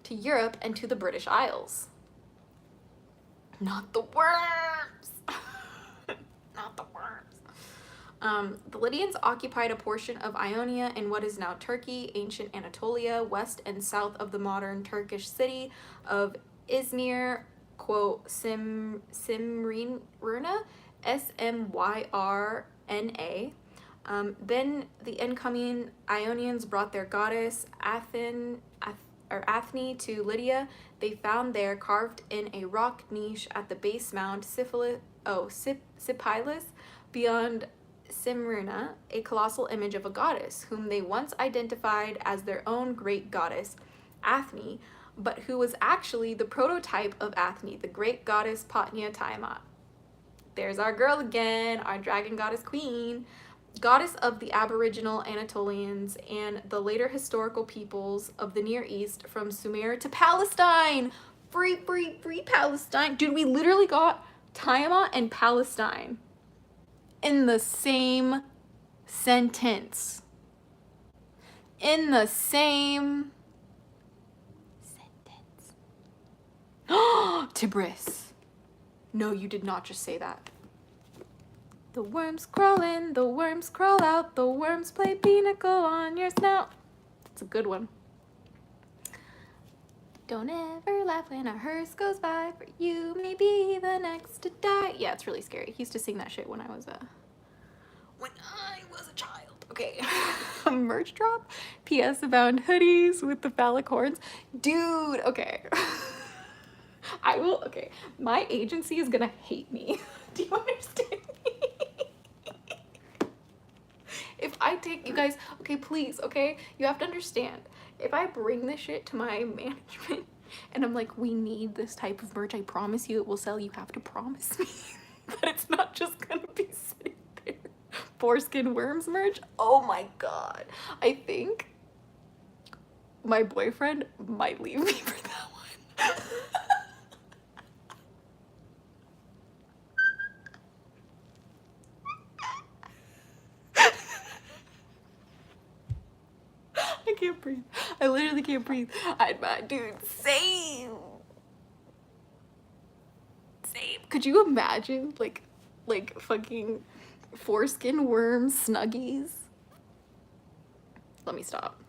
to Europe, and to the British Isles. Not the worms! Not the worms. The Lydians occupied a portion of Ionia in what is now Turkey, ancient Anatolia, west and south of the modern Turkish city of Izmir, quote, Smyrna, Smyrna. Then the incoming Ionians brought their goddess Athene to Lydia. They found there, carved in a rock niche at the base mount Sipylus, beyond Smyrna, a colossal image of a goddess, whom they once identified as their own great goddess, Athene, but who was actually the prototype of Athene, the great goddess Potnia Tiamat. There's our girl again, our dragon goddess queen. goddess of the Aboriginal Anatolians and the later historical peoples of the Near East from Sumer to Palestine. Free, free, free Palestine. Dude, we literally got Tiamat and Palestine in the same sentence. In the same sentence. Tibris. No, you did not just say that. The worms crawl in, the worms crawl out, the worms play pinnacle on your snout. That's a good one. Don't ever laugh when a hearse goes by, for you may be the next to die. Yeah, it's really scary. He used to sing that shit when I was a child. Okay. Merch drop. P.S. about hoodies with the phallic horns. Dude, okay. I will, okay. My agency is gonna hate me. Do you understand me? If I take, you guys, okay, please, okay? You have to understand. If I bring this shit to my management and I'm like, we need this type of merch, I promise you it will sell. You have to promise me that it's not just gonna be sitting there. Foreskin worms merch. Oh my God. I think my boyfriend might leave me for that one. I can't breathe. I literally can't breathe. Dude, same. Same. Could you imagine, like fucking foreskin worm snuggies? Let me stop.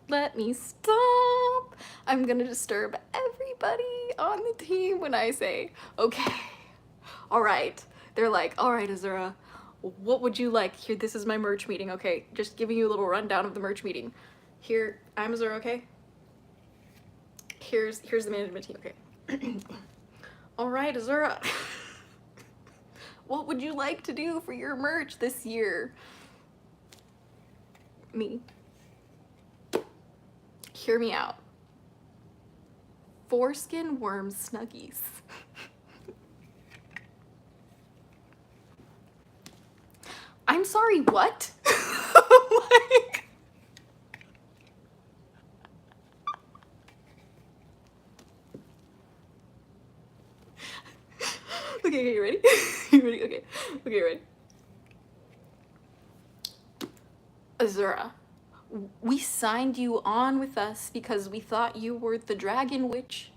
Let me stop. I'm gonna disturb everybody on the team when I say, okay, all right. They're like, all right, Azura, what would you like? Here, this is my merch meeting. Okay, just giving you a little rundown of the merch meeting. Here, I'm Azura, okay? Here's the management team, okay? All right, Azura. What would you like to do for your merch this year? Me. Hear me out. Foreskin worm snuggies. I'm sorry, what? Like, okay, you ready? You ready? Okay, ready? Azura, we signed you on with us because we thought you were the dragon witch.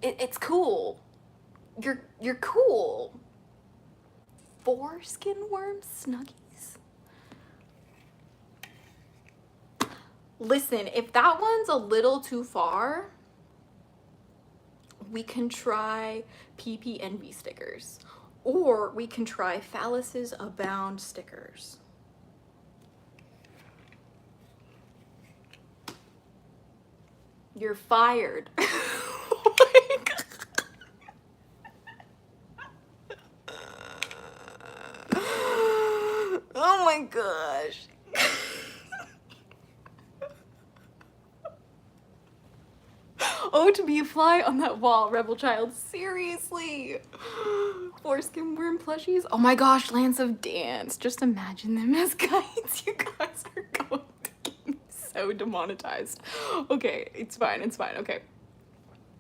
It's cool. You're cool. Foreskin worm snuggies. Listen, if that one's a little too far, we can try PPNB stickers, or we can try phalluses abound stickers. You're fired. Oh my gosh. Oh, to be a fly on that wall, rebel child. Seriously. Foreskin worm plushies. Oh my gosh, Lance of Dance. Just imagine them as guides. You guys are going to get me so demonetized. Okay, it's fine, okay.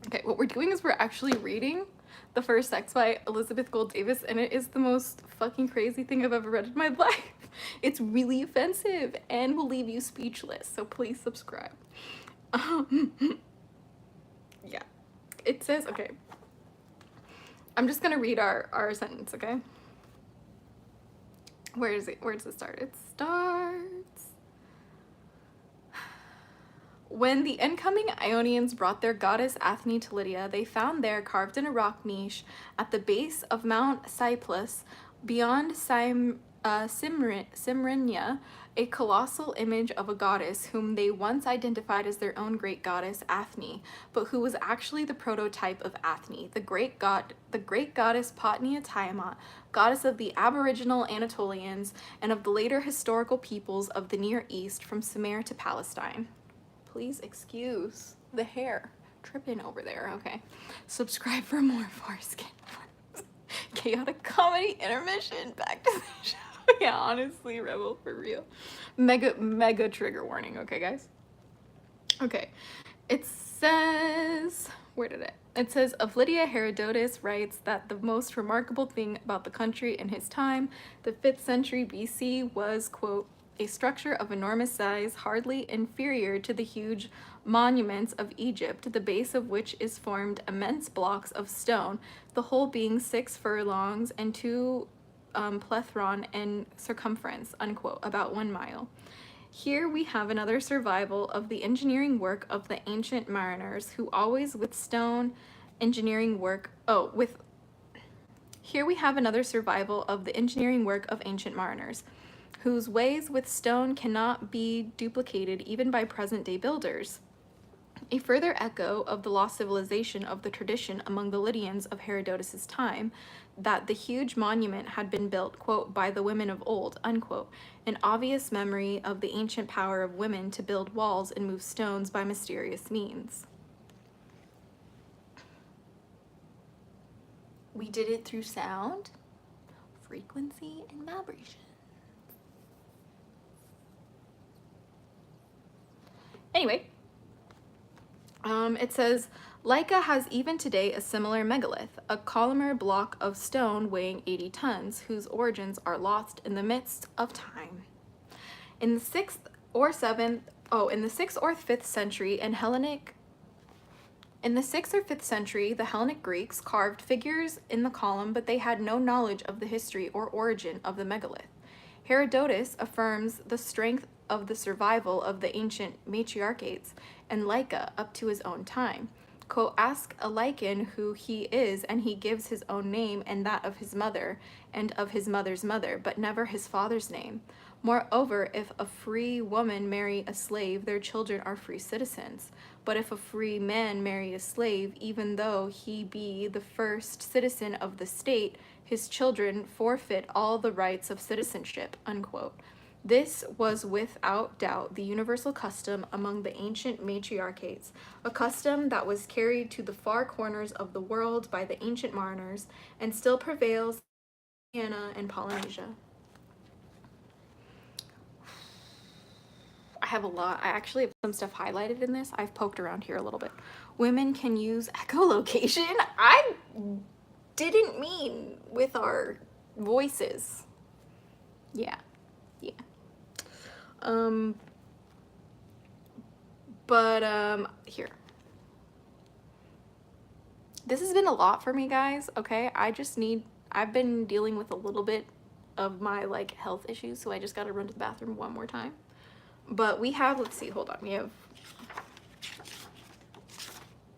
Okay, what we're doing is we're actually reading The First Sex by Elizabeth Gold Davis, and it is the most fucking crazy thing I've ever read in my life. It's really offensive and will leave you speechless, so please subscribe. Yeah, it says, okay, I'm just gonna read our sentence, okay? Where does it start? It starts, when the incoming Ionians brought their goddess Athene to Lydia, they found there, carved in a rock niche at the base of Mount Cyprus, beyond Cimrenia, a colossal image of a goddess whom they once identified as their own great goddess Athene, but who was actually the prototype of Athene, the great goddess Potnia Tiamat, goddess of the Aboriginal Anatolians and of the later historical peoples of the Near East from Sumer to Palestine. Please excuse the hair tripping over there. Okay, subscribe for more foreskin. Chaotic comedy intermission. Back to the show. Yeah, honestly, rebel for real. Mega trigger warning, okay, guys? Okay. It says, where did it? It says, of Lydia, Herodotus writes that the most remarkable thing about the country in his time, the 5th century BC, was, quote, a structure of enormous size, hardly inferior to the huge monuments of Egypt, the base of which is formed immense blocks of stone, the whole being 6 furlongs and 2 plethron in circumference, unquote, about 1 mile. Here we have another survival of the engineering work of the ancient mariners who always with stone engineering work. Here we have another survival of the engineering work of ancient mariners whose ways with stone cannot be duplicated even by present day builders. A further echo of the lost civilization of the tradition among the Lydians of Herodotus' time, that the huge monument had been built, quote, by the women of old, unquote, an obvious memory of the ancient power of women to build walls and move stones by mysterious means. We did it through sound, frequency, and vibration. Anyway, it says, Lyca has even today a similar megalith, a columnar block of stone weighing 80 tons, whose origins are lost in the midst of time. In the 6th or 5th century, the Hellenic Greeks carved figures in the column, but they had no knowledge of the history or origin of the megalith. Herodotus affirms the strength of the survival of the ancient matriarchates and Lyca up to his own time. Quote, ask a Lycan who he is, and he gives his own name and that of his mother and of his mother's mother, but never his father's name. Moreover, if a free woman marry a slave, their children are free citizens. But if a free man marry a slave, even though he be the first citizen of the state, his children forfeit all the rights of citizenship, unquote. This was without doubt the universal custom among the ancient matriarchates, a custom that was carried to the far corners of the world by the ancient mariners and still prevails in Anna and Polynesia. I have a lot. I actually have some stuff highlighted in this. I've poked around here a little bit. Women can use echolocation. I didn't mean with our voices. Yeah. Here. This has been a lot for me, guys, okay? I've been dealing with a little bit of my, like, health issues, so I just gotta run to the bathroom one more time. But we have, let's see, hold on,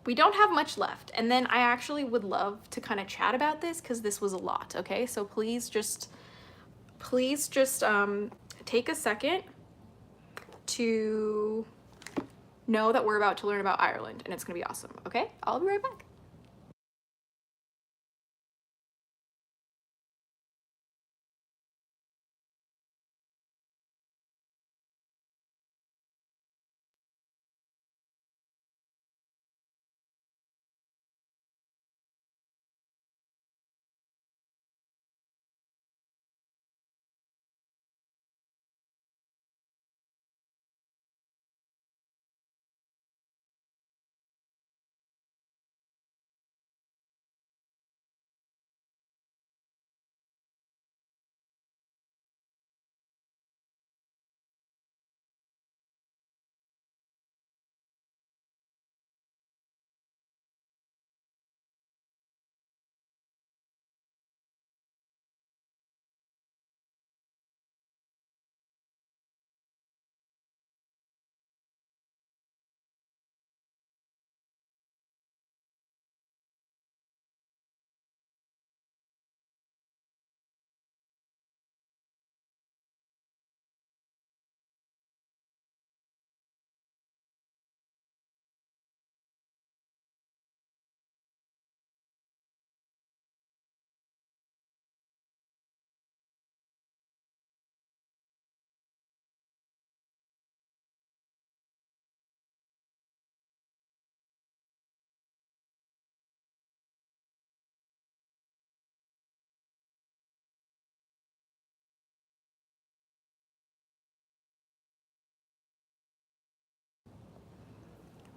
we don't have much left, and then I actually would love to kind of chat about this because this was a lot, okay? So please just take a second to know that we're about to learn about Ireland, and it's gonna be awesome, okay? I'll be right back.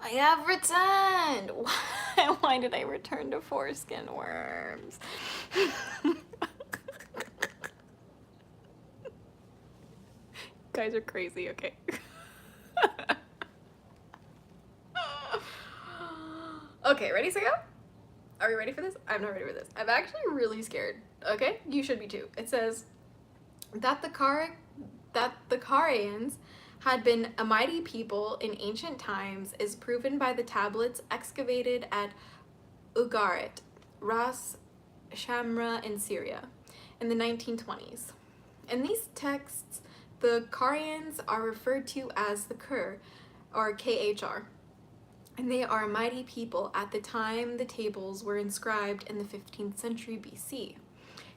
I have returned. Why did I return to foreskin worms? Guys are crazy, okay. Okay, ready, set, go? Are we ready for this? I'm not ready for this. I'm actually really scared. Okay, you should be too. It says that the Carians had been a mighty people in ancient times is proven by the tablets excavated at Ugarit, Ras Shamra in Syria in the 1920s. In these texts, the Carians are referred to as the Kur, or KHR, and they are a mighty people at the time the tables were inscribed in the 15th century BC.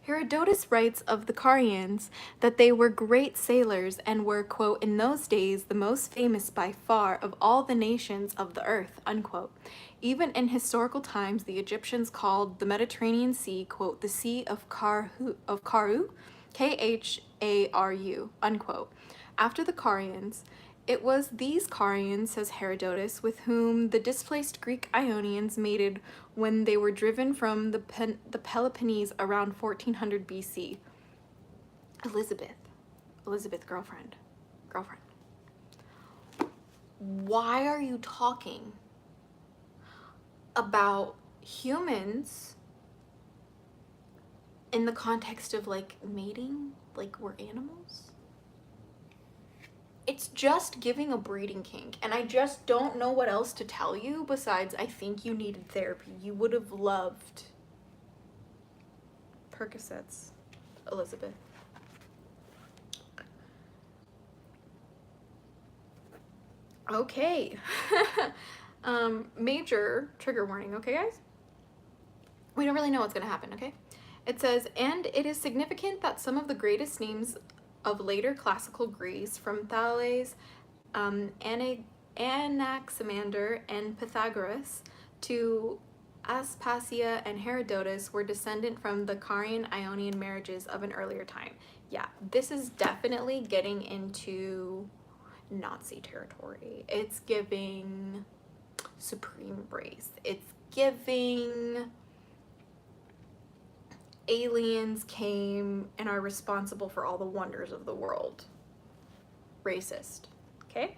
Herodotus writes of the Carians that they were great sailors and were, quote, in those days the most famous by far of all the nations of the earth, unquote. Even in historical times, the Egyptians called the Mediterranean Sea, quote, the Sea of Karu, K-H-A-R-U, unquote. After the Carians, it was these Carians, says Herodotus, with whom the displaced Greek Ionians mated when they were driven from the Peloponnese around 1400 BC. Elizabeth, girlfriend. Why are you talking about humans in the context of like mating, like we're animals? It's just giving a breeding kink, and I just don't know what else to tell you besides I think you needed therapy. You would have loved Percocets, Elizabeth. Okay. Major trigger warning, okay guys? We don't really know what's gonna happen, okay? It says, and it is significant that some of the greatest names of later classical Greece, from Thales, Anaximander, and Pythagoras to Aspasia and Herodotus, were descendant from the Carian-Ionian marriages of an earlier time. Yeah, this is definitely getting into Nazi territory. It's giving supreme race. It's giving aliens came and are responsible for all the wonders of the world. Racist. Okay?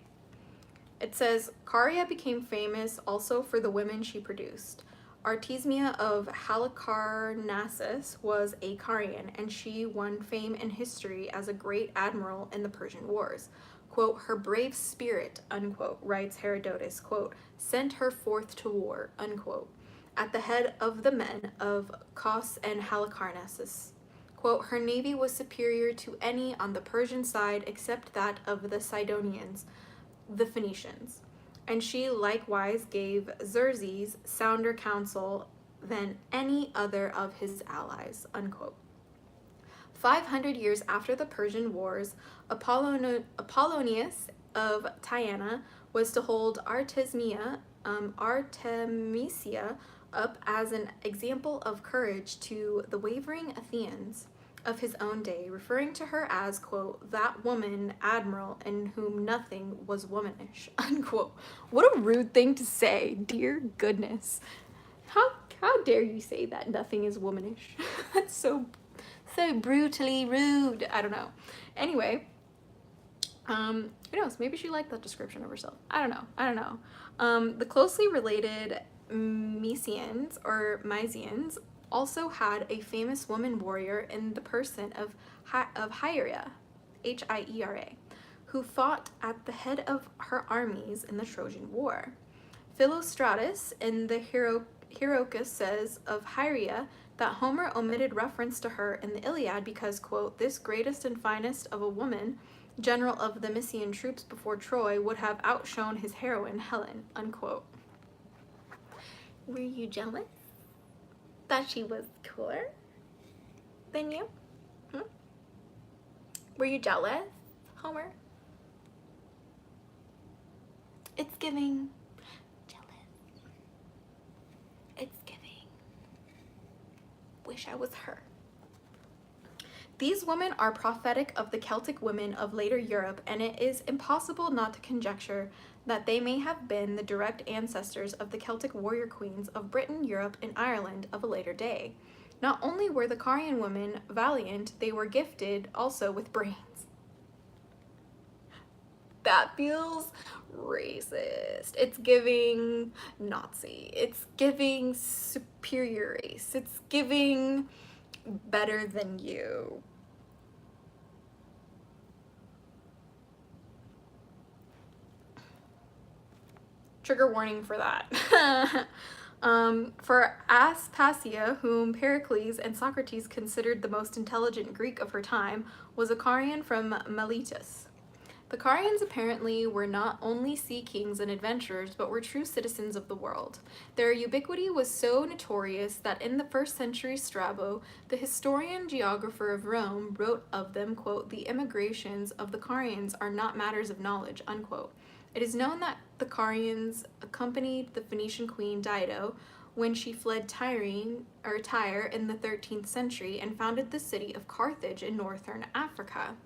It says, Caria became famous also for the women she produced. Artemisia of Halicarnassus was a Carian, and she won fame and history as a great admiral in the Persian Wars. Quote, her brave spirit, unquote, writes Herodotus, quote, sent her forth to war, unquote, at the head of the men of Kos and Halicarnassus. Quote, her navy was superior to any on the Persian side except that of the Sidonians, the Phoenicians. And she likewise gave Xerxes sounder counsel than any other of his allies, unquote. 500 years after the Persian Wars, Apollonius of Tyana was to hold Artemisia up as an example of courage to the wavering Athenians of his own day, referring to her as, quote, that woman admiral in whom nothing was womanish, unquote. What a rude thing to say, dear goodness. How dare you say that nothing is womanish? That's so brutally rude. I don't know. Anyway, who knows? Maybe she liked that description of herself. I don't know. The closely related Mysians also had a famous woman warrior in the person of Hieria, Hiera, who fought at the head of her armies in the Trojan War. Philostratus in the Hierocus says of Hieria that Homer omitted reference to her in the Iliad because, quote, this greatest and finest of a woman, general of the Mysian troops before Troy, would have outshone his heroine, Helen, unquote. Were you jealous that she was cooler than you? Were you jealous, Homer? It's giving jealous. It's giving wish I was her. These women are prophetic of the Celtic women of later Europe, and it is impossible not to conjecture that they may have been the direct ancestors of the Celtic warrior queens of Britain, Europe, and Ireland of a later day. Not only were the Carian women valiant, they were gifted also with brains. That feels racist. It's giving Nazi. It's giving superior race. It's giving better than you. Trigger warning for that. For Aspasia, whom Pericles and Socrates considered the most intelligent Greek of her time, was a Carian from Miletus. The Carians apparently were not only sea kings and adventurers, but were true citizens of the world. Their ubiquity was so notorious that in the 1st century Strabo, the historian geographer of Rome, wrote of them, quote, "The immigrations of the Carians are not matters of knowledge," unquote. It is known that the Carians accompanied the Phoenician queen Dido when she fled Tyre in the 13th century and founded the city of Carthage in northern Africa.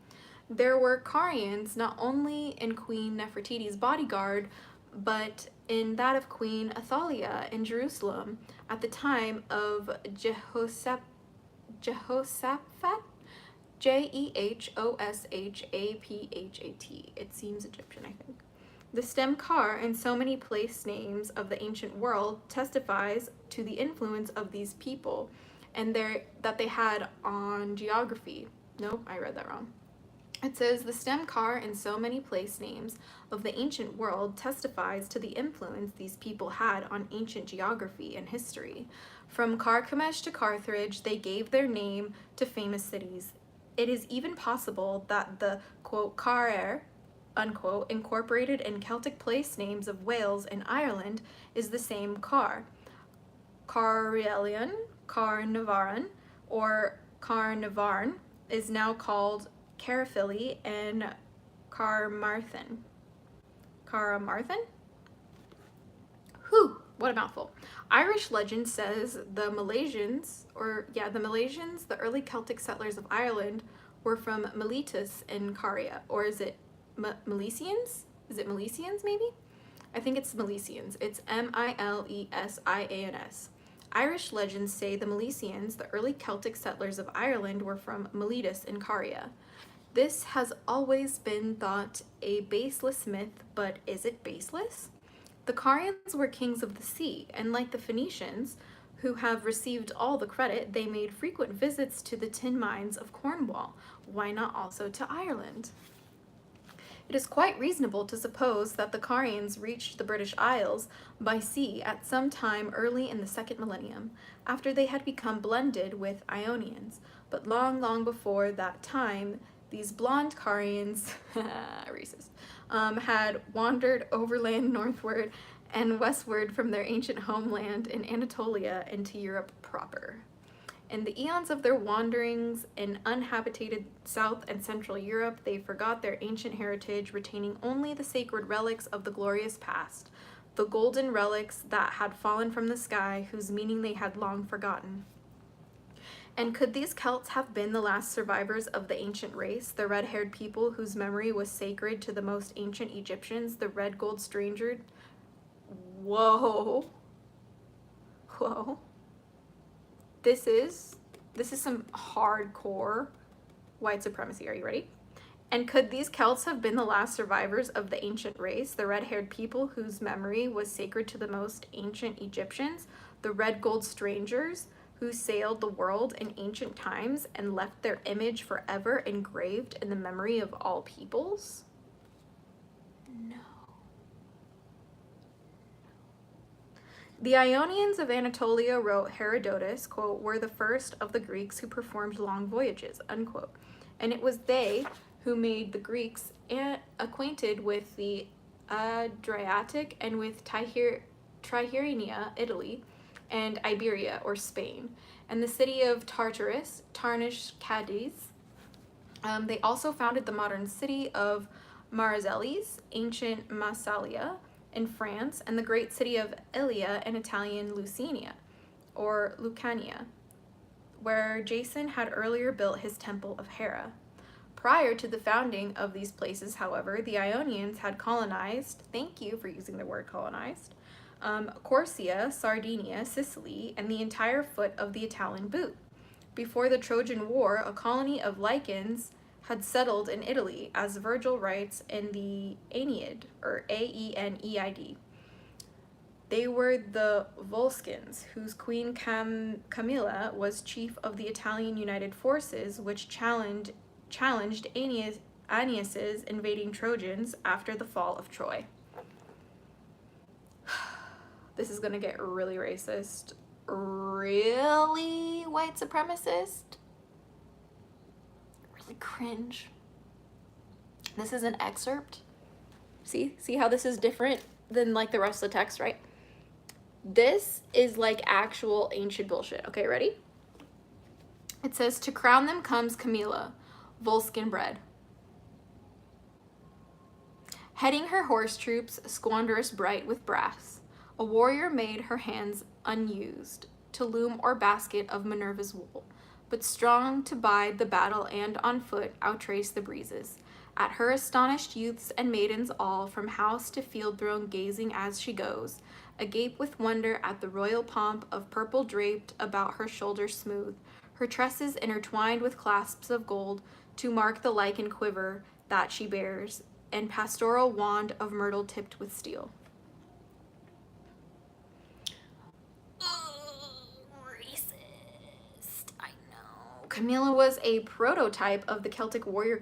There were Carians not only in Queen Nefertiti's bodyguard, but in that of Queen Athaliah in Jerusalem at the time of Jehoshaphat, Jehoshaphat. It seems Egyptian, I think. The stem Kar in so many place names of the ancient world testifies to the influence of these people and that they had on geography. Nope, I read that wrong. It says the stem Kar in so many place names of the ancient world testifies to the influence these people had on ancient geography and history. From Carchemish to Carthage, they gave their name to famous cities. It is even possible that the, quote, Carer, unquote, incorporated in Celtic place names of Wales and Ireland is the same Car. Caerleon, Carnarvon, or Carnarvarn is now called Caerphilly and Carmarthen. Whew, what a mouthful. Irish legend says the Malaysians, the early Celtic settlers of Ireland, were from Miletus in Caria. Or is it Milesians? Is it Milesians, maybe? I think it's Milesians. It's Milesians. Irish legends say the Milesians, the early Celtic settlers of Ireland, were from Miletus in Caria. This has always been thought a baseless myth, but is it baseless? The Carians were kings of the sea, and like the Phoenicians, who have received all the credit, they made frequent visits to the tin mines of Cornwall. Why not also to Ireland? It is quite reasonable to suppose that the Carians reached the British Isles by sea at some time early in the 2nd millennium, after they had become blended with Ionians. But long, long before that time, these blonde Carians, racist, had wandered overland northward and westward from their ancient homeland in Anatolia into Europe proper. In the eons of their wanderings in uninhabited South and Central Europe, they forgot their ancient heritage, retaining only the sacred relics of the glorious past, the golden relics that had fallen from the sky, whose meaning they had long forgotten. And could these Celts have been the last survivors of the ancient race, the red-haired people whose memory was sacred to the most ancient Egyptians, the red gold stranger? Whoa. This is some hardcore white supremacy. Are you ready? And could these Celts have been the last survivors of the ancient race, the red-haired people whose memory was sacred to the most ancient Egyptians, the red gold strangers who sailed the world in ancient times and left their image forever engraved in the memory of all peoples? No. The Ionians of Anatolia, wrote Herodotus, quote, were the first of the Greeks who performed long voyages, unquote. And it was they who made the Greeks acquainted with the Adriatic and with Tyrrhenia, Italy, and Iberia, or Spain, and the city of Tartarus, Cadiz. They also founded the modern city of Marseilles, ancient Massalia, in France, and the great city of Ilia in Italian Lucania, or Lucania. where Jason had earlier built his temple of Hera. Prior to the founding of these places, however, the Ionians had colonized, thank you for using the word colonized, Corsia, Sardinia, Sicily, and the entire foot of the Italian boot. Before the Trojan War, a colony of Lycians had settled in Italy, as Virgil writes in the Aeneid, or Aeneid. They were the Volscians, whose queen Camilla was chief of the Italian United Forces, which challenged Aeneas's invading Trojans after the fall of Troy. This is gonna get really racist, really white supremacist, really cringe. This is an excerpt. See how this is different than like the rest of the text, right? This is like actual ancient bullshit. Okay, ready? It says, to crown them comes Camilla, Volscian bred. Heading her horse troops, squandrous bright with brass, a warrior made her hands unused to loom or basket of Minerva's wool, but strong to bide the battle and on foot outrace the breezes. At her astonished youths and maidens all, from house to field thrown gazing as she goes, agape with wonder at the royal pomp of purple draped about her shoulders smooth, her tresses intertwined with clasps of gold to mark the lichen quiver that she bears, and pastoral wand of myrtle tipped with steel. Racist, I know. Camilla was a prototype of the Celtic warrior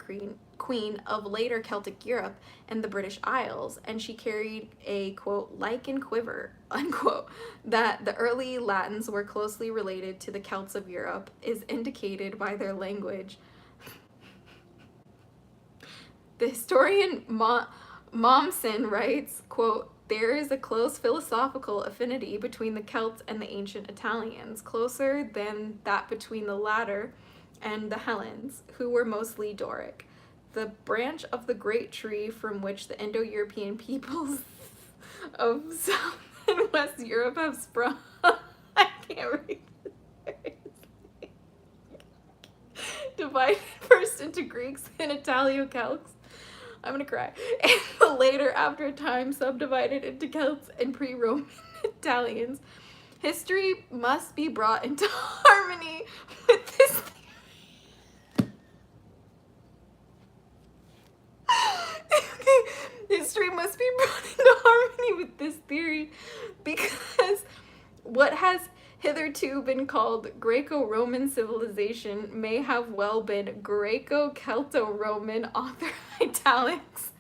queen of later Celtic Europe and the British Isles, and she carried a, quote, lichen quiver, unquote, that the early Latins were closely related to the Celts of Europe is indicated by their language. The historian Mommsen writes, quote, there is a close philosophical affinity between the Celts and the ancient Italians, closer than that between the latter and the Hellenes, who were mostly Doric. The branch of the great tree from which the Indo-European peoples of South and West Europe have sprung. I can't read this. Divided first into Greeks and Italio-Celts. I'm gonna cry. And later, after a time, subdivided into Celts and pre-Roman Italians. History must be brought into harmony with this. History must be brought into harmony with this theory, because what has hitherto been called Greco-Roman civilization may have well been Greco-Celto-Roman, author italics.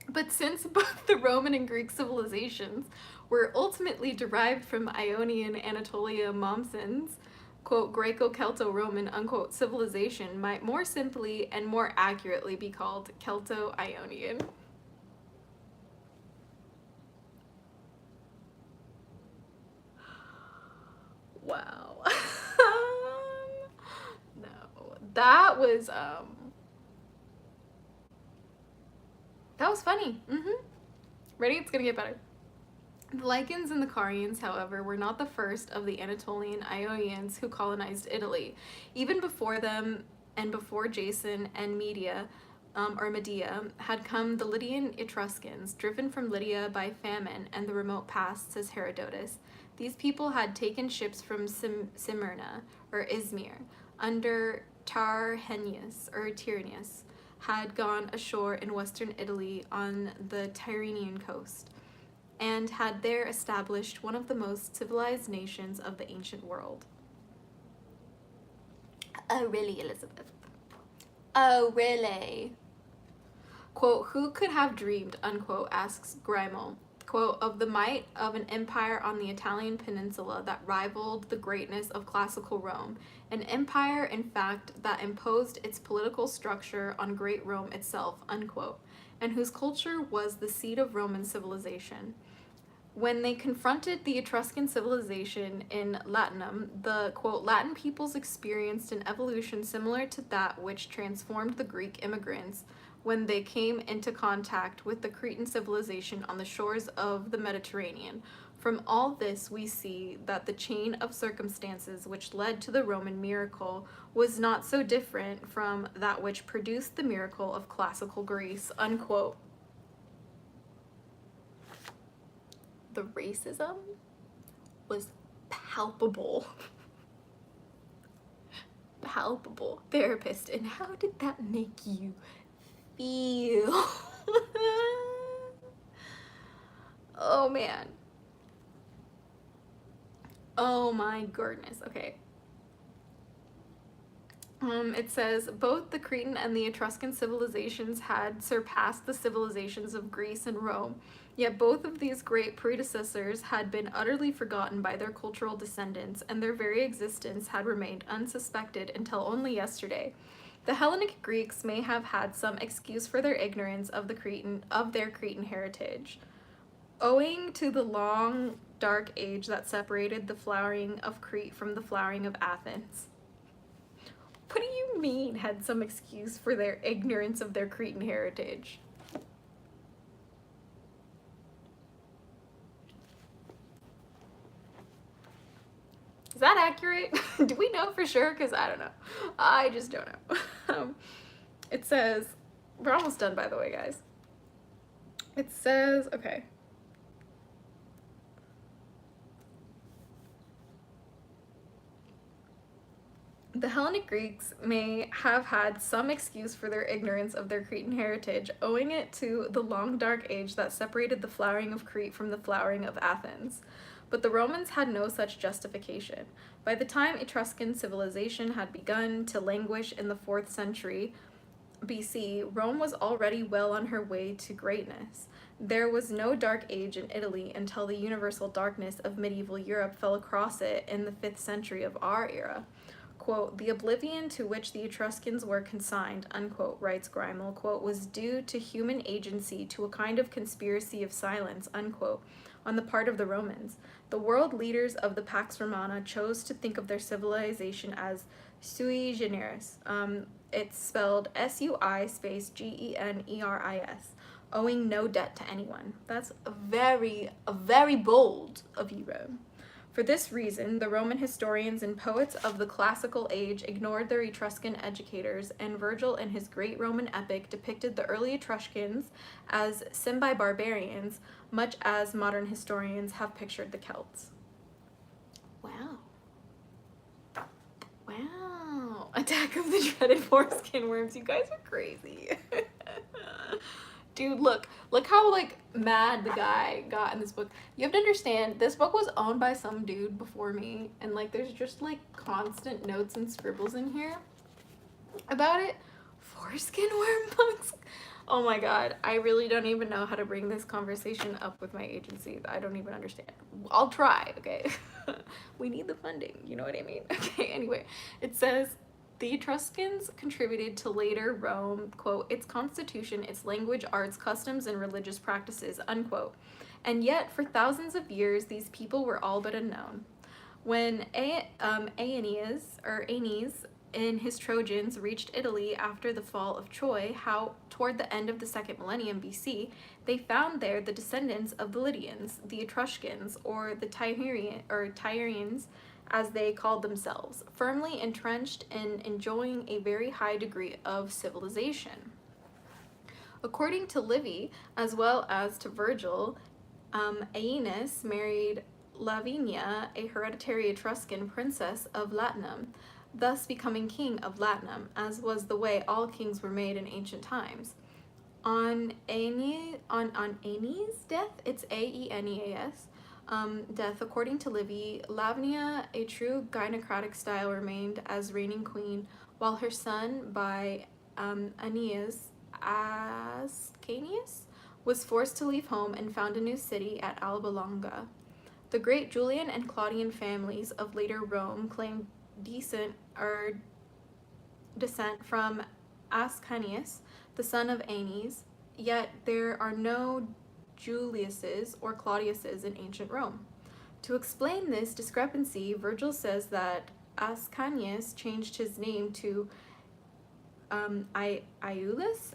But since both the Roman and Greek civilizations were ultimately derived from Ionian Anatolia, Mommsen's, quote, Greco-Celto-Roman, unquote, civilization might more simply and more accurately be called Celto-Ionian. Wow. No, that was funny. Ready? It's gonna get better. The Lycians and the Carians, however, were not the first of the Anatolian Ionians who colonized Italy. Even before them, and before Jason and Medea had come the Lydian Etruscans, driven from Lydia by famine and the remote past, says Herodotus. These people had taken ships from Smyrna, or Izmir, under Tyrrhenius, had gone ashore in western Italy on the Tyrrhenian coast, and had there established one of the most civilized nations of the ancient world. Oh, really, Elizabeth? Oh, really? Quote, who could have dreamed, unquote, asks Grimal, quote, of the might of an empire on the Italian peninsula that rivaled the greatness of classical Rome, an empire, in fact, that imposed its political structure on great Rome itself, unquote, and whose culture was the seed of Roman civilization. When they confronted the Etruscan civilization in Latinum, the, quote, Latin peoples experienced an evolution similar to that which transformed the Greek immigrants when they came into contact with the Cretan civilization on the shores of the Mediterranean. From all this, we see that the chain of circumstances which led to the Roman miracle was not so different from that which produced the miracle of classical Greece, unquote. The racism was palpable. Palpable. Therapist, and how did that make you feel? Oh man. Oh my goodness. Okay. It says both the Cretan and the Etruscan civilizations had surpassed the civilizations of Greece and Rome, yet both of these great predecessors had been utterly forgotten by their cultural descendants, and their very existence had remained unsuspected until only yesterday. The Hellenic Greeks may have had some excuse for their ignorance of their Cretan heritage, owing to the long dark age that separated the flowering of Crete from the flowering of Athens. What do you mean, had some excuse for their ignorance of their Cretan heritage? Is that accurate? Do we know for sure? Because I don't know. I just don't know. It says, we're almost done, by the way, guys. It says, okay. The Hellenic Greeks may have had some excuse for their ignorance of their Cretan heritage, owing it to the long dark age that separated the flowering of Crete from the flowering of Athens. But the Romans had no such justification. By the time Etruscan civilization had begun to languish in the 4th century BC, Rome was already well on her way to greatness. There was no dark age in Italy until the universal darkness of medieval Europe fell across it in the 5th century of our era. Quote, the oblivion to which the Etruscans were consigned, unquote, writes Grimel, quote, was due to human agency, to a kind of conspiracy of silence, unquote, on the part of the Romans. The world leaders of the Pax Romana chose to think of their civilization as sui generis. It's spelled S-U-I space G-E-N-E-R-I-S, owing no debt to anyone. That's very bold of you, Rome. For this reason, the Roman historians and poets of the classical age ignored their Etruscan educators, and Virgil in his great Roman epic depicted the early Etruscans as semi-barbarians, much as modern historians have pictured the Celts. Wow. Wow. Attack of the dreaded foreskin worms. You guys are crazy. Dude, look how, like, mad the guy got in this book. You have to understand, this book was owned by some dude before me, and, like, there's just, like, constant notes and scribbles in here about it. Foreskin worm bugs? Oh my god, I really don't even know how to bring this conversation up with my agency. I don't even understand. I'll try, okay? We need the funding, you know what I mean? Okay, anyway, it says, the Etruscans contributed to later Rome, quote, its constitution, its language, arts, customs, and religious practices, unquote. And yet, for thousands of years, these people were all but unknown. When Aeneas in his Trojans reached Italy after the fall of Troy, toward the end of the 2nd millennium BC, they found there the descendants of the Lydians, the Etruscans, or the Tyrians, as they called themselves, firmly entrenched and enjoying a very high degree of civilization. According to Livy, as well as to Virgil, Aeneas married Lavinia, a hereditary Etruscan princess of Latinum, thus becoming king of Latinum, as was the way all kings were made in ancient times. On Aeneas' death, it's Aeneas, death, according to Livy, Lavinia, a true gynocratic style, remained as reigning queen, while her son, by Aeneas Ascanius, was forced to leave home and found a new city at Alba Longa. The great Julian and Claudian families of later Rome claimed descent from Ascanius, the son of Aeneas, yet there are no Juliuses or Claudiuses in ancient Rome. To explain this discrepancy, Virgil says that Ascanius changed his name to Iulus,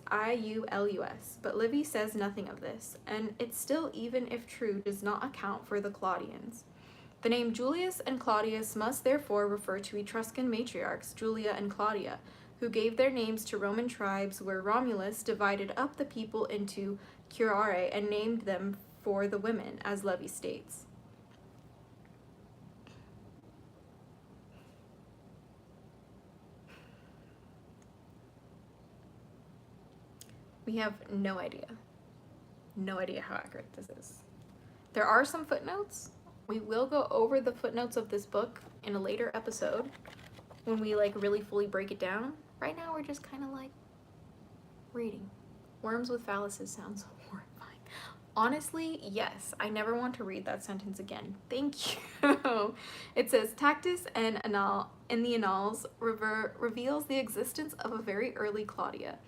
but Livy says nothing of this, and it still, even if true, does not account for the Claudians. The name Julius and Claudius must therefore refer to Etruscan matriarchs, Julia and Claudia, who gave their names to Roman tribes, where Romulus divided up the people into curare and named them for the women, as Livy states. We have no idea how accurate this is. There are some footnotes. We will go over the footnotes of this book in a later episode when we like really fully break it down. Right now we're just kind of like reading. Worms with phalluses sounds horrifying. Honestly, yes, I never want to read that sentence again. Thank you. It says, Tacitus in the Annals reveals the existence of a very early Claudia.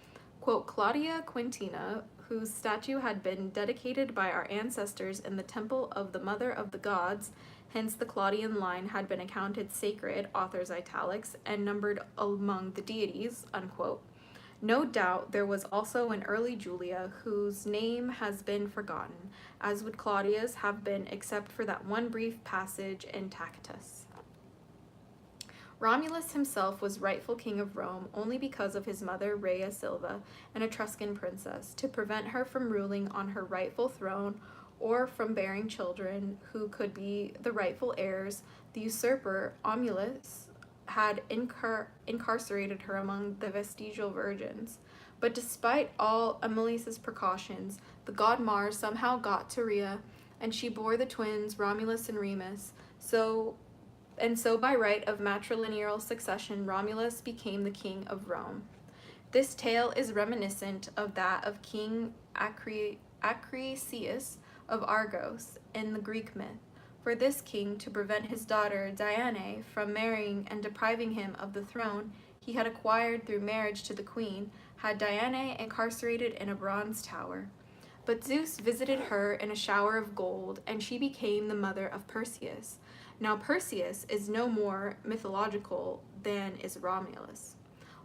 Quote, Claudia Quintina, whose statue had been dedicated by our ancestors in the temple of the Mother of the Gods, hence the Claudian line had been accounted sacred, author's italics, and numbered among the deities, unquote. No doubt there was also an early Julia whose name has been forgotten, as would Claudia's have been except for that one brief passage in Tacitus. Romulus himself was rightful king of Rome only because of his mother Rhea Silva, an Etruscan princess, to prevent her from ruling on her rightful throne or from bearing children who could be the rightful heirs. The usurper, Romulus, had incarcerated her among the vestigial virgins. But despite all Amulius's precautions, the god Mars somehow got to Rhea, and she bore the twins Romulus and Remus. So by right of matrilineal succession, Romulus became the king of Rome. This tale is reminiscent of that of King Acrisius of Argos in the Greek myth. For this king, to prevent his daughter Diane from marrying and depriving him of the throne he had acquired through marriage to the queen, had Diane incarcerated in a bronze tower. But Zeus visited her in a shower of gold, and she became the mother of Perseus. Now Perseus is no more mythological than is Romulus.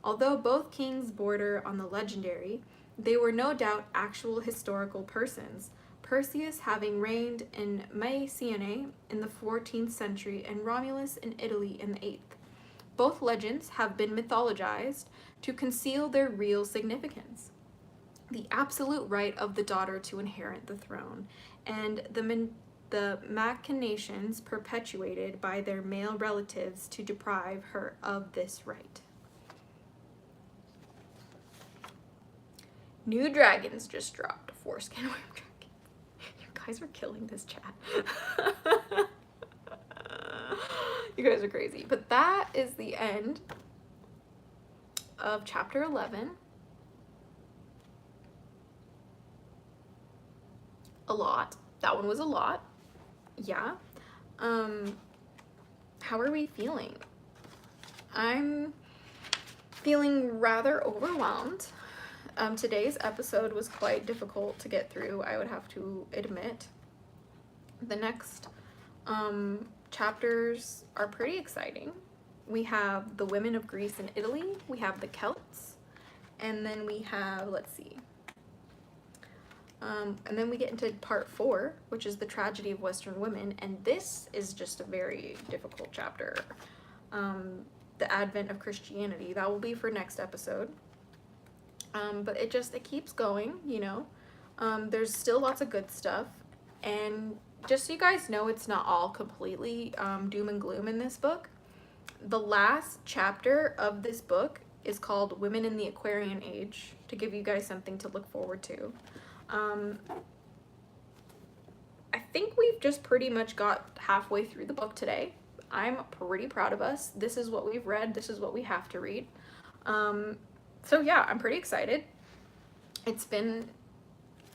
Although both kings border on the legendary, they were no doubt actual historical persons, Perseus having reigned in Mycenae in the 14th century and Romulus in Italy in the 8th. Both legends have been mythologized to conceal their real significance. The absolute right of the daughter to inherit the throne, and the machinations perpetuated by their male relatives to deprive her of this right. New dragons just dropped. Foreskin worm dragon. You guys are killing this chat. You guys are crazy. But that is the end of chapter 11. A lot. That one was a lot. Yeah. How are we feeling? I'm feeling rather overwhelmed. Today's episode was quite difficult to get through, I would have to admit. The next chapters are pretty exciting. We have the women of Greece and Italy, we have the Celts, and then we have, let's see, and then we get into part 4, which is the tragedy of Western women, and this is just a very difficult chapter. The advent of Christianity, that will be for next episode. But it keeps going, you know. There's still lots of good stuff, and just so you guys know, it's not all completely doom and gloom in this book. The last chapter of this book is called Women in the Aquarian Age, to give you guys something to look forward to. I think we've just pretty much got halfway through the book today. I'm pretty proud of us. This is what we've read. This is what we have to read. So yeah, I'm pretty excited. It's been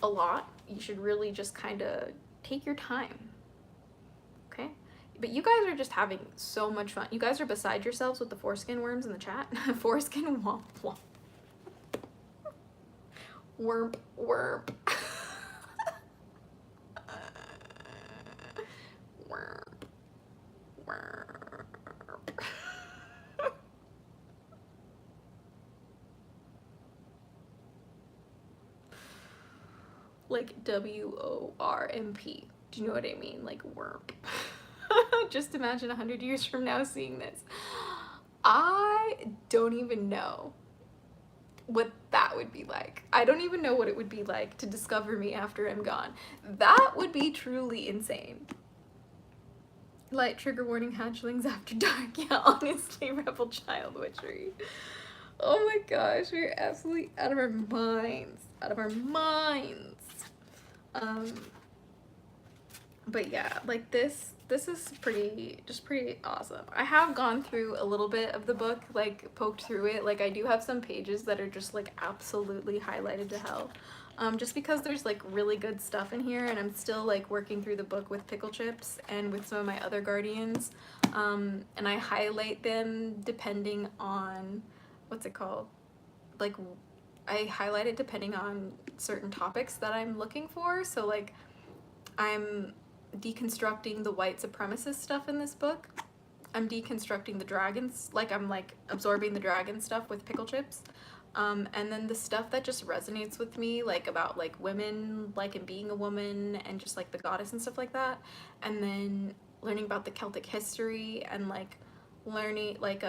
a lot. You should really just kind of take your time. Okay? But you guys are just having so much fun. You guys are beside yourselves with the foreskin worms in the chat. Foreskin womp womp. Worm. Worm. like WORMP. Do you know what I mean? Like worm. Just imagine 100 years from now seeing this. I don't even know what that would be like. I don't even know what it would be like to discover me after I'm gone. That would be truly insane. Light trigger warning, hatchlings after dark. Yeah, honestly, rebel child witchery. Oh my gosh, we're absolutely out of our minds. Out of our minds. But yeah, like this is pretty awesome. I have gone through a little bit of the book, like poked through it. Like I do have some pages that are just like absolutely highlighted to hell. Just because there's like really good stuff in here, and I'm still like working through the book with pickle chips and with some of my other guardians. And I highlight them depending on, what's it called? Like I highlight it depending on certain topics that I'm looking for. So like I'm deconstructing the white supremacist stuff in this book. I'm deconstructing the dragons, like I'm like absorbing the dragon stuff with pickle chips. And then the stuff that just resonates with me, like about like women, like and being a woman and just like the goddess and stuff like that. And then learning about the Celtic history and like learning like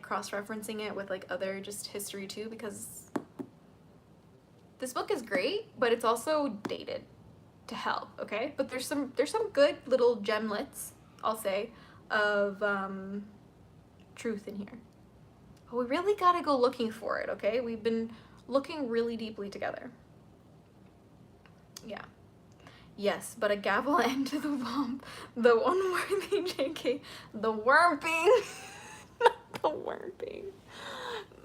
cross-referencing it with like other just history too, because this book is great, but it's also dated to hell, okay? But there's some good little gemlets, I'll say, of truth in here. But we really gotta go looking for it, okay? We've been looking really deeply together. Yeah. Yes, but a gavel end to the womp, the unworthy JK, the wormping, not the wormping,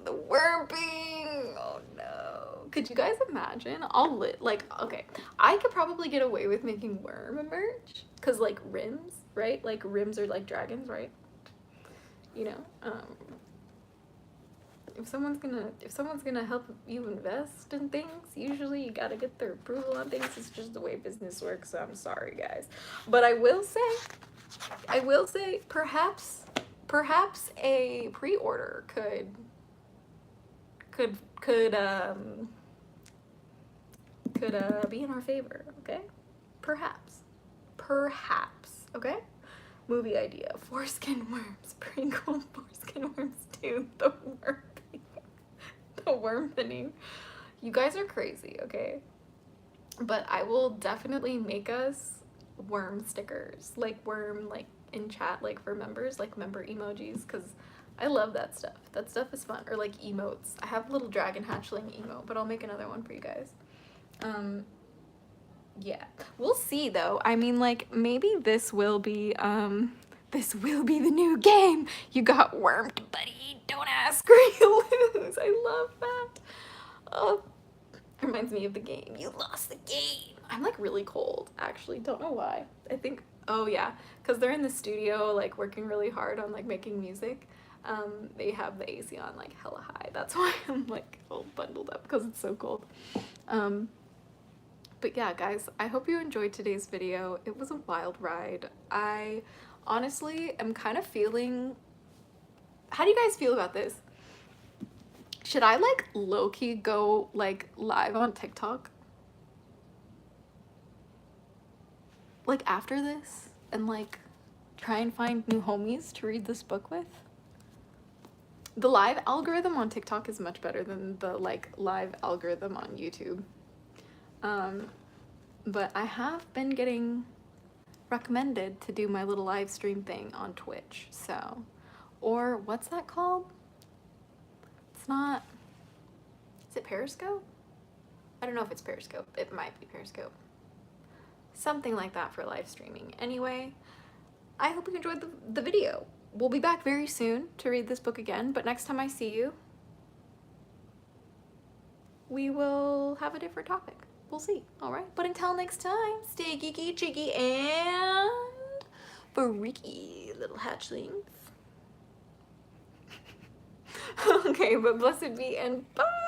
the wormping, oh no. Could you guys imagine? Okay, I could probably get away with making worm merch, cause like rims, right? Like rims are like dragons, right? You know, if someone's gonna help you invest in things, usually you gotta get their approval on things. It's just the way business works, so I'm sorry guys. But I will say perhaps a pre-order could be in our favor, okay? Perhaps, okay? Movie idea, foreskin worms, prequel foreskin worms 2, the worm. The worm thinning. You guys are crazy, okay? But I will definitely make us worm stickers, like worm, like in chat, like for members, like member emojis, because I love that stuff. That stuff is fun. Or like emotes. I have a little dragon hatchling emote, but I'll make another one for you guys. Yeah, we'll see though. I mean, like maybe this will be the new game. You got wormed, buddy. Don't ask or you lose. I love that. Oh, reminds me of the game. You lost the game. I'm like really cold, actually. Don't know why. I think, oh yeah, because they're in the studio like working really hard on like making music. They have the AC on like hella high. That's why I'm like all bundled up, because it's so cold. But yeah, guys, I hope you enjoyed today's video. It was a wild ride. I honestly am kind of feeling... How do you guys feel about this? Should I like low-key go like live on TikTok? Like after this? And like try and find new homies to read this book with? The live algorithm on TikTok is much better than the like live algorithm on YouTube. But I have been getting recommended to do my little live stream thing on Twitch, so, or what's that called? It's not, is it Periscope? I don't know if it's Periscope. It might be Periscope. Something like that for live streaming. Anyway, I hope you enjoyed the video. We'll be back very soon to read this book again, but next time I see you, we will have a different topic. We'll see, all right? But until next time, stay geeky, cheeky, and freaky, little hatchlings. Okay, but blessed be and bye!